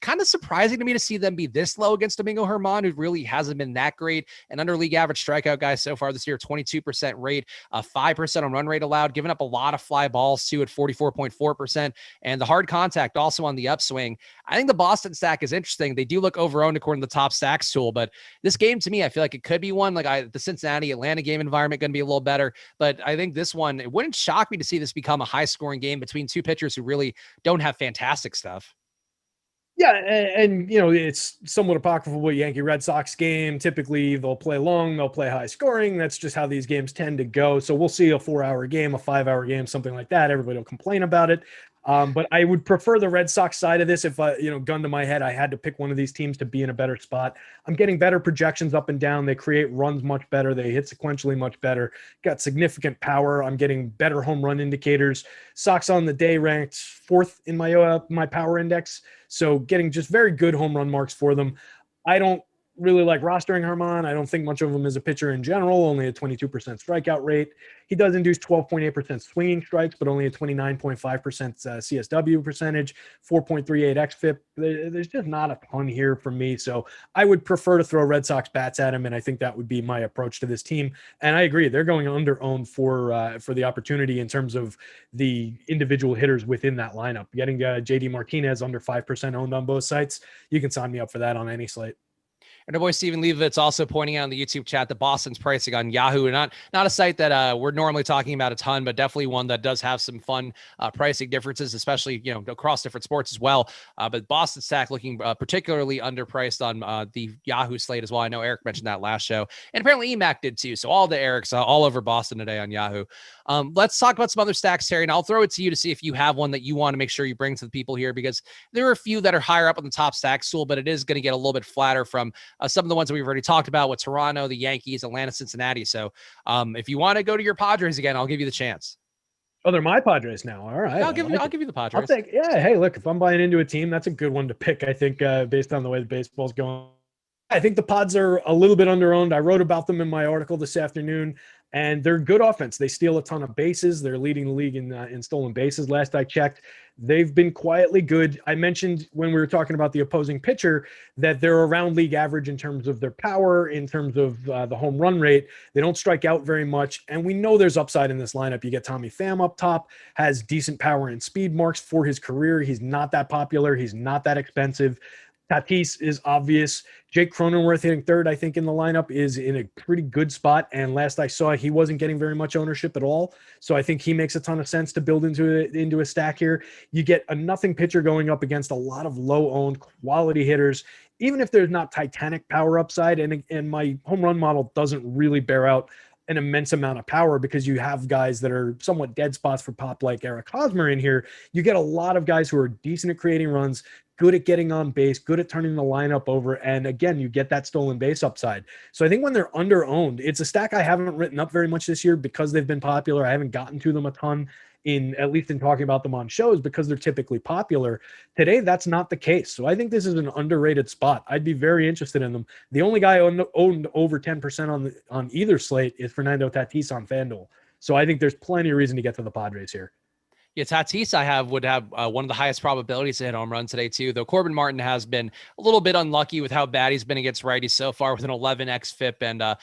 Kind of surprising to me to see them be this low against Domingo Germán, who really hasn't been that great. An under league average strikeout guy so far this year, 22% rate, 5% on run rate allowed, giving up a lot of fly balls too at 44.4%, and the hard contact also on the upswing. I think the Boston stack is interesting. They do look over owned according to the top stacks tool, but this game to me, I feel like it could be one like the Cincinnati Atlanta game environment going to be a little better, but I think this one, it wouldn't shock me to see this become a high scoring game between two pitchers who really don't have fantastic stuff. Yeah, and it's somewhat apocryphal Yankee Red Sox game. Typically, they'll play long, they'll play high scoring. That's just how these games tend to go. So we'll see a 4-hour game, a 5-hour game, something like that. Everybody will complain about it. But I would prefer the Red Sox side of this. If gun to my head, I had to pick one of these teams to be in a better spot. I'm getting better projections up and down. They create runs much better. They hit sequentially much better. Got significant power. I'm getting better home run indicators. Sox on the day ranked 4th in my power index. So getting just very good home run marks for them. I don't really like rostering Germán. I don't think much of him as a pitcher in general, only a 22% strikeout rate. He does induce 12.8% swinging strikes, but only a 29.5% CSW percentage, 4.38 xFIP. There's just not a ton here for me. So I would prefer to throw Red Sox bats at him, and I think that would be my approach to this team. And I agree, they're going under owned for the opportunity in terms of the individual hitters within that lineup. Getting JD Martinez under 5% owned on both sites, you can sign me up for that on any slate. And our boy Steven Leibovitz also pointing out in the YouTube chat that Boston's pricing on Yahoo, not a site that we're normally talking about a ton, but definitely one that does have some fun pricing differences, especially across different sports as well. But Boston stack looking particularly underpriced on the Yahoo slate as well. I know Eric mentioned that last show, and apparently EMAC did too. So all the Erics all over Boston today on Yahoo. Let's talk about some other stacks, Terry, and I'll throw it to you to see if you have one that you want to make sure you bring to the people here, because there are a few that are higher up on the top stacks tool, but it is going to get a little bit flatter from some of the ones that we've already talked about with Toronto, the Yankees, Atlanta, Cincinnati. So if you want to go to your Padres again, I'll give you the chance. Oh, they're my Padres now. All right. I'll give you the Padres. Hey, look, if I'm buying into a team, that's a good one to pick, I think, based on the way the baseball's going. I think the Pods are a little bit underowned. I wrote about them in my article this afternoon, and they're good offense. They steal a ton of bases. They're leading the league in stolen bases. Last I checked, they've been quietly good. I mentioned when we were talking about the opposing pitcher that they're around league average in terms of their power, in terms of the home run rate. They don't strike out very much, and we know there's upside in this lineup. You get Tommy Pham up top, has decent power and speed marks for his career. He's not that popular. He's not that expensive. Tatis is obvious. Jake Cronenworth hitting third, I think, in the lineup is in a pretty good spot. And last I saw, he wasn't getting very much ownership at all. So I think he makes a ton of sense to build into a stack here. You get a nothing pitcher going up against a lot of low-owned quality hitters, even if there's not titanic power upside. And my home run model doesn't really bear out an immense amount of power because you have guys that are somewhat dead spots for pop like Eric Hosmer in here. You get a lot of guys who are decent at creating runs, good at getting on base, good at turning the lineup over. And again, you get that stolen base upside. So I think when they're under-owned, it's a stack I haven't written up very much this year because they've been popular. I haven't gotten to them a ton at least in talking about them on shows because they're typically popular. Today, that's not the case. So I think this is an underrated spot. I'd be very interested in them. The only guy owned over 10% on either slate is Fernando Tatis on FanDuel. So I think there's plenty of reason to get to the Padres here. Yeah, Tatis would have one of the highest probabilities to hit home run today too, though Corbin Martin has been a little bit unlucky with how bad he's been against righties so far with an 11 xFIP and a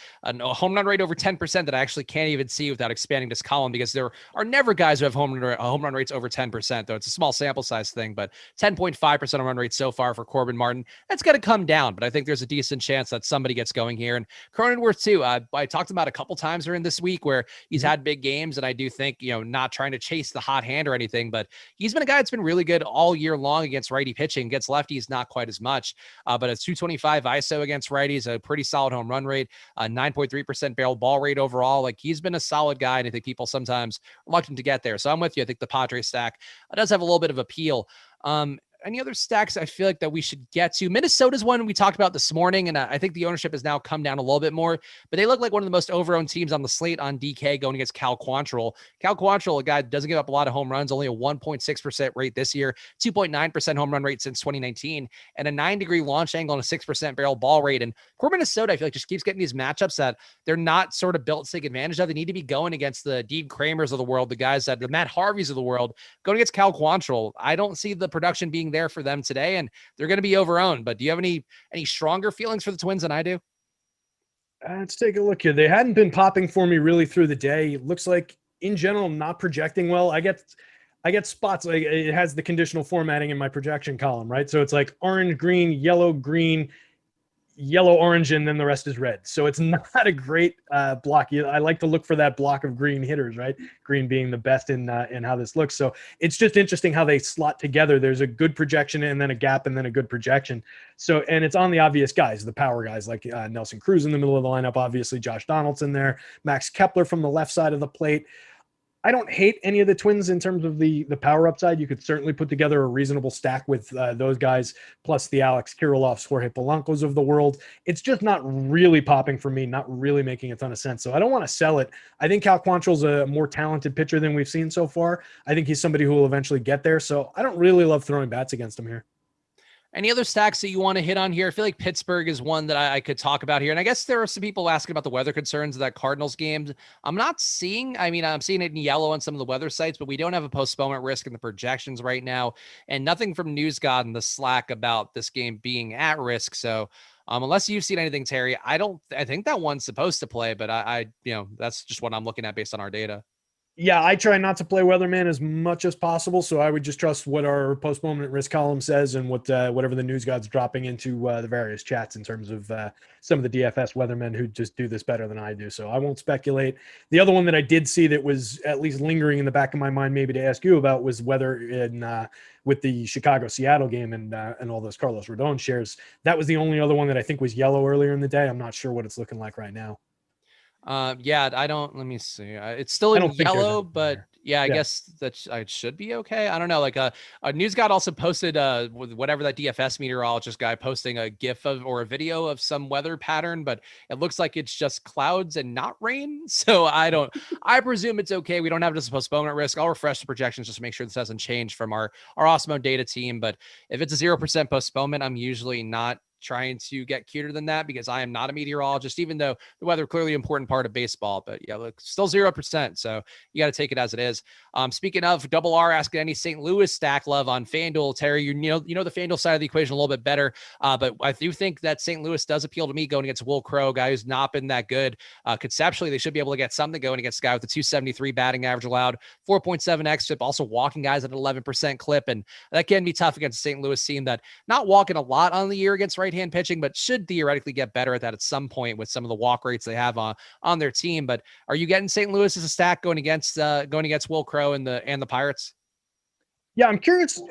home run rate over 10% that I actually can't even see without expanding this column because there are never guys who have home run rates over 10%, though it's a small sample size thing, but 10.5% home run rate so far for Corbin Martin. That's going to come down, but I think there's a decent chance that somebody gets going here. And Cronenworth too, I talked about a couple times during this week where he's had big games, and I do think, not trying to chase the hot hand or anything, but he's been a guy that's been really good all year long against righty pitching. Gets lefties not quite as much, but it's 225 ISO against righties, a pretty solid home run rate, 9.3% barrel ball rate overall. Like, he's been a solid guy, and I think people sometimes reluctant to get there. So I'm with you. I think the Padres stack does have a little bit of appeal. Any other stacks I feel like that we should get to? Minnesota's one we talked about this morning, and I think the ownership has now come down a little bit more, but they look like one of the most overowned teams on the slate on DK going against Cal Quantrill. Cal Quantrill, a guy that doesn't give up a lot of home runs, only a 1.6% rate this year, 2.9% home run rate since 2019, and a 9-degree launch angle and a 6% barrel ball rate. And for Minnesota, I feel like just keeps getting these matchups that they're not sort of built to take advantage of. They need to be going against the Dean Kramers of the world, the guys that the Matt Harveys of the world, going against Cal Quantrill. I don't see the production being there for them today, and they're going to be overowned. But do you have any stronger feelings for the Twins than I do? Let's take a look here. They hadn't been popping for me really through the day. It looks like in general, not projecting well. I get spots, like it has the conditional formatting in my projection column, right? So it's like orange, green, yellow, orange, and then the rest is red. So it's not a great block. I like to look for that block of green hitters, right? Green being the best in how this looks. So it's just interesting how they slot together. There's a good projection and then a gap and then a good projection. So, and it's on the obvious guys, the power guys like Nelson Cruz in the middle of the lineup, obviously Josh Donaldson there, Max Kepler from the left side of the plate. I don't hate any of the Twins in terms of the power upside. You could certainly put together a reasonable stack with those guys, plus the Alex Kirilovs, Jorge Polanco's of the world. It's just not really popping for me, not really making a ton of sense. So I don't want to sell it. I think Cal Quantrill's a more talented pitcher than we've seen so far. I think he's somebody who will eventually get there. So I don't really love throwing bats against him here. Any other stacks that you want to hit on here? I feel like Pittsburgh is one that I could talk about here. And I guess there are some people asking about the weather concerns of that Cardinals game. I'm seeing it in yellow on some of the weather sites, but we don't have a postponement risk in the projections right now. And nothing from News God in the Slack about this game being at risk. So unless you've seen anything, Terry, I think that one's supposed to play, but I that's just what I'm looking at based on our data. Yeah, I try not to play weatherman as much as possible, so I would just trust what our postponement risk column says and whatever the news god's dropping into the various chats in terms of some of the DFS weathermen who just do this better than I do. So I won't speculate. The other one that I did see that was at least lingering in the back of my mind, maybe to ask you about, was weather in with the Chicago-Seattle game and all those Carlos Rodon shares. That was the only other one that I think was yellow earlier in the day. I'm not sure what it's looking like right now. Let me see. It's still in yellow, but I guess that it should be okay. I don't know. Like a News God also posted with whatever that DFS meteorologist guy posting a GIF of or a video of some weather pattern, but it looks like it's just clouds and not rain. So I presume it's okay. We don't have this postponement risk. I'll refresh the projections just to make sure this hasn't changed from our Osmo data team. But if it's a 0% postponement, I'm usually not trying to get cuter than that because I am not a meteorologist, even though the weather clearly an important part of baseball. But yeah, look, still 0%. So you got to take it as it is. Speaking of, Double R asking any St. Louis stack love on FanDuel. Terry, you know the FanDuel side of the equation a little bit better. But I do think that St. Louis does appeal to me going against Will Crow, guy who's not been that good. Conceptually, they should be able to get something going against a guy with a 273 batting average allowed, 4.7 xFIP, also walking guys at an 11% clip. And that can be tough against a St. Louis team that not walking a lot on the year against right-hand pitching, but should theoretically get better at that at some point with some of the walk rates they have on their team. But are you getting St. Louis as a stack going against Will Crow and the Pirates? Yeah, I'm curious,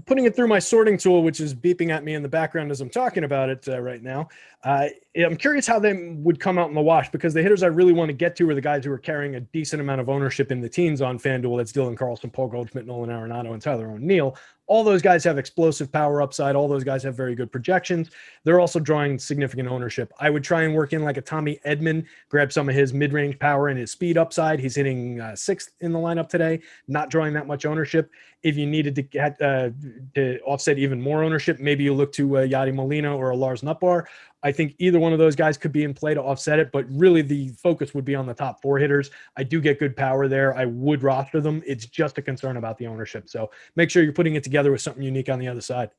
putting it through my sorting tool, which is beeping at me in the background as I'm talking about it right now. I'm curious how they would come out in the wash, because the hitters I really want to get to are the guys who are carrying a decent amount of ownership in the teens on FanDuel. That's Dylan Carlson, Paul Goldschmidt, Nolan Arenado, and Tyler O'Neill. All those guys have explosive power upside. All those guys have very good projections. They're also drawing significant ownership. I would try and work in like a Tommy Edman, grab some of his mid-range power and his speed upside. He's hitting sixth in the lineup today, not drawing that much ownership. If you needed to get to offset even more ownership, maybe you look to Yadi Molina or a Lars Nutbar. I think either one of those guys could be in play to offset it, but really the focus would be on the top four hitters. I do get good power there. I would roster them. It's just a concern about the ownership. So make sure you're putting it together with something unique on the other side.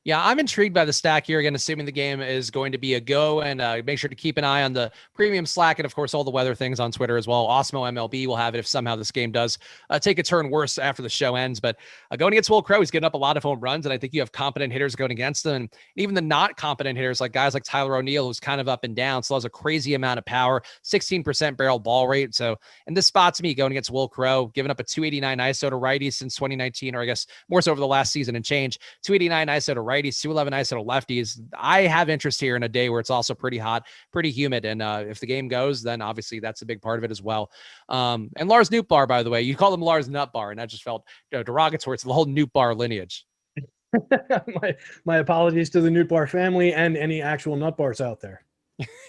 Yeah, I'm intrigued by the stack here. Again, assuming the game is going to be a go, and make sure to keep an eye on the premium Slack and, of course, all the weather things on Twitter as well. Osmo MLB will have it if somehow this game does take a turn worse after the show ends. But going against Will Crow, he's getting up a lot of home runs, and I think you have competent hitters going against them. And even the not competent hitters, like guys like Tyler O'Neill, who's kind of up and down, still has a crazy amount of power, 16% barrel ball rate. So in this spot, to me, going against Will Crow, giving up a 289 ISO to righties since 2019, or I guess more so over the last season and change, 289 ISO to righties, 211 ISO to lefties. I have interest here in a day where it's also pretty hot, pretty humid. And if the game goes, then obviously that's a big part of it as well. And Lars Nootbaar, by the way, you call him Lars Nutbar, and that just felt derogatory to the whole Nootbaar lineage. my apologies to the Nootbaar family and any actual Nutbars out there.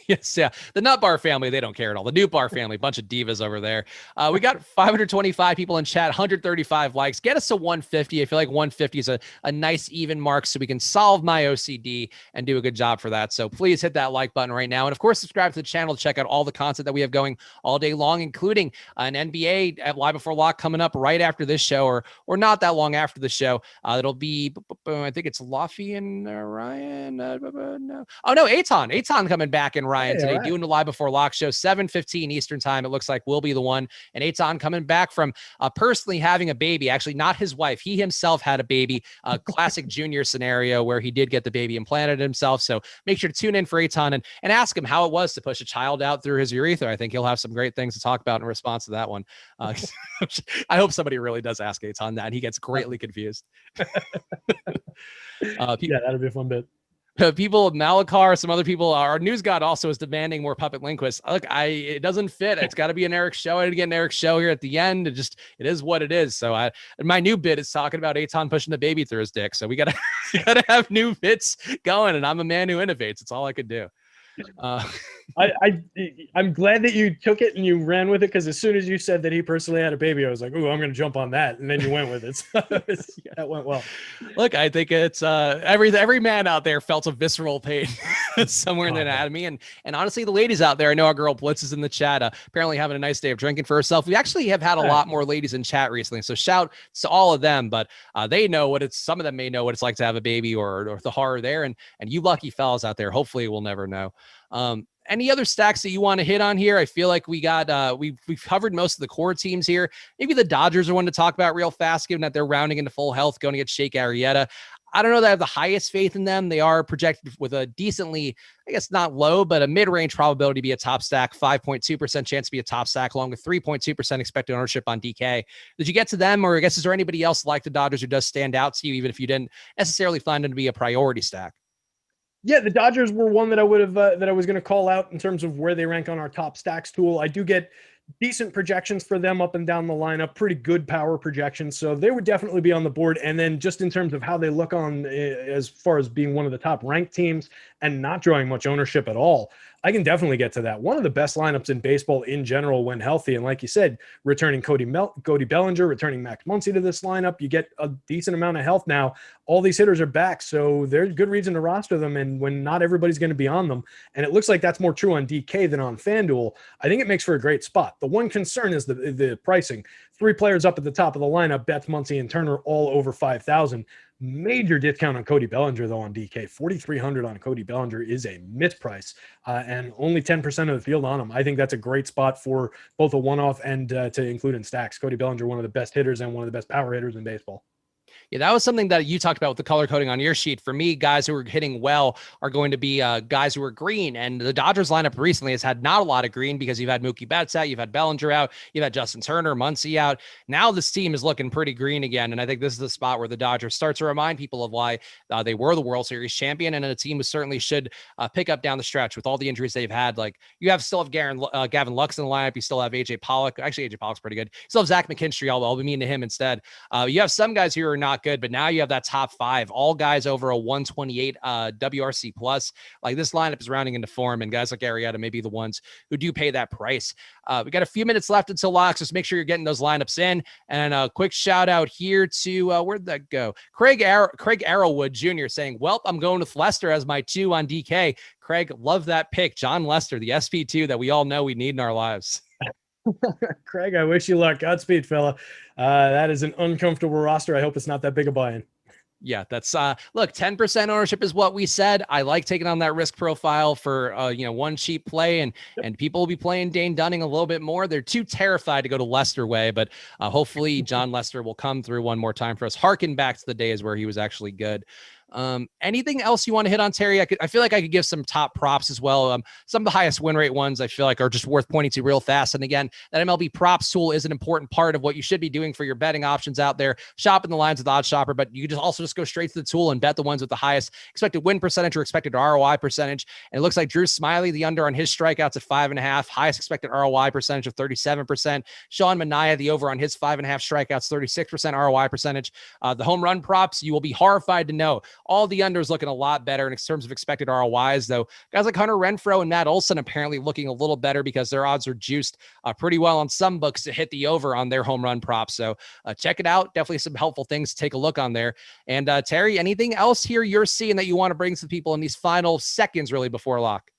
Yes, yeah. The Nutbar family, they don't care at all. The Nootbaar family, bunch of divas over there. We got 525 people in chat, 135 likes. Get us to 150. I feel like 150 is a nice even mark so we can solve my OCD and do a good job for that. So please hit that like button right now. And of course, subscribe to the channel to check out all the content that we have going all day long, including an NBA at Live Before Lock coming up right after this show, or not that long after the show. It'll be, I think it's Luffy and Ryan. No. Oh, no, Eitan coming back in Ryan today, doing the Live Before Lock show, 7:15 Eastern time. It looks like we'll be the one. And Eitan coming back from personally having a baby, actually not his wife. He himself had a baby, a classic junior scenario where he did get the baby implanted himself. So make sure to tune in for Eitan and ask him how it was to push a child out through his urethra. I think he'll have some great things to talk about in response to that one. I hope somebody really does ask Eitan that and he gets greatly confused. Yeah, that'd be a fun bit. People, Malakar, some other people, our news god also is demanding more Puppet Linguist. Look, it doesn't fit. It's got to be an Eric show. I had to get an Eric show here at the end. It is what it is. So my new bit is talking about Eitan pushing the baby through his dick. So we gotta have new bits going, and I'm a man who innovates. It's all I could do. I'm glad that you took it and you ran with it, because as soon as you said that he personally had a baby, I was like, "Ooh, I'm going to jump on that," and then you went with it. So that went well. Look, I think it's every man out there felt a visceral pain somewhere in the anatomy, and honestly, the ladies out there, I know our girl Blitz is in the chat, apparently having a nice day of drinking for herself. We actually have had a lot more ladies in chat recently, so shout to all of them. But they know some of them may know what it's like to have a baby or the horror there, and you lucky fellas out there, hopefully we'll never know. Any other stacks that you want to hit on here? I feel like we got we've covered most of the core teams here. Maybe the Dodgers are one to talk about real fast, given that they're rounding into full health, going to get Shake Arrieta. I don't know that I have the highest faith in them. They are projected with a decently, I guess not low, but a mid-range probability to be a top stack, 5.2% chance to be a top stack, along with 3.2% expected ownership on DK. Did you get to them, or I guess is there anybody else like the Dodgers who does stand out to you, even if you didn't necessarily find them to be a priority stack? Yeah, the Dodgers were one that I would have that I was going to call out in terms of where they rank on our top stacks tool. I do get decent projections for them up and down the lineup, pretty good power projections, so they would definitely be on the board. And then just in terms of how they look on as far as being one of the top ranked teams and not drawing much ownership at all, I can definitely get to that. One of the best lineups in baseball in general when healthy. And like you said, returning Cody Bellinger, returning Max Muncy to this lineup, you get a decent amount of health now. All these hitters are back, so there's good reason to roster them. And when not everybody's going to be on them, and it looks like that's more true on DK than on FanDuel, I think it makes for a great spot. The one concern is the pricing. 3 players up at the top of the lineup, Betts, Muncy, and Turner, all over 5,000. Major discount on Cody Bellinger, though, on DK. 4,300 on Cody Bellinger is a misprice, and only 10% of the field on him. I think that's a great spot for both a one-off and to include in stacks. Cody Bellinger, one of the best hitters and one of the best power hitters in baseball. Yeah, that was something that you talked about with the color coding on your sheet. For me, guys who are hitting well are going to be guys who are green. And the Dodgers lineup recently has had not a lot of green because you've had Mookie Betts out, you've had Bellinger out, you've had Justin Turner, Muncy out. Now this team is looking pretty green again. And I think this is the spot where the Dodgers start to remind people of why they were the World Series champion. And a team who certainly should pick up down the stretch with all the injuries they've had. Like you still have Gavin Lux in the lineup. You still have AJ Pollock. Actually, AJ Pollock's pretty good. You still have Zach McKinstry. I'll be mean to him instead. You have some guys who are not good, but now you have that top 5, all guys over a 128 WRC plus. Like this lineup is rounding into form, and guys like Arrieta may be the ones who do pay that price. We got a few minutes left until locks. Just make sure you're getting those lineups in. And a quick shout out here to where'd that go? Craig Arrowwood Jr. saying, "Welp, I'm going with Lester as my 2 on DK." Craig, love that pick. John Lester, the SP2 that we all know we need in our lives. Craig, I wish you luck. Godspeed, fella. That is an uncomfortable roster. I hope it's not that big a buy-in. Yeah, that's look, 10% ownership is what we said. I like taking on that risk profile for one cheap play, and people will be playing Dane Dunning a little bit more. They're too terrified to go to Lester way, but hopefully John Lester will come through one more time for us. Harken back to the days where he was actually good. Anything else you want to hit on, Terry? I feel like I could give some top props as well. Some of the highest win rate ones I feel like are just worth pointing to real fast. And again, that MLB props tool is an important part of what you should be doing for your betting options out there. Shop in the lines with Odds Shopper, but you can just go straight to the tool and bet the ones with the highest expected win percentage or expected ROI percentage. And it looks like Drew Smiley, the under on his strikeouts at 5.5, highest expected ROI percentage of 37%. Sean Manaea, the over on his 5.5 strikeouts, 36% ROI percentage. The home run props, you will be horrified to know all the unders looking a lot better in terms of expected ROIs, though. Guys like Hunter Renfroe and Matt Olson apparently looking a little better because their odds are juiced pretty well on some books to hit the over on their home run props. So check it out. Definitely some helpful things to take a look on there. And Terry, anything else here you're seeing that you want to bring to the people in these final seconds really before lock?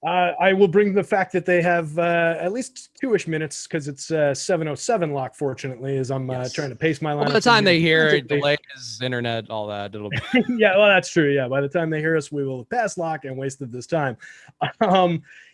I will bring the fact that they have at least 2-ish minutes because it's 7:07 lock, fortunately, as I'm trying to pace my line. By the time they hear it, delays, internet, all that, it'll be. Yeah, well, that's true. Yeah, by the time they hear us, we will have passed lock and wasted this time.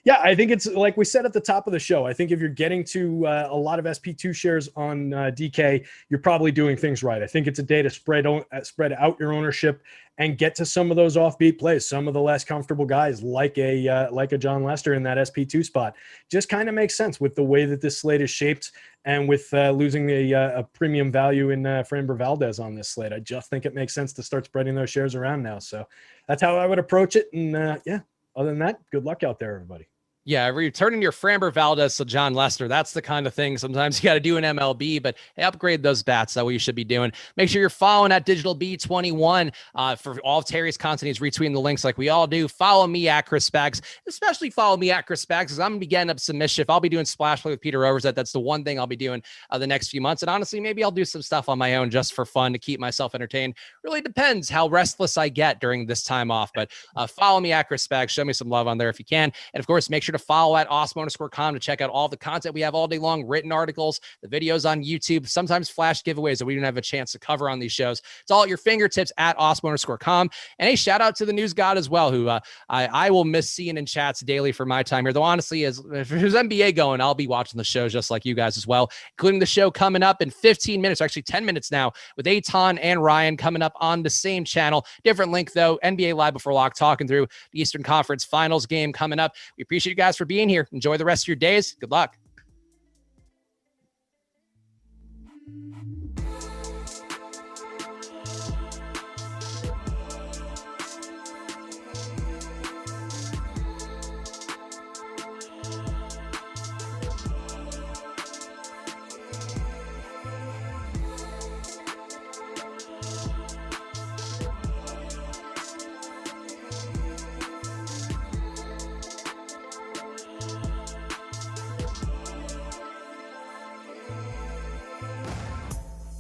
Yeah, I think it's like we said at the top of the show. I think if you're getting to a lot of SP2 shares on DK, you're probably doing things right. I think it's a day to spread out your ownership and get to some of those offbeat plays. Some of the less comfortable guys, like a John Lester in that SP2 spot, just kind of makes sense with the way that this slate is shaped, and with losing a premium value in Framber Valdez on this slate. I just think it makes sense to start spreading those shares around now. So that's how I would approach it. And yeah, other than that, good luck out there, everybody. Yeah, returning your Framber Valdez to John Lester, that's the kind of thing sometimes you got to do in MLB, but hey, upgrade those bats. That's what you should be doing. Make sure you're following at Digital B21 for all of Terry's content. He's retweeting the links like we all do. Follow me at Chris Spags, especially follow me at Chris Spags, because I'm going to be getting up some mischief. I'll be doing Splash Play with Peter Overzet. That's the one thing I'll be doing the next few months. And honestly, maybe I'll do some stuff on my own just for fun to keep myself entertained. Really depends how restless I get during this time off, but follow me at Chris Spags. Show me some love on there if you can. And of course, make sure to follow at Awesemo_com to check out all the content we have all day long, written articles, the videos on YouTube, sometimes flash giveaways that we didn't have a chance to cover on these shows. It's all at your fingertips at Awesemo_com. And a shout out to the news god as well, who I will miss seeing in chats daily for my time here. Though honestly, if there's NBA going, I'll be watching the show just like you guys as well, including the show coming up in 15 minutes, or actually 10 minutes now, with Eitan and Ryan coming up on the same channel. Different link though, NBA Live Before Lock, talking through the Eastern Conference Finals game coming up. We appreciate you guys for being here. Enjoy the rest of your days. Good luck.